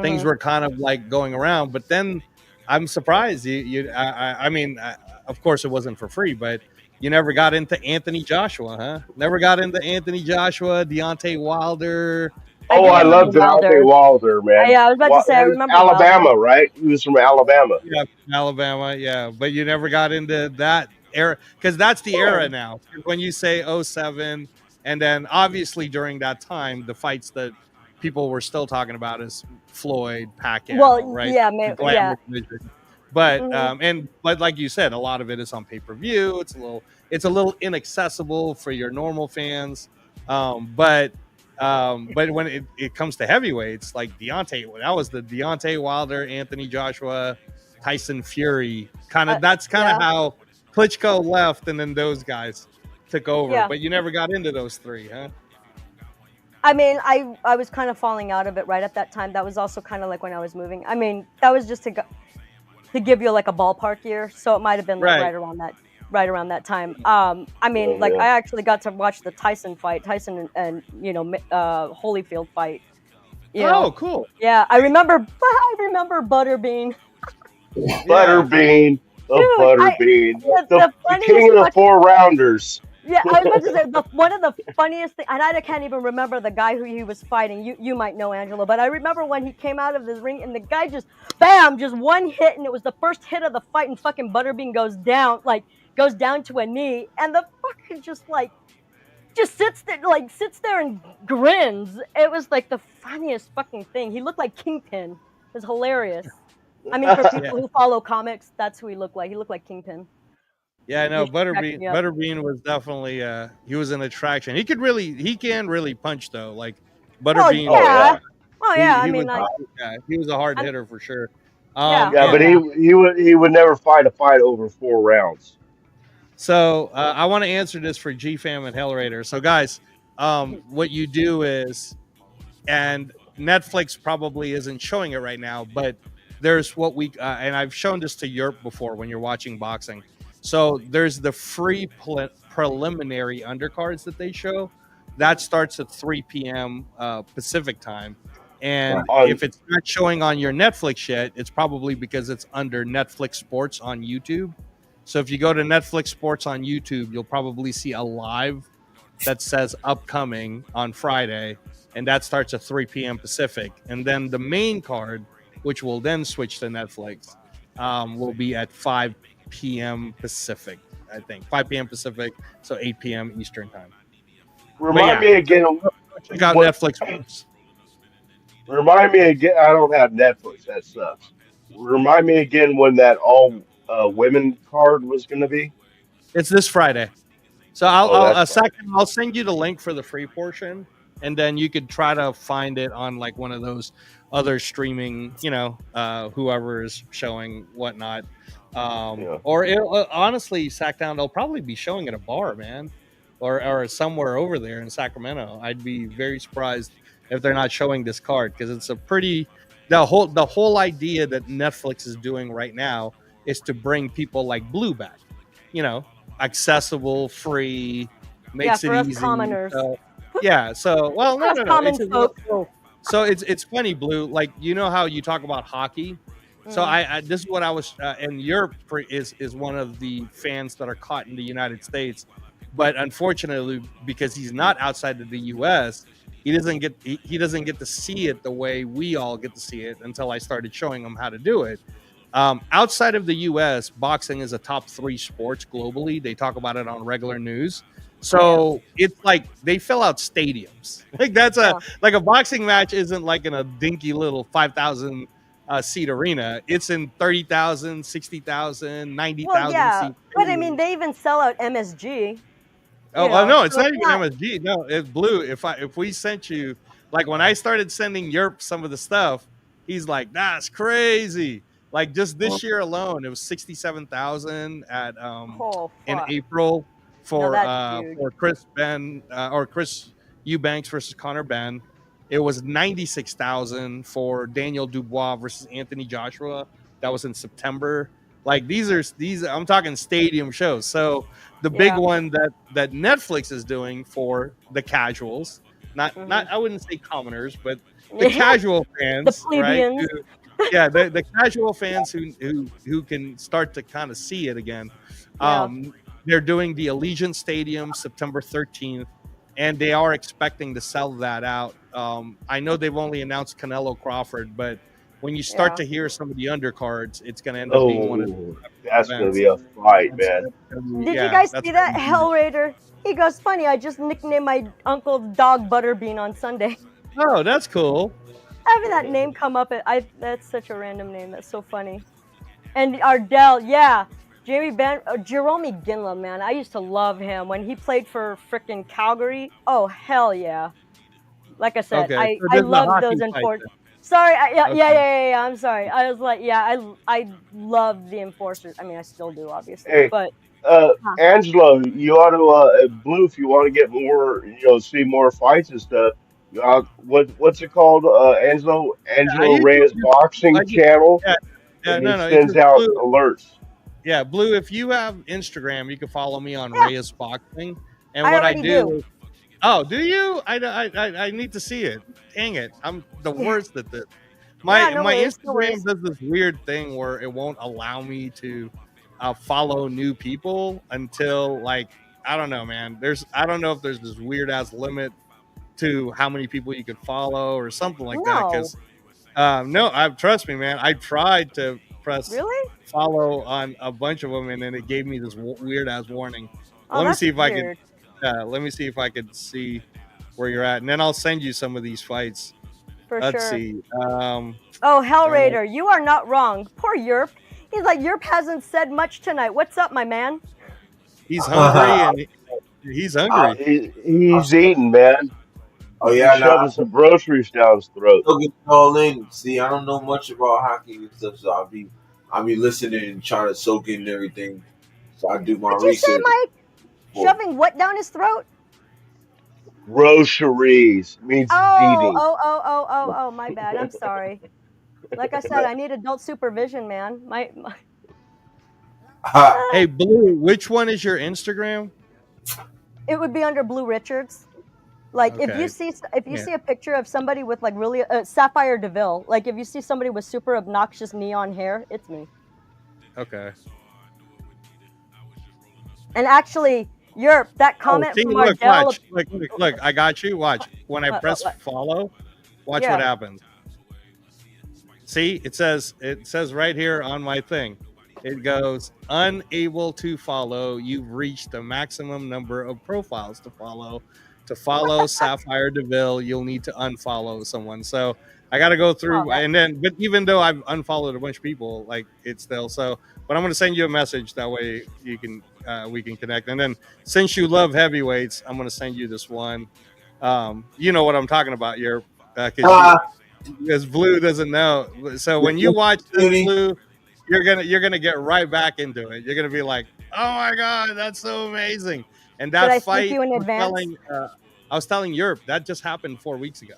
things Hmm. were kind of like going around. But then I'm surprised I mean, of course it wasn't for free, but you never got into Anthony Joshua, huh? Never got into Anthony Joshua, Deontay Wilder. I Oh, do I remember love Um, Deontay Wilder. Wilder, man. Yeah, I was about to What? say I remember Wilder. Alabama, right? He was from Alabama. yeah, from Alabama, yeah, but you never got into that era because that's the era Hmm. now. When you say '07, and then obviously during that time, the fights that people were still talking about is Floyd, Pacquiao, Well, right? yeah, The yeah. glamour division. But Hmm. but like you said, a lot of it is on pay per view. It's a little inaccessible for your normal fans. But when it comes to heavyweights, like Deontay, that was the Deontay Wilder, Anthony Joshua, Tyson Fury kind of. That's kind of Yeah, how Klitschko left, and then those guys took over. yeah. But you never got into those three, huh? I mean, I was kind of falling out of it right at that time. That was also kind of like when I was moving. I mean, that was just to give you like a ballpark year, so it might have been like Right. right around that time. I Yeah, mean, like yeah. I actually got to watch the Tyson fight, Tyson and Holyfield fight. You Oh, know, cool. yeah, I remember. I remember Butterbean, Yeah. Butterbean, the dude. Butterbean, The the funniest king of the fucking. four rounders. Yeah, I was about to say one of the funniest things, and I can't even remember the guy who he was fighting. You might know Angelo, but I remember when he came out of the ring and the guy just bam, just one hit, and it was the first hit of the fight, and fucking Butterbean goes down to a knee, and the fucker just just sits there and grins. It was like the funniest fucking thing. He looked like Kingpin. It was hilarious. I mean, for Yeah. people who follow comics, that's who he looked like. He looked like Kingpin. Yeah, no, He cracked me up. Butterbean was definitely he was an attraction. He can really punch though. Like Oh Butterbean, Oh yeah. yeah, Oh he yeah. I he mean, was like, yeah, he was a hard I'm, hitter for sure. yeah. yeah, Oh but And yeah. he would never fight a fight over 4 rounds. so I want to answer this for GFam and Hellraider. So guys, what you do is, and Netflix probably isn't showing it right now, but there's what we and I've shown this to Europe before when you're watching boxing. So there's the free preliminary undercards that they show. That starts at 3 p.m. Pacific time. And On if it's not showing on your Netflix yet, it's probably because it's under Netflix Sports on YouTube. So if you go to Netflix Sports on YouTube, you'll probably see a live that says upcoming on Friday, and that starts at 3 p.m. Pacific. And then the main card, which will then switch to Netflix, will be at 5 p.m. Pacific, I think. 5 p.m. Pacific, so 8 p.m. Eastern time. But remind yeah, me again of check out what. Netflix Sports. Remind me again. I don't have Netflix. That sucks. Remind me again when that all women card was going to be. It's this Friday. So Oh, that's fine. I'll send you the link for the free portion, and then you could try to find it on like one of those other streaming, whoever is showing whatnot. Yeah. Or honestly, Sacktown, they'll probably be showing at a bar, man, or somewhere over there in Sacramento. I'd be very surprised if they're not showing this card because it's a pretty the whole idea that Netflix is doing right now is to bring people like Blue back, you know, accessible, free, Yeah, makes it for us easy. commoners. So, yeah. So, well, For us no. common folk. So it's funny, Blue. Like you know how you talk about hockey. So Mm. I this is what I was, and Europe is one of the fans that are caught in the United States, but unfortunately because he's not outside of the U.S. He doesn't get to see it the way we all get to see it until I started showing him how to do it. Outside of the U.S., boxing is a top 3 sports globally. They talk about it on regular news. So it's like they fill out stadiums. Like that's Yeah. like a boxing match isn't like in a dinky little 5,000 seat arena. It's in 30,000, 60,000, ninety Well, thousand yeah, seat but I mean, stadiums. they even sell out MSG. Oh, no, it's So not it's even not. MSG. No, it's Blue. If we sent you, like when I started sending Yerp some of the stuff, he's like, that's crazy. Like just this year alone, it was 67,000 at Oh in fuck! April No, that's huge. for Chris Ben or Chris Eubanks versus Connor Ben. It was 96,000 for Daniel Dubois versus Anthony Joshua. That was in September. Like these I'm talking stadium shows. So the big Yeah. one that Netflix is doing for the casuals, not I wouldn't say commoners, but the casual The fans, right? plebeians. Yeah, the casual fans who can start to kind of see it again. Yeah. They're doing the Allegiant Stadium September 13th, and they are expecting to sell that out. I know they've only announced Canelo Crawford, but when you start Yeah. to hear some of the undercards, it's going to end up being one of the Oh, that's going to events. be a fight, man. Did you Yeah, guys that's see that gonna be- Hellraider? He goes, funny. I just nicknamed my uncle's dog Butterbean on Sunday. Oh, that's cool. Having that name come up, that's such a random name. That's so funny. And Ardell, yeah. Jerome Ginla, man. I used to love him when he played for frickin' Calgary. Oh, hell yeah. Like I said, Okay, I so this is a love hockey those fight enforcers. then. Sorry, Okay. yeah. I'm sorry. I was like, yeah, I love the enforcers. I mean, I still do, obviously, Hey, but Angelo, you ought to Blue if you want to get more, see more fights and stuff. What's it called, Angelo? I Angelo usually Reyes just, I Boxing just Channel, yeah, and he no, it's sends just out Blue. alerts. Yeah, Blue. If you have Instagram, you can follow me on yeah, Reyes Boxing. And I what I already do do. is Oh, do you? I need to see it. Dang it! I'm the Yeah, worst at this. yeah, no My worries, no Instagram worries. does this weird thing where it won't allow me to follow new people until like I don't know, man. I don't know if there's this weird ass limit to how many people you can follow or something like that. No, Because no, I trust me, man. I tried to press really? follow on a bunch of them, and then it gave me this weird ass warning. Oh, Let me that's see if I could. weird. Let me see if I could see where you're at, and then I'll send you some of these fights. For Let's sure. see. Oh, Darn it. Hellraider, you are not wrong. Poor Yerp. He's like, Yerp hasn't said much tonight. What's up, my man? He's hungry, I, and he's hungry. He's eating, man. oh He's yeah, no, shoving some groceries down his throat. still getting all in. See, I don't know much about hockey and stuff, so I'll be listening and trying to soak in everything. So I do my What'd you say, research. Mike? For Shoving what down his throat? Groceries means he's Oh, eating. oh, oh, oh, oh, oh, my bad. I'm sorry. Like I said, I need adult supervision, man. Hey, Blue, which one is your Instagram? It would be under Blue Richards. Like Okay. if you Yeah. see a picture of somebody with like really Sapphire Deville, like if you see somebody with super obnoxious neon hair, it's me. Okay. And actually, Yerp, that Oh, comment see, from look, Ardell. watch, look. I got you. Watch. When I press What? follow, watch what Yeah. happens. See, it says right here on my thing. It goes unable to follow. You've reached the maximum number of profiles to follow. To What follow the fuck? Sapphire Deville, you'll need to unfollow someone. So I got to go Oh, through, and then, but even though I've unfollowed a bunch of people, like it's still so. But I'm going to send you a message that way you can we can connect. And then since you love heavyweights, I'm going to send you this one. You know what I'm talking about, your because you because Blue doesn't know. So when you watch this, Blue, you're gonna get right back into it. You're gonna be like, "Oh my god, that's so amazing!" And should that I thank fight, you in advance? I was telling Europe that just happened 4 weeks ago.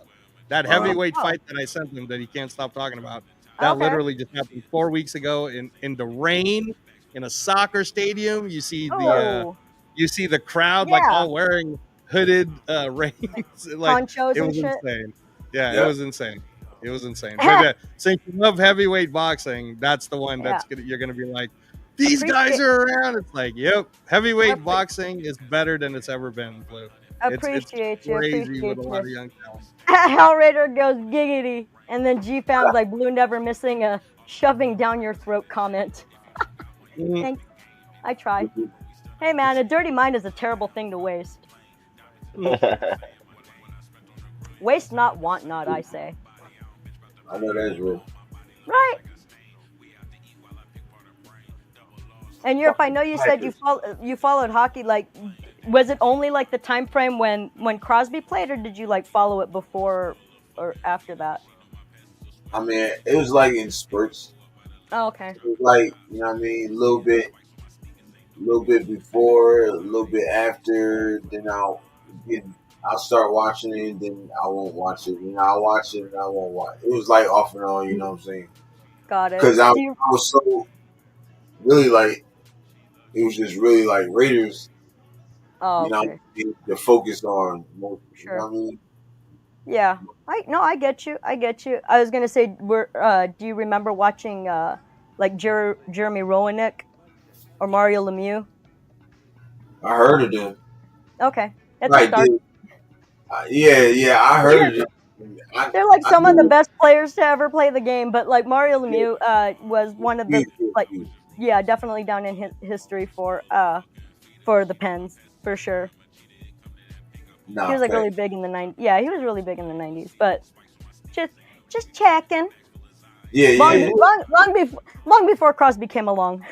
That heavyweight Oh, fight that I sent him that he can't stop talking about, that okay. literally just happened 4 weeks ago in the rain in a soccer stadium. Oh, You see the crowd like yeah. all wearing hooded rains. Like Ponchos it and was shit. insane. Yeah, it yeah, was insane. It was insane. But since you love heavyweight boxing, that's the one Yeah. you're gonna be like, these guys Appreciate are around. It's like, yep, heavyweight appre- boxing is better than it's ever been, Blue. It's appreciate you. crazy with Appreciate a lot you. of young talent. Hellraider goes giggity, and then G found like Blue never missing a shoving down your throat comment. Mhm. Thanks. I try. Hey man, a dirty mind is a terrible thing to waste. Waste not, want not, I say. I know that's real. Right. And Europe, I know you said you followed hockey. Like, was it only like the time frame when Crosby played, or did you like follow it before or after that? I mean, it was like in spurts. Oh, okay. It was like, you know what I mean, a little bit before, a little bit after. Then I'll start watching it, and then I won't watch it. You know, I'll watch it and I won't watch it. It was like off and on. You know what I'm saying? Got it. Because I was so really like it was just really like Raiders. Oh, You know, okay. the focus on most. You know Sure. what I mean? Yeah. I get you. I get you. I was gonna say, do you remember watching like Jeremy Roenick or Mario Lemieux? I heard of them. Okay, that's a Right? start. Yeah, I heard of them. They're like I some of the knew best players to ever play the game, but like Mario Lemieux was one of the like definitely down in history for the Pens for sure. Nah, He was like fact. really big in the 90s. Yeah, he was really big in the 90s, but just checking. Yeah, yeah. Long before Crosby came along.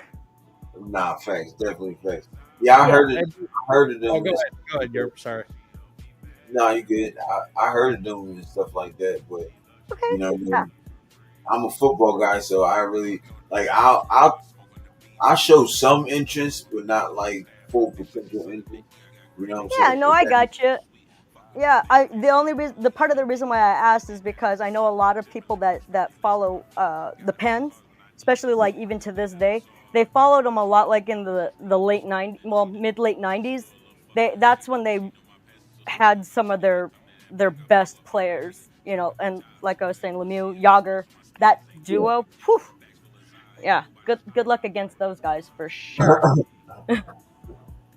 Nah, facts, definitely facts. Yeah, I heard it. I heard of them. Oh, go ahead. You're sorry. No, you good. I heard of them and stuff like that, but Okay. you know, Yeah. I'm a football guy, so I really like. I'll show some interest, but not like full potential interest. You know what I'm Yeah, saying? no, I got you. Yeah, the part of the reason why I asked is because I know a lot of people that follow the Pens, especially like even to this day. They followed them a lot, like in the late 90s, well, mid late 90s. That's when they had some of their best players, you know, and like I was saying, Lemieux, Yager, that Yeah. duo. Whew, yeah, good luck against those guys for sure.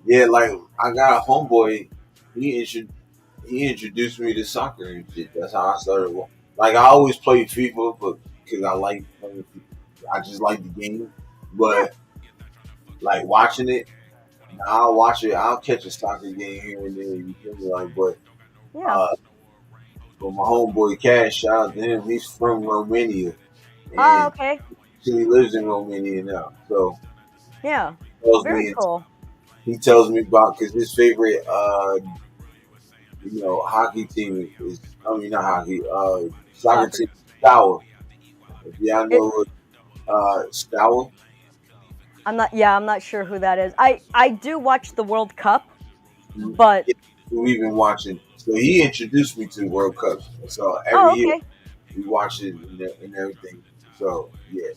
Yeah, like I got a homeboy. He introduced me to soccer and shit. That's how I started. Like I always played FIFA, but because I like playing FIFA. I just like the game. Yeah, But like watching it, I'll watch it. I'll catch a soccer game here and there. You feel me? Like, yeah. uh, but my homeboy Cash, shout out to him. He's from Romania Oh, and okay. he lives in Romania now. So Yeah, tells very me cool. he tells me about because his favorite hockey team is I mean not hockey, soccer Soccer. team Stour. If y'all It. know Stour, I'm not. Yeah, I'm not sure who that is. I do watch the World Cup, but yeah, we've been watching. So he introduced me to World Cups. So every oh, year okay. we watch it and everything. So yeah,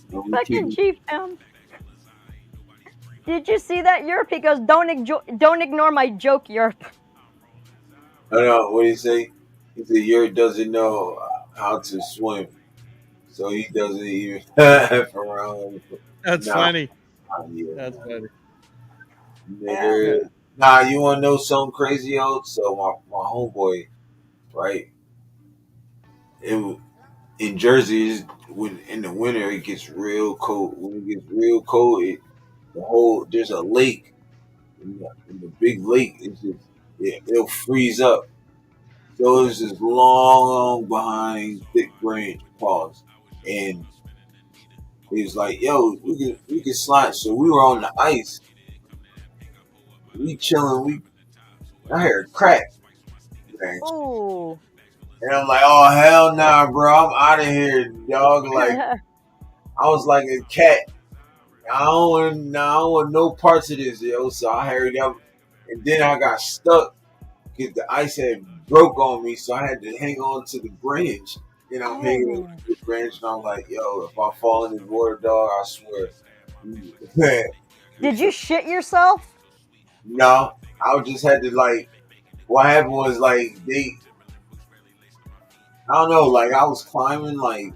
we keep Fucking Chief M. Did you see that, Europe? He goes, don't ignore my joke, Europe. I don't know what do you say? He said Yurt doesn't know how to swim, so he doesn't even F around. That's No, funny. yeah, That's no. funny. Yeah. Yeah. Nigga. Nah, you wanna know something crazy, yo? So my homeboy, right? It, in Jersey, when in the winter it gets real cold. When it gets real cold, there's a lake, in the big lake. It's just it'll freeze up. So it's just long behind thick branch pause, and he was like, "Yo, we can slide." So we were on the ice, we chilling. I heard a crack, man. Ooh. And I'm like, oh hell nah, bro, I'm out of here, dog. Like I was like a cat. I don't want no parts of this, yo. So I hurried up, and then I got stuck because the ice had broke on me, so I had to hang on to the branch. And I'm hanging on Oh. to the branch, and I'm like, yo, if I fall in this water, dog, I swear. Man, Did you shit yourself? no, I just had to like. What happened was like I don't know, like I was climbing, like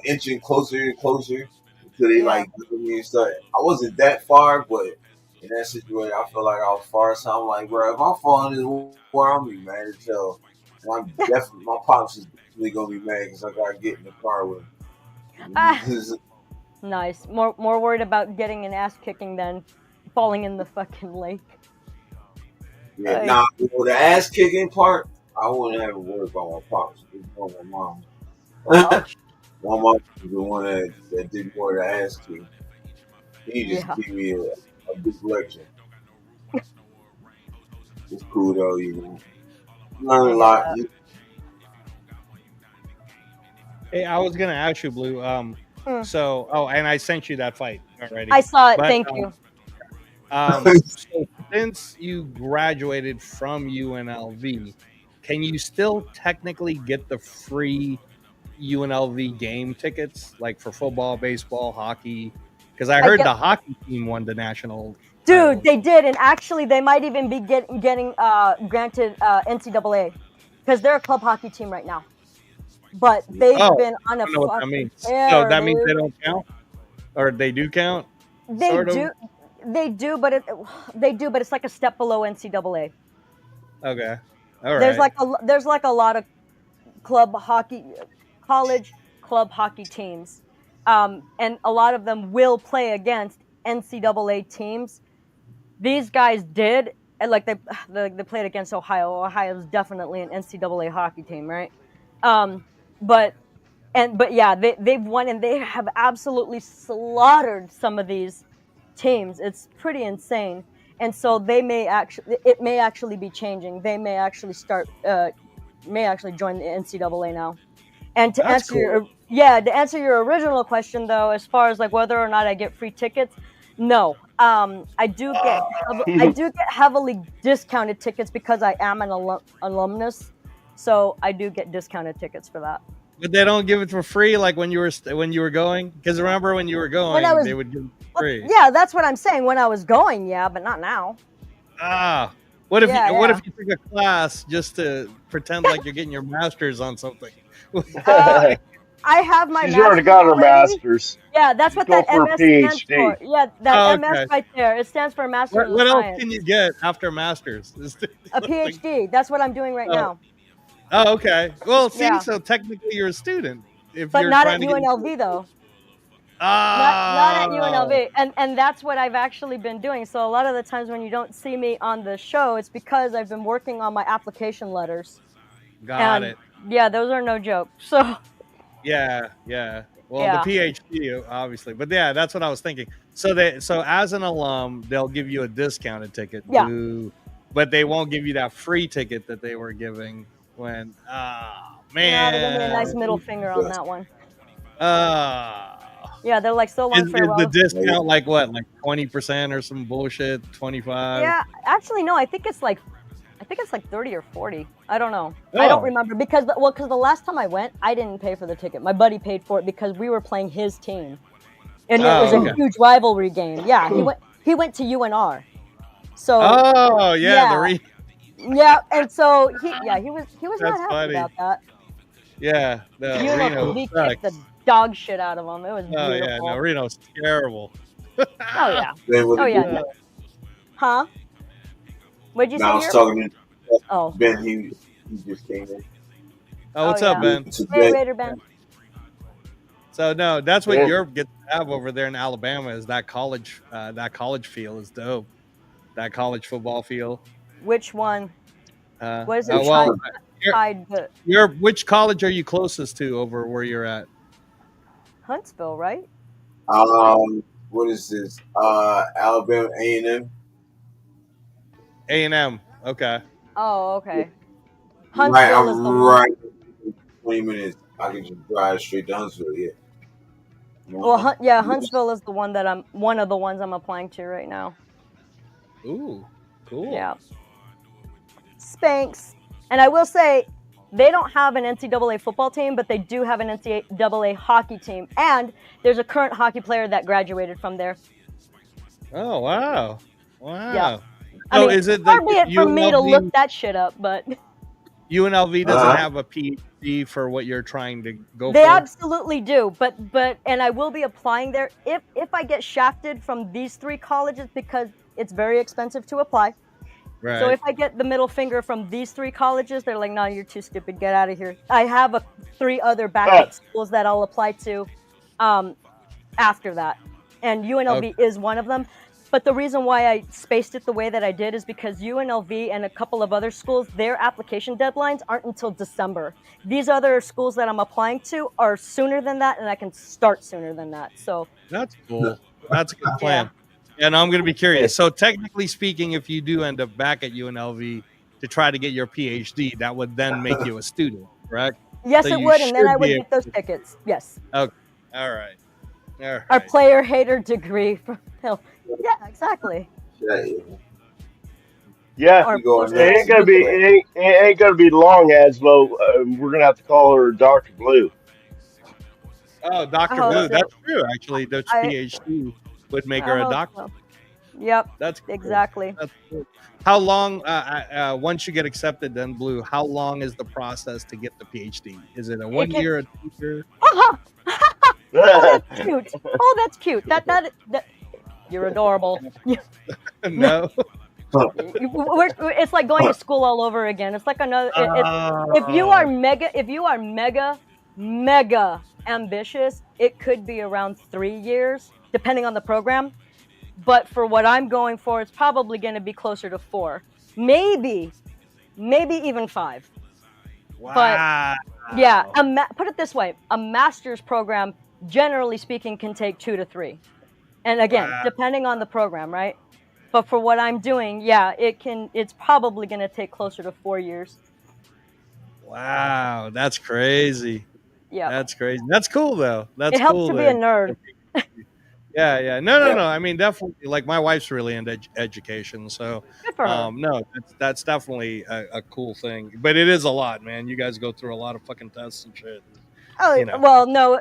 inching closer and closer until they Yeah. like got me and stuff. I wasn't that far, but in that situation, I feel like I was far. So I'm like, bro, if I fall in this water, I'm gonna be mad as hell. And I'm definitely my pops is definitely gonna be mad because I gotta get in the car with Ah, him. nice. More worried about getting an ass kicking than falling in the fucking lake. Yeah, nah, the ass kicking part, I wouldn't have to worry about my pops. It's more my mom. Oh, My mom was the one that did more of the ass kicking. He just yeah. gave me a big lecture. It's cool though, learn I a get lot. that. Hey, I was gonna ask you, Blue. Hmm. So, and I sent you that fight already. I saw it. But, Thank you. So since you graduated from UNLV, can you still technically get the free UNLV game tickets, like for football, baseball, hockey? Because I I heard get, the hockey team won the national dude, title. they did, and actually, they might even be getting granted NCAA because they're a club hockey team right now. But they've Oh, been I on a don't know what that fucking means. So tear, that means dude. they don't count, or they do count, They sort do, of. they do, but it's like a step below NCAA. Okay, all There's right. there's like a lot of club hockey, college club hockey teams, and a lot of them will play against NCAA teams. These guys did, and like they played against Ohio. Ohio's definitely an NCAA hockey team, right? Um, but but yeah, they've won and they have absolutely slaughtered some of these teams. It's pretty insane. And so it may actually be changing. They may actually may actually join the NCAA now. And That's cool. to answer your original question though, as far as like whether or not I get free tickets, no. I do get heavily discounted tickets because I am an alumnus, so I do get discounted tickets for that. But they don't give it for free, like when you were going. Because remember when you were When I going, was, they would give it for well, free. yeah, that's what I'm saying. When I was going, yeah, but not now. Ah, What if Yeah, you what yeah. if you took a class just to pretend like you're getting your master's on something? I have my She's already master's got her already. master's. Yeah, that's She's what going that for a MS stands for. PhD. Yeah, that Oh, MS okay. right there. It stands for Master of What else Science. can you get after masters? A PhD. That's what I'm doing right Oh, now. oh, okay. Well, see, Yeah, so technically you're a student if but you're not at trying to get UNLV though. Not at Oh, UNLV, and that's what I've actually been doing. So a lot of the times when you don't see me on the show, it's because I've been working on my application letters, got and it. yeah, those are no joke. So Yeah, yeah. Well, the yeah, PhD, obviously, but yeah, that's what I was thinking. So as an alum, they'll give you a discounted ticket, yeah, boo, but they won't give you that free ticket that they were giving when. Oh yeah, they give me a nice man, middle finger on that one. uh, Yeah, they're like so long is the farewell. discount like what, like 20% or some bullshit? 25? Yeah, actually no, I think it's like 30 or 40. I don't know. I don't Oh, remember because the last time I went, I didn't pay for the ticket. My buddy paid for it because we were playing his team, and it was oh, a okay. huge rivalry game. Yeah, he went to UNR. So Oh, yeah, yeah, and so he was not that's happy funny. about that. Yeah, the Reno UNLV kicked the sucks. dog shit out of him. It was Oh yeah, no, beautiful. Reno's terrible. Oh yeah. Ben, what Oh it yeah. do? Huh? What'd you Now I say was here? talking to Oh. Ben. He just came in. Oh, what's Oh up, yeah. Ben? Hey Today, Raider Ben. So no, that's what Yeah. Europe gets to have over there in Alabama is that college feel is dope. That college football feel. Which one? What is it which Well, one? tied to which college are you closest to over where you're at? Huntsville, right? What is this? Alabama A&M. A&M. Okay. Oh, okay. Right, Huntsville I'm is the one. right. 20 minutes. I can just drive straight to Huntsville. Yeah. Well, Huntsville is the one that I'm one of the ones I'm applying to right now. Ooh, cool. Yeah. Spanx. And I will say they don't have an NCAA football team, but they do have an NCAA hockey team. And there's a current hockey player that graduated from there. Oh wow, wow. Yeah. So I mean, is it far that be it for me to look UNLV, that shit up, but UNLV doesn't Uh-huh. have a PhD for what you're trying to go they for? absolutely do. But and I will be applying there if I get shafted from these three colleges because it's very expensive to apply. Right. So if I get the middle finger from these three colleges, they're like, "No, you're too stupid. Get out of here." I have three other backup schools that I'll apply to after that, and UNLV is one of them. But the reason why I spaced it the way that I did is because UNLV and a couple of other schools, their application deadlines aren't until December. These other schools that I'm applying to are sooner than that, and I can start sooner than that. So That's cool. That's a good plan. And I'm going to be curious. So technically speaking, if you do end up back at UNLV to try to get your PhD, that would then make you a student, correct? yes, So it you would, and then should I would be get those tickets. Yes. Okay. All right. All right. Our player hater degree from Hill. Yeah, exactly. Yeah, Our You going it there? ain't gonna be it ain't gonna be long, Aslo. We're gonna have to call her Doctor Blue. Oh, Dr. I hope Blue. so. That's true, actually. The I- PhD would make I her a hope doctor. so. Yep. That's cool. Exactly. That's cool. How long, once you get accepted, then Blue, how long is the process to get the PhD? Is it a 1 year, a 2 year? Oh, that's cute. Oh, that's cute. That you're adorable. No. It's like going to school all over again. It's like another. If you are mega ambitious, it could be around 3 years, depending on the program. But for what I'm going for, it's probably going to be closer to 4, maybe even 5. Wow. Yeah, put it this way: a master's program, generally speaking, can take 2 to 3, and again, depending on the program, right? But for what I'm doing, yeah, it's probably going to take closer to 4 years. Wow, that's crazy. Yeah, That's crazy. That's cool though. That's it helps cool to be a nerd. Yeah. No. I mean, definitely. Like my wife's really into education, so Good for her. no, that's definitely a cool thing. But it is a lot, man. You guys go through a lot of fucking tests and shit. Oh, you know. well, no.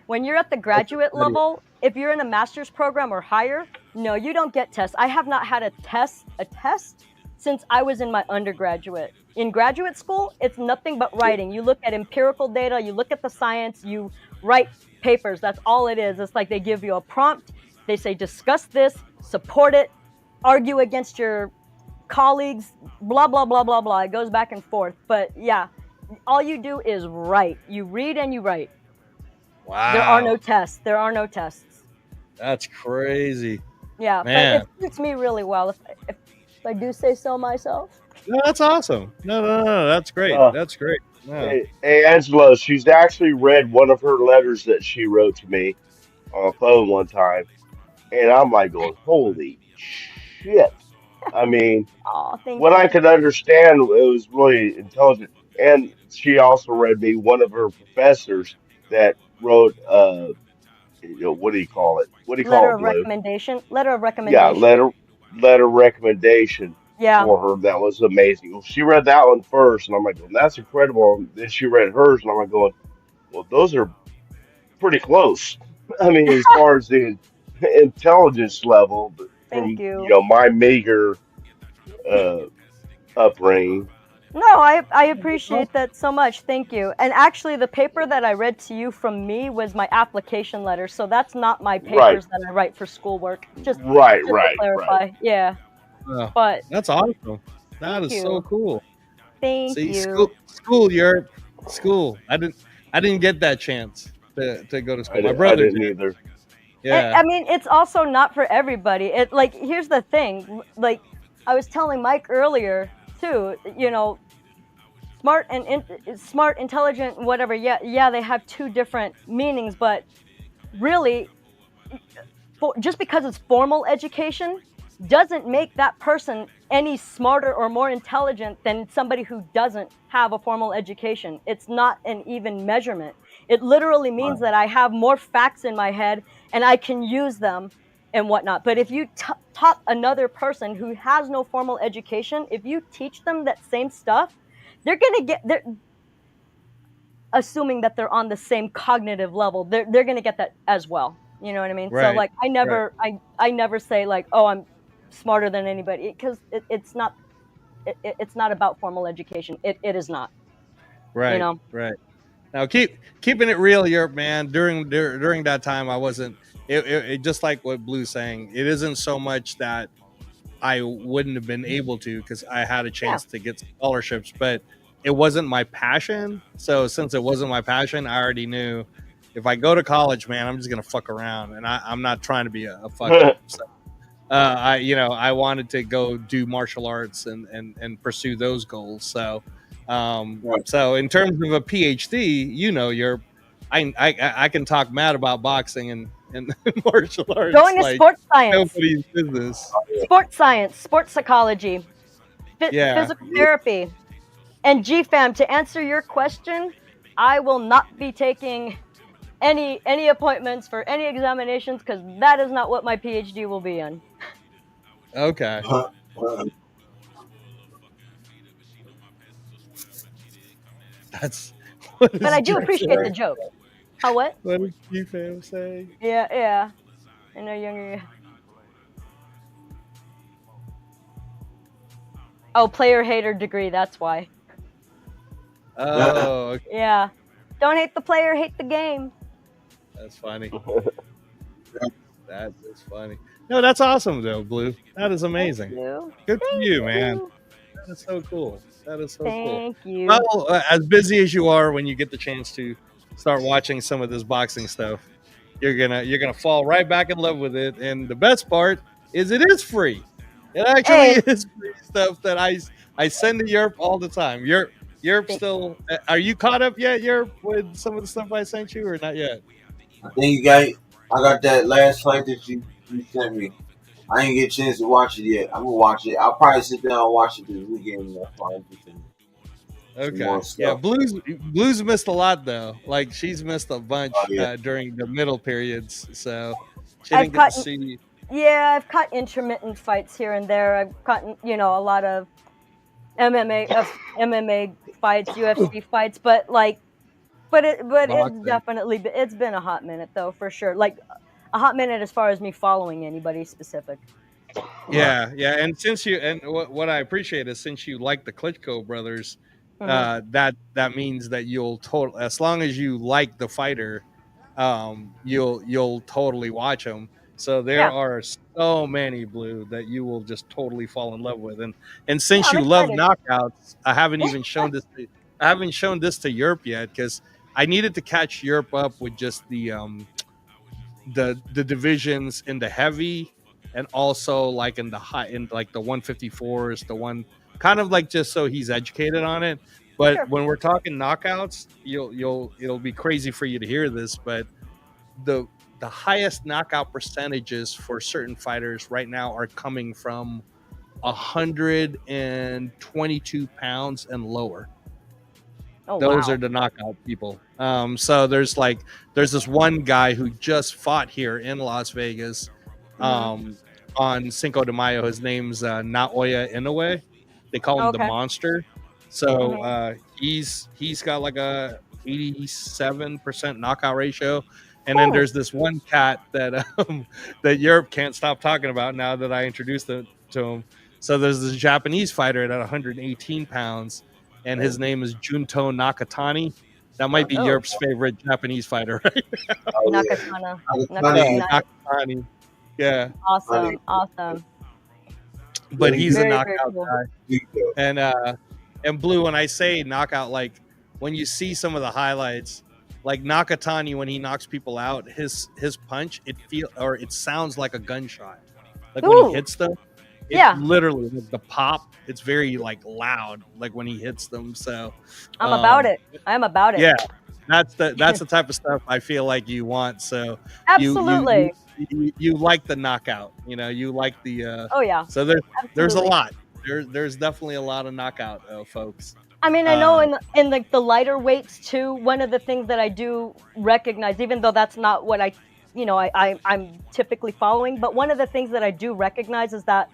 When you're at the graduate level, if you're in a master's program or higher, No, you don't get tests. I have not had a test since I was in my undergraduate. In graduate school, it's nothing but writing. You look at empirical data, you look at the science, you write papers. That's all it is. It's like they give you a prompt, they say discuss this, support it, argue against your colleagues, blah blah blah blah blah. It goes back and forth. But yeah, all you do is write. You read and you write. Wow. There are no tests. There are no tests. That's crazy. Yeah, Man. but it suits me really well if I do say so myself. No, that's awesome. No. That's great. That's great. Yeah. Hey, Angela, she's actually read one of her letters that she wrote to me on the phone one time, and I'm like going, holy shit. I mean, Oh, thank what you. I could understand, it was really intelligent. And she also read me one of her professors that wrote, what do you call it? What do you call Letter it, of Blue? recommendation. Letter of Yeah, recommendation. letter recommendation Yeah. for her. That was amazing. Well, she read that one first, and I'm like, well, that's incredible. And then she read hers, and I'm like going, well, those are pretty close. I mean, as far as the intelligence level, but Thank from you. my meager uh, upbringing. No, I appreciate that so much. Thank you. And actually, the paper that I read to you from me was my application letter. So that's not my Right, papers that I write for schoolwork. Just right, to right, right. clarify. Yeah. Oh, But that's awesome. That thank is so you. cool. Thank See, you. school. I didn't get that chance to go to school. My I brother didn't did. either. Yeah. I mean, it's also not for everybody. It like here's the thing. Like I was telling Mike earlier too. Smart, intelligent, whatever. Yeah, they have two different meanings, but really, just because it's formal education doesn't make that person any smarter or more intelligent than somebody who doesn't have a formal education. It's not an even measurement. It literally means that I have more facts in my head and I can use them and whatnot. But if you taught another person who has no formal education, if you teach them that same stuff, they're assuming that they're on the same cognitive level. They're gonna get that as well. You know what I mean? So Right. like I Right. never say like, oh, I'm smarter than anybody, because it's not about formal education. It is not. Right. Right. Now keeping it real, Europe, man. During that time, I wasn't. It just like what Blue's saying. It isn't so much that I wouldn't have been able to because I had a Yeah. chance to get scholarships, but it wasn't my passion. So since it wasn't my passion, I already knew if I go to college, man, I'm just gonna fuck around, and I'm not trying to be a fuck up. So, I wanted to go do martial arts and pursue those goals. So, so in terms of a PhD, I can talk mad about boxing and martial arts Going to like sports science, nobody's business. sports science, sports psychology, Yeah. physical therapy, and GFAM. To answer your question, I will not be taking any appointments for any examinations because that is not what my PhD will be in. Okay. That's what But I do Jerk appreciate say? the joke. How what? What did you fam say? Yeah. I know younger. Oh, player hater degree. That's why. Oh, okay. Yeah. Don't hate the player, hate the game. That's funny. That is funny. No, that's awesome though, Blue. That is amazing. Thank you. Good for Thank you, man. you. That is so cool. That is so cool. Thank you. Well, as busy as you are, when you get the chance to start watching some of this boxing stuff, you're gonna fall right back in love with it. And the best part is it is free. It actually is free stuff that I send to Europe all the time. Europe still. Are you caught up yet, Europe, with some of the stuff I sent you, or not yet? I think I got that last fight that you sent me. I didn't get a chance to watch it yet. I'm gonna watch it. I'll probably sit down and watch it this weekend. That's why I'm just Okay. Yeah, Blues missed a lot though. Like she's missed a bunch during the middle periods, so she didn't get to see. Yeah, I've caught intermittent fights here and there. I've caught a lot of MMA fights, UFC fights, but it's definitely it's been a hot minute though, for sure. Like hot minute as far as me following anybody specific. Yeah, and since you and what I appreciate is since you like the Klitschko brothers, that means that you'll as long as you like the fighter, you'll totally watch them. So there Yeah. are so many Blue that you will just totally fall in love with, and Yeah, since I'm you love excited. knockouts, I haven't even shown this. I haven't shown this to Europe yet because I needed to catch Europe up with just the divisions in the heavy and also like in the high in like the 154s, the one kind of like just so he's educated on it. But Sure. when we're talking knockouts, it'll be crazy for you to hear this, but the the highest knockout percentages for certain fighters right now are coming from 122 pounds and lower. Oh, Those wow. are the knockout people. So there's this one guy who just fought here in Las Vegas Mm-hmm. on Cinco de Mayo. His name's Naoya Inoue. They call him the Okay. Monster. So Mm-hmm. he's got like a 87% knockout ratio. And then Ooh. there's this one cat that that Europe can't stop talking about now that I introduced it to him. So there's this Japanese fighter at 118 pounds and his name is Junto Nakatani. That might be Oh, Europe's favorite Japanese fighter, right? Oh yeah, Nakatana. I was Nakatana. Nakatani. Yeah, funny. Awesome. but he's a Very, very knockout cool. guy. And Blue, when I say knockout, like when you see some of the highlights, like Nakatani when he knocks people out, his punch it sounds like a gunshot. Like when Ooh. he hits them, it Yeah. literally the pop. It's very like loud, like when he hits them. So I'm about it. I'm about it. Yeah, that's the type of stuff I feel like you want. So Absolutely. you like the knockout. You know, you like the. Oh yeah. So there's a Absolutely. lot. There's definitely a lot of knockout, folks. I mean, I know in like the lighter weights too. One of the things that I do recognize, even though that's not what I'm typically following, but one of the things that I do recognize is that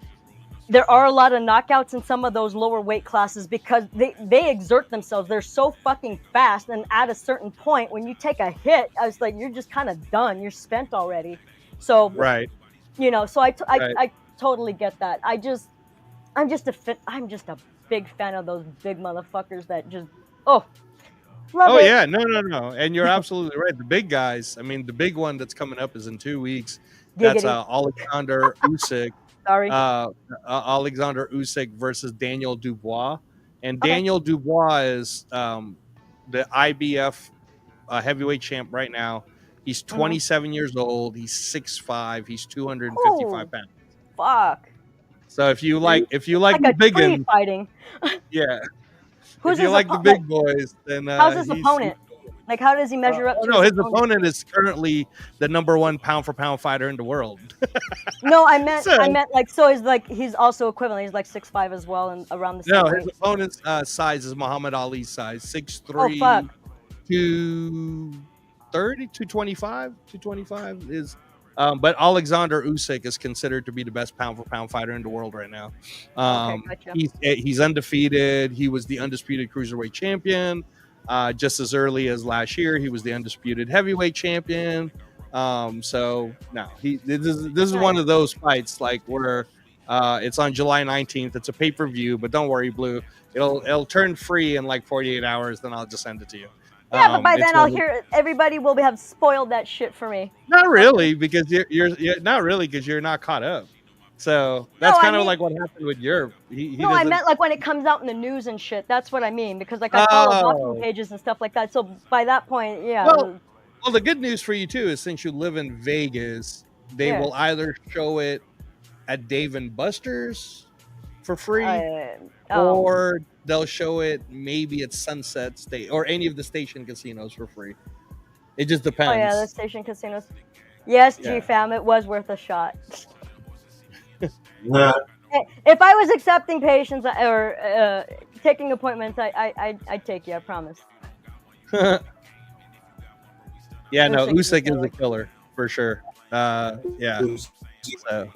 there are a lot of knockouts in some of those lower weight classes because they exert themselves. They're so fucking fast, and at a certain point, when you take a hit, I was like, you're just kind of done. You're spent already. So Right. so I Right. totally get that. I'm just a big fan of those big motherfuckers that just love Oh it. yeah, no, and you're absolutely right. The big guys. I mean, the big one that's coming up is in 2 weeks. That's Giggity. Alexander Usyk. Sorry. Alexander Usyk versus Daniel Dubois, and Okay. Daniel Dubois is the IBF heavyweight champ right now. He's 27 years old. He's 6'5". He's 255 pounds. Fuck. So if you like Like the a big tree one, fighting. yeah. Who's If you his like the big boys, then how's his he's opponent? Like, how does he measure up to no, his his opponent is currently the #1 pound for pound fighter in the world. No, I meant So- he's also equivalent. He's like 6'5" as well, and around the same No, weight. his opponent's size is Muhammad Ali's size, 6'3", Oh fuck. 230, 225, 225 is. But Alexander Usyk is considered to be the best pound for pound fighter in the world right now. Okay, gotcha. He's undefeated. He was the undisputed cruiserweight champion. Just as early as last year, he was the undisputed heavyweight champion. So no, this is one of those fights like where it's on July 19th. It's a pay-per-view, but don't worry, Blue. It'll turn free in like 48 hours. Then I'll just send it to you. Yeah, but by it's then one I'll of- hear everybody will have spoiled that shit for me. Not really, because you're not really because you're not caught up. So that's No, I kind of mean- like what happened with Europe. He No, I doesn't. meant like when it comes out in the news and shit. That's what I mean because like I follow Oh. boxing pages and stuff like that. So by that point, yeah. Well, the good news for you too is since you live in Vegas, they Yeah. will either show it at Dave and Buster's for free, Oh. or they'll show it maybe at Sunset State or any of the station casinos for free. It just depends. Oh yeah, the station casinos. Yes, Yeah. G-Fam, it was worth a shot. Nah, If I was accepting patients or taking appointments, I'd take you. I promise. Yeah, no, Usyk's a Usyk is a killer for sure. Yeah. So.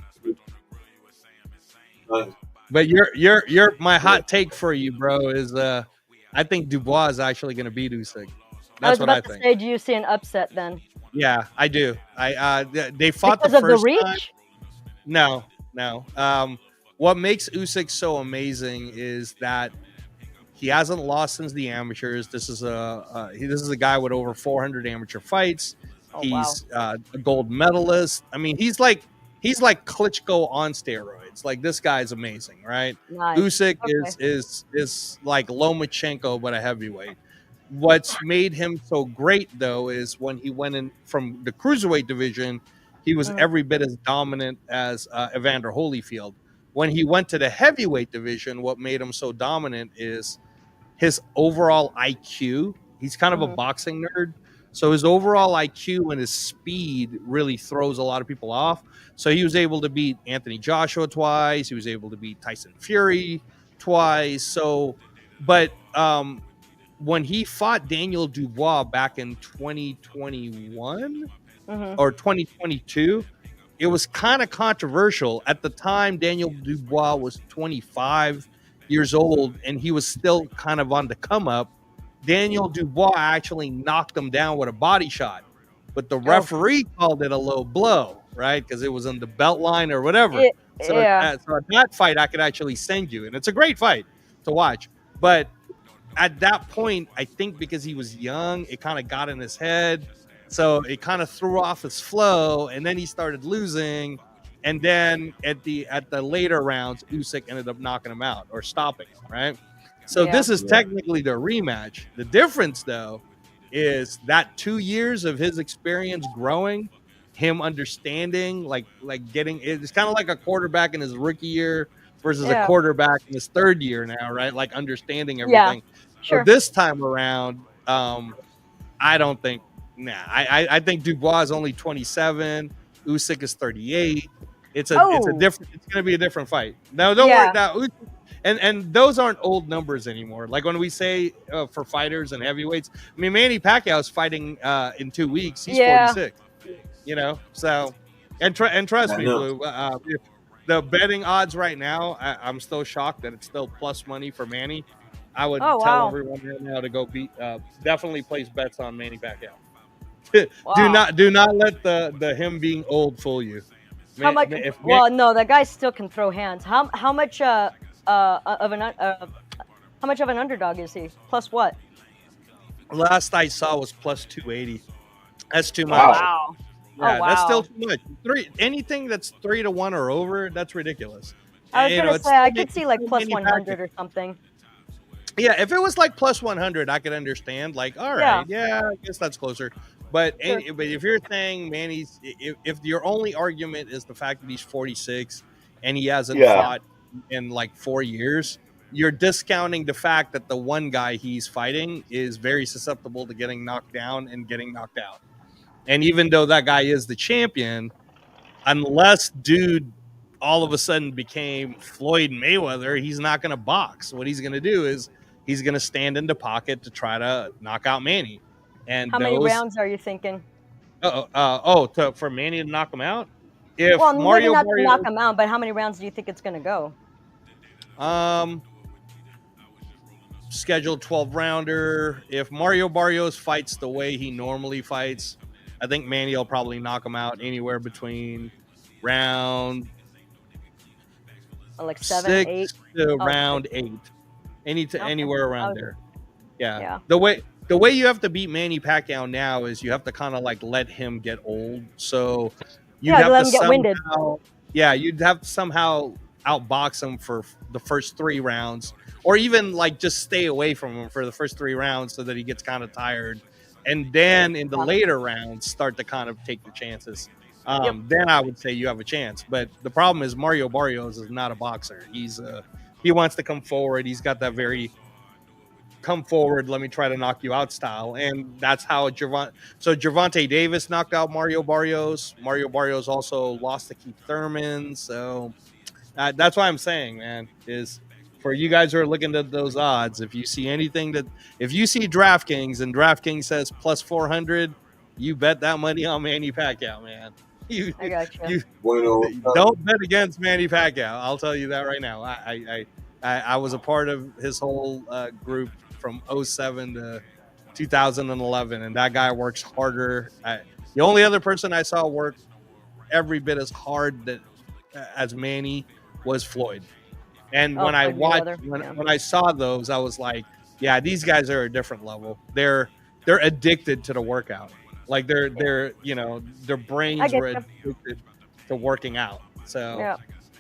But you're my hot take for you, bro, is I think Dubois is actually going to beat Usyk. I was That's what about I to think. say, do you see an upset then? Yeah, I do. They fought the Because of the first time. reach? No, no. What makes Usyk so amazing is that he hasn't lost since the amateurs. This is a guy with over 400 amateur fights. Oh wow. He's a gold medalist. I mean, he's like Klitschko on steroids. Like this guy's amazing, right? Nice. Usyk Okay. is like Lomachenko but a heavyweight. What's made him so great though is when he went in from the cruiserweight division, he was Mhm. every bit as dominant as Evander Holyfield. When he went to the heavyweight division, what made him so dominant is his overall IQ. He's kind of a Mhm. boxing nerd. So his overall IQ and his speed really throws a lot of people off. So he was able to beat Anthony Joshua twice. He was able to beat Tyson Fury twice. So, but when he fought Daniel Dubois back in 2021 Mhm. or 2022, it was kind of controversial. At the time, Daniel Dubois was 25 years old and he was still kind of on the come up. Daniel Dubois actually knocked him down with a body shot, but the Oh. referee called it a low blow, right? Because it was on the belt line or whatever. So, Yeah. so that fight I could actually send you, and it's a great fight to watch. But at that point, I think because he was young, it kind of got in his head. So it kind of threw off his flow, and then he started losing. And then at the later rounds, Usyk ended up knocking him out or stopping him, right? So Yeah. this is Yeah. technically the rematch. The difference, though, is that 2 years of his experience growing, him understanding, like getting it's kind of like a quarterback in his rookie year versus a Yeah. quarterback in his third year now, right? Like understanding Yeah. everything. So Sure. this time around, I don't think. Nah, I think Dubois is only 27. Usyk is 38. It's a Oh. different. It's going to be a different fight. Now, don't worry. Yeah. Now, and those aren't old numbers anymore. Like when we say for fighters and heavyweights. I mean, Manny Pacquiao's fighting in 2 weeks. He's Yeah. 46. So and trust I me, know. Blue. If the betting odds right now, I'm still shocked that it's still plus money for Manny. I would Oh tell wow. everyone right now to go definitely place bets on Manny Pacquiao. Wow. Do not let the him being old fool you. How much? If Well, no, that guy still can throw hands. How much of an how much of an underdog is he? Plus what? last I saw was plus 280. That's too Oh much. Wow. wow. Oh Yeah, that's still wow. too much. Anything that's 3-1 or over, that's ridiculous. I was gonna It's say I still, could see like still plus Manny Pacquiao. 100 or something. Yeah, if it was like plus 100, I could understand. Like, all Yeah. right, yeah, I guess that's closer. But Sure. but if you're saying Manny's, if your only argument is the fact that he's 46 and he hasn't Yeah. fought in like 4 years, you're discounting the fact that the one guy he's fighting is very susceptible to getting knocked down and getting knocked out. And even though that guy is the champion, unless dude all of a sudden became Floyd Mayweather, he's not going to box. What he's going to do is he's going to stand in the pocket to try to knock out Manny. And How many those, rounds are you thinking? for Manny to knock him out. If Well, maybe Mario not to knock Barrios, him out, but how many rounds do you think it's gonna go? um, scheduled 12 rounder, if Mario Barrios fights the way he normally fights, I think Manny will probably knock him out anywhere between round Like 7, 8? 6 to Oh, round 6. 8, Okay. anywhere around Okay. there. Yeah, Yeah. the way you have to beat Manny Pacquiao now is you have to kind of like let him get old. So you'd Yeah, to have let to him get winded. you'd have to somehow outbox him for the first 3 rounds, or even like just stay away from him for the first 3 rounds so that he gets kind of tired, and then in the Yeah. later rounds start to kind of take the chances. Yep. Then I would say you have a chance. But the problem is Mario Barrios is not a boxer. He wants to come forward. He's got that very come forward, let me try to knock you out style. And that's how Gervonta Davis knocked out Mario Barrios. Mario Barrios also lost to Keith Thurman. So that's why I'm saying, man, is for you guys who are looking at those odds, if you see DraftKings and DraftKings says plus 400, you bet that money on Manny Pacquiao, man. You I gotcha. you Bueno, don't bet against Manny Pacquiao. I'll tell you that right now. I was a part of his whole group from 07 to 2011, and that guy works harder. The only other person I saw work every bit as hard as Manny was Floyd. And Oh, when I Floyd watched Mayweather. when Yeah. when I saw those, I was like, yeah, these guys are a different level. They're addicted to the workout. Like their I brains get were you. addicted to working out. So Yeah.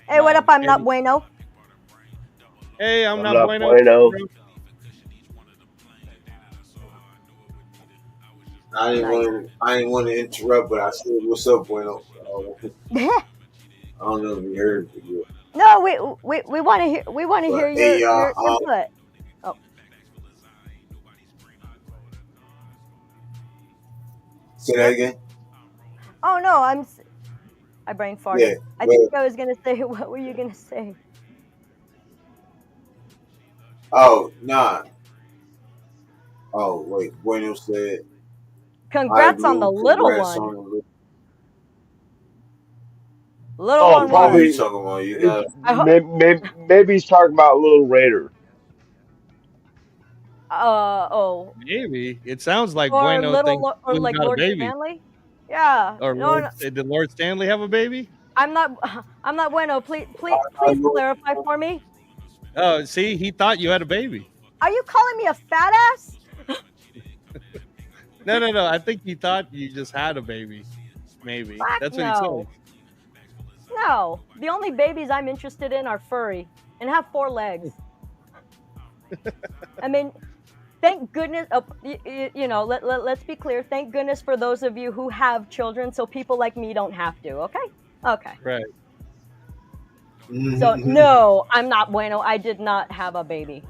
Hey, what up? I'm not and bueno. hey, I'm I'm not not bueno. bueno. Nice. I didn't want to interrupt, but I said, "What's up, Bueno?" I don't know if you heard it, No, we want to hear but hey, your y'all. input. Oh, Say that yes. again. Oh no, I brain Yeah. farted. I think Well, I was gonna say. What were you gonna say? oh nah. Oh wait, Bueno said, "Hi, Congrats on the Blue. little Congrats one. on the little." Little Oh, one Who was. you probably. talking about? You got I hope. Maybe he's talking about Little Raider. Oh. Maybe it sounds like Or Bueno little thinks or Blue like got a Lord baby. Stanley. Yeah. Or No, no. Did Lord Stanley have a baby? I'm not. I'm not bueno. I Please know. clarify for me. Oh, see, he thought you had a baby. Are you calling me a fat ass? No. I think he thought you just had a baby. Maybe Fuck that's what he said. no. No. The only babies I'm interested in are furry and have 4 legs. I mean, thank goodness. Let's be clear. Thank goodness for those of you who have children, so people like me don't have to. Okay. Okay. Right. So no, I'm not bueno. I did not have a baby.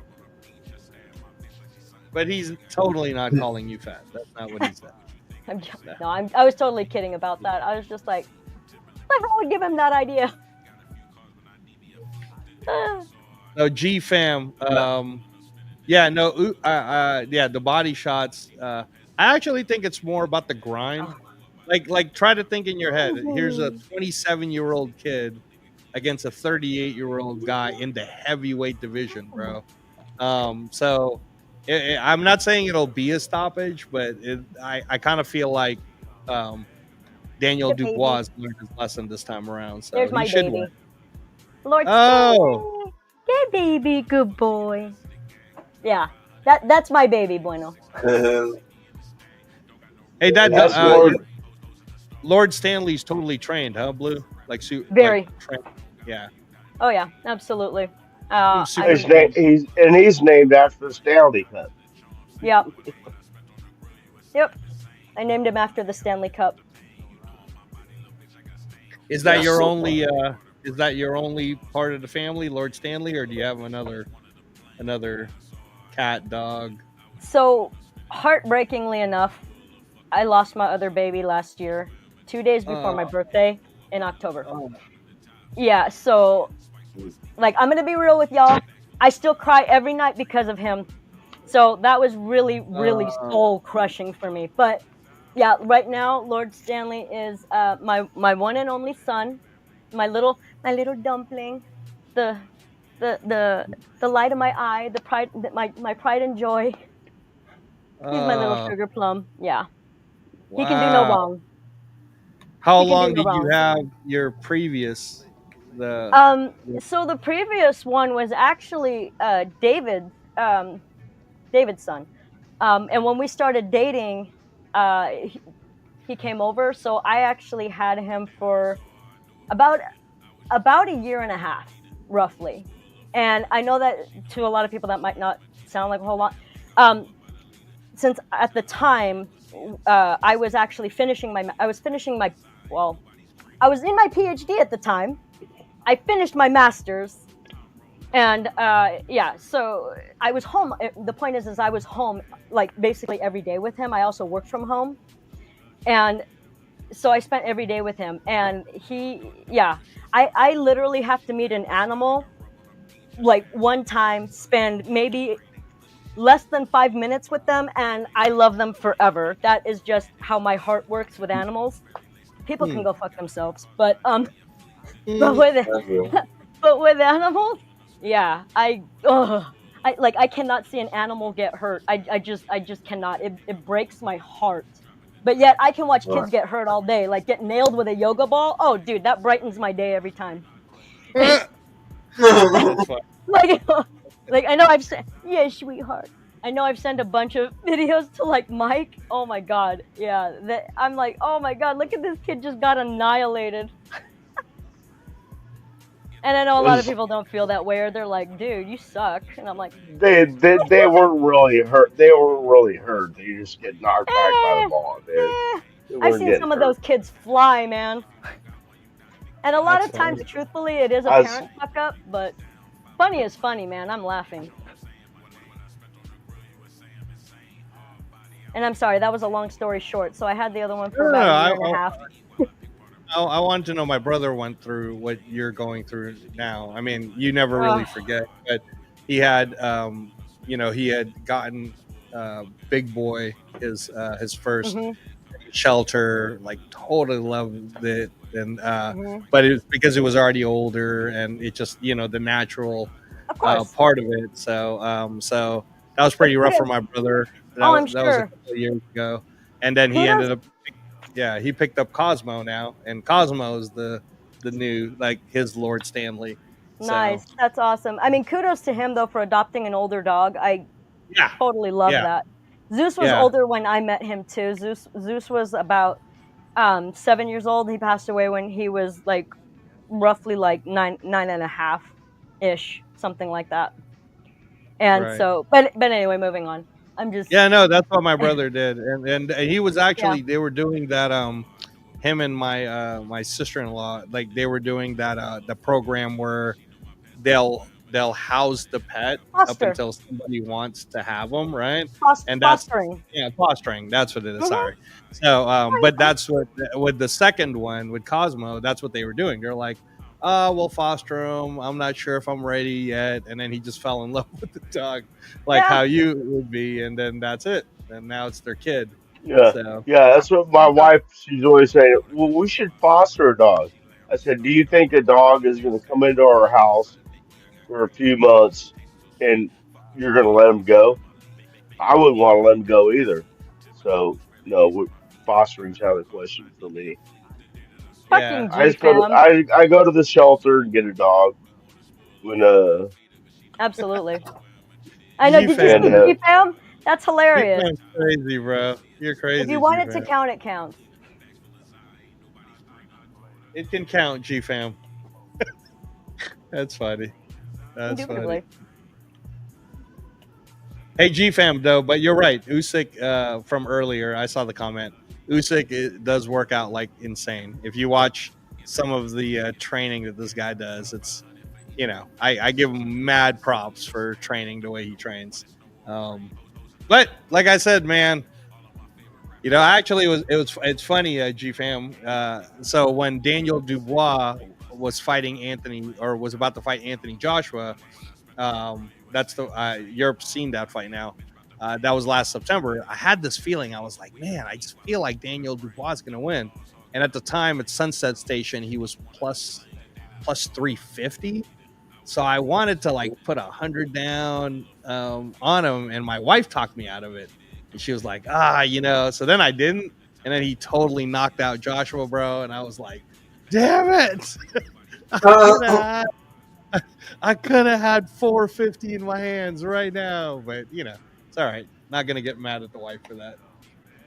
But he's totally not calling you fat. That's not what he said. I was totally kidding about that. I was just like, I would give him that idea. No, G fam. Yeah, the body shots. I actually think it's more about the grind. Oh. Like try to think in your head. Here's a 27-year-old kid against a 38-year-old guy in the heavyweight division, bro. So I'm not saying it'll be a stoppage, but I kind of feel like Daniel The Dubois baby. learned his lesson this time around, so There's he my should baby. win. Lord Oh, Stanley. Good baby, good boy. Yeah, that's my baby, bueno. hey, Yes, Lord. Lord Stanley's totally trained, huh, Blue? Very. Trained. Yeah. Oh yeah, absolutely. Super He's named after the Stanley Cup. Yep. Yep. I named him after the Stanley Cup. Is that That's your so only? Is that your only part of the family, Lord Stanley, or do you have another cat, dog? So, heartbreakingly enough, I lost my other baby last year, 2 days before my birthday in October. Oh. Yeah, so like I'm gonna be real with y'all. I still cry every night because of him. So that was really, really soul crushing for me. But yeah, right now, Lord Stanley is my one and only son, my little dumpling, the the light of my eye, the pride, my pride and joy. He's my little sugar plum. Yeah, he can do no Wow. wrong. How He can do long no did you wrong. have your previous? So the previous one was actually David's son. And when we started dating, he came over. So I actually had him for about a year and a half, roughly. And I know that to a lot of people that might not sound like a whole lot. Since at the time, I was actually finishing my I was in my PhD at the time. I finished my master's. And so I was home. The point is I was home like basically every day with him. I also worked from home, and so I spent every day with him. And I literally have to meet an animal like one time, spend maybe less than 5 minutes with them, and I love them forever. That is just how my heart works with animals. People can go fuck themselves, but with animals. Yeah, I cannot see an animal get hurt. I just cannot. It breaks my heart But yet I can watch kids Right. get hurt all day, like get nailed with a yoga ball. Oh, dude, that brightens my day every time. That's fine. like, like I know I've sent, yeah, sweetheart. I know I've sent a bunch of videos to like Mike. Oh my god, yeah. I'm like, oh my god, look at this kid just got annihilated. And I know a lot of people don't feel that way, or they're like, dude, you suck. And I'm like, They weren't really hurt. They weren't really hurt. They just get knocked back by the eh, ball. eh. They I've weren't seen getting some of hurt. those kids fly, man. And a lot That's of times, funny. truthfully, it is a I parent fuck up, but funny is funny, man. I'm laughing. And I'm sorry, that was a long story short. So I had the other one for No, no, about no, a year and a half. I wanted to know. My brother went through what you're going through now. I mean, you never really forget, but he had, he had gotten Big Boy his first hmm shelter, like totally loved it, and hmm but it was because it was already older, and it just the natural Of course. part of it. So that was pretty rough for my brother. Oh, I'm That was a sure. couple of years ago, and then he Kudos. ended up, yeah, he picked up Cosmo now, and Cosmo is the new, like, his Lord Stanley. So Nice. That's awesome. I mean, kudos to him though for adopting an older dog. I yeah, totally love yeah, that. Zeus was yeah, older when I met him too. Zeus was about 7 years old. He passed away when he was like roughly like nine and a half ish, something like that. And right. so, but anyway, moving on. I'm just Yeah, no, that's what my brother did, and he was yeah, actually, they were doing that. Him and my sister in law, like, they were doing that the program where they'll house the pet up foster, until somebody wants to have them, right? And that's, fostering. yeah, fostering. That's what it is. Mm-hmm. Sorry. So, but that's what, with the second one with Cosmo, that's what they were doing. They're like, we'll foster him. I'm not sure if I'm ready yet. And then he just fell in love with the dog, like Yeah, how you would be. And then that's it. And now it's their kid. Yeah, So, yeah. That's what my yeah. wife. She's always saying. Well, we should foster a dog. I said, do you think a dog is going to come into our house for a few months and you're going to let him go? I wouldn't want to let him go either. So no, fostering's out of the question for me. yeah. Fucking G fam. I go to the shelter and get a dog when Absolutely. I know. G Did you and see Fam. G fam? That's G hilarious. Fam's crazy, bro. You're If you crazy, want G it to Fam. count, it counts. It can count, G Fam. That's funny. That's funny. Indubitably. Hey, G Fam, though, but you're right. Usyk, from earlier, I saw the comment. Usyk, it does work out like insane. If you watch some of the training that this guy does, it's, I give him mad props for training the way he trains. Um, but like I said, man, actually, it's funny, G Fam. So when Daniel Dubois was fighting Anthony, or was about to fight Anthony Joshua, that's the Europe's seen that fight now. That was last September. I had this feeling. I was like, man, I just feel like Daniel Dubois is going to win. And at the time at Sunset Station, he was plus 350. So I wanted to like put 100 down on him, and my wife talked me out of it. And she was like, So then I didn't, and then he totally knocked out Joshua, bro. And I was like, damn it! I could have had 450 in my hands right now, but it's all right. Not gonna get mad at the wife for that.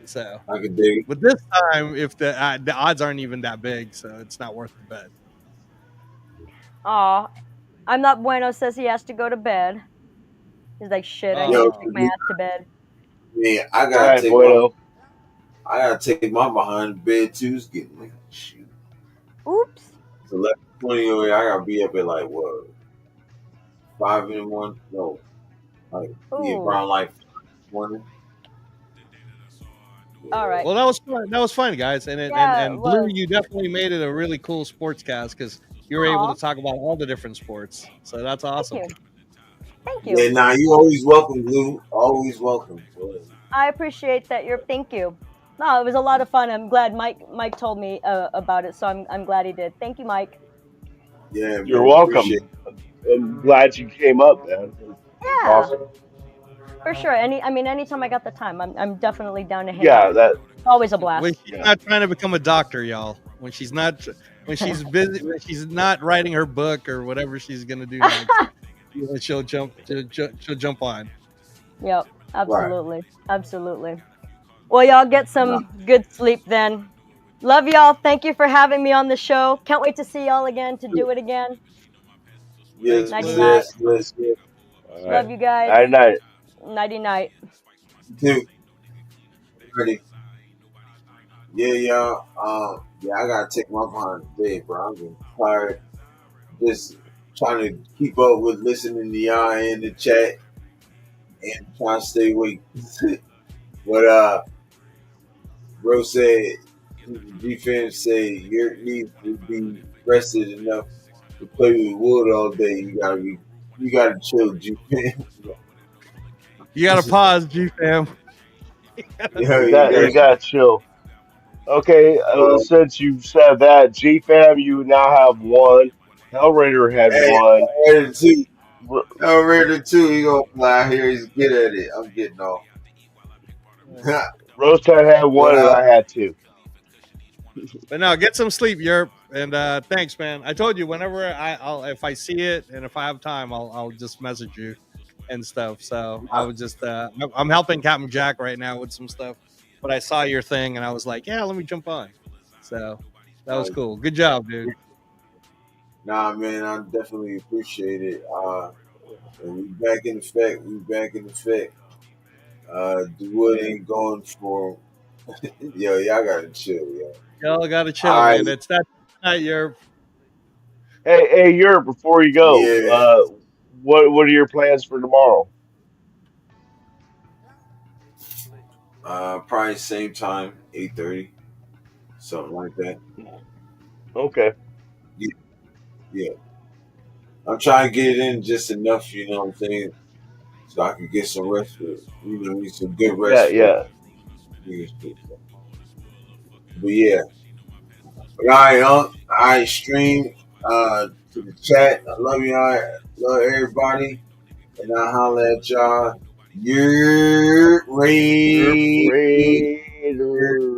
So, I could dig it. but this time, if the odds aren't even that big, so it's not worth the bet. Aw, I'm not bueno says he has to go to bed. He's like, shit, I Yo, can't take my ass to bed. man, all right, bueno. I gotta take my behind the bed too. It's getting like shoot. Oops. It's 11:20 over here. I gotta be up at like what 5 in the morning. No, like yeah, Ooh. around like morning. All right. Well, that was fun. That was fun, guys. And Yeah, and it Blue, was. you definitely made it a really cool sportscast because you were able Aw, to talk about all the different sports. So that's thank awesome. you. Thank Yeah, you. nah, you always welcome, Blue. Always welcome. I appreciate that. Thank you. No, it was a lot of fun. I'm glad Mike told me about it, so I'm glad he did. Thank you, Mike. Yeah, You're man, appreciate welcome. I'm glad you came up, man. It's Yeah, awesome. for sure. Anytime I got the time, I'm definitely down to hang Yeah, out. Always a When blast. she's Yeah. not trying to become a doctor, y'all. When she's busy, when she's not writing her book or whatever she's gonna do next, she'll jump on. Yep, Right. absolutely, absolutely. Well, y'all get Nah. some good sleep then. Love y'all. Thank you for having me on the show. Can't wait to see y'all again, to do it again. Thanks, Yes, Nighty Blue. night. yes, yes, yes. All right. Love you guys. Night night. Nighty night. Dude, ready? Yeah, y'all. Yeah, I gotta take my behind the bed, bro. I'm getting tired. Just trying to keep up with listening to y'all in the chat and trying to stay awake. But bro said, defense say your needs to be rested enough to play with wood all day. You gotta chill, G fam. You gotta pause, G fam. Yeah, You you got gotta. you got to chill. Okay, Uh, since you said that, GFAM, you now have one. Hellraider had hey, one. Raider two, R- Raider two, he gonna fly here. He's good at it. I'm getting off. Roasted had But one, and I had two. But no, get some sleep, Yerp. And thanks, man. I told you whenever I'll if I see it and if I have time, I'll just message you and stuff. So I was just I'm helping Captain Jack right now with some stuff. But I saw your thing and I was like, yeah, let me jump on. So that was cool. Good job, dude. nah, man, I definitely appreciate it. And we back in effect. We back in effect. The wood ain't going for. Yo, y'all gotta chill, yo. Y'all gotta chill, All right, man. It's that night, Yerp. Hey, Europe, before you go, yeah. what are your plans for tomorrow? Probably same time, 8:30, something like that. Okay. Yeah, yeah. I'm trying to get it in just enough, you know what I'm saying, so I can get some rest for, need some good Yeah, rest for. yeah. But yeah, but all right, all right. Stream to the chat. I love y'all. Love everybody, and I holler at y'all. You're Europe Ray. Raider.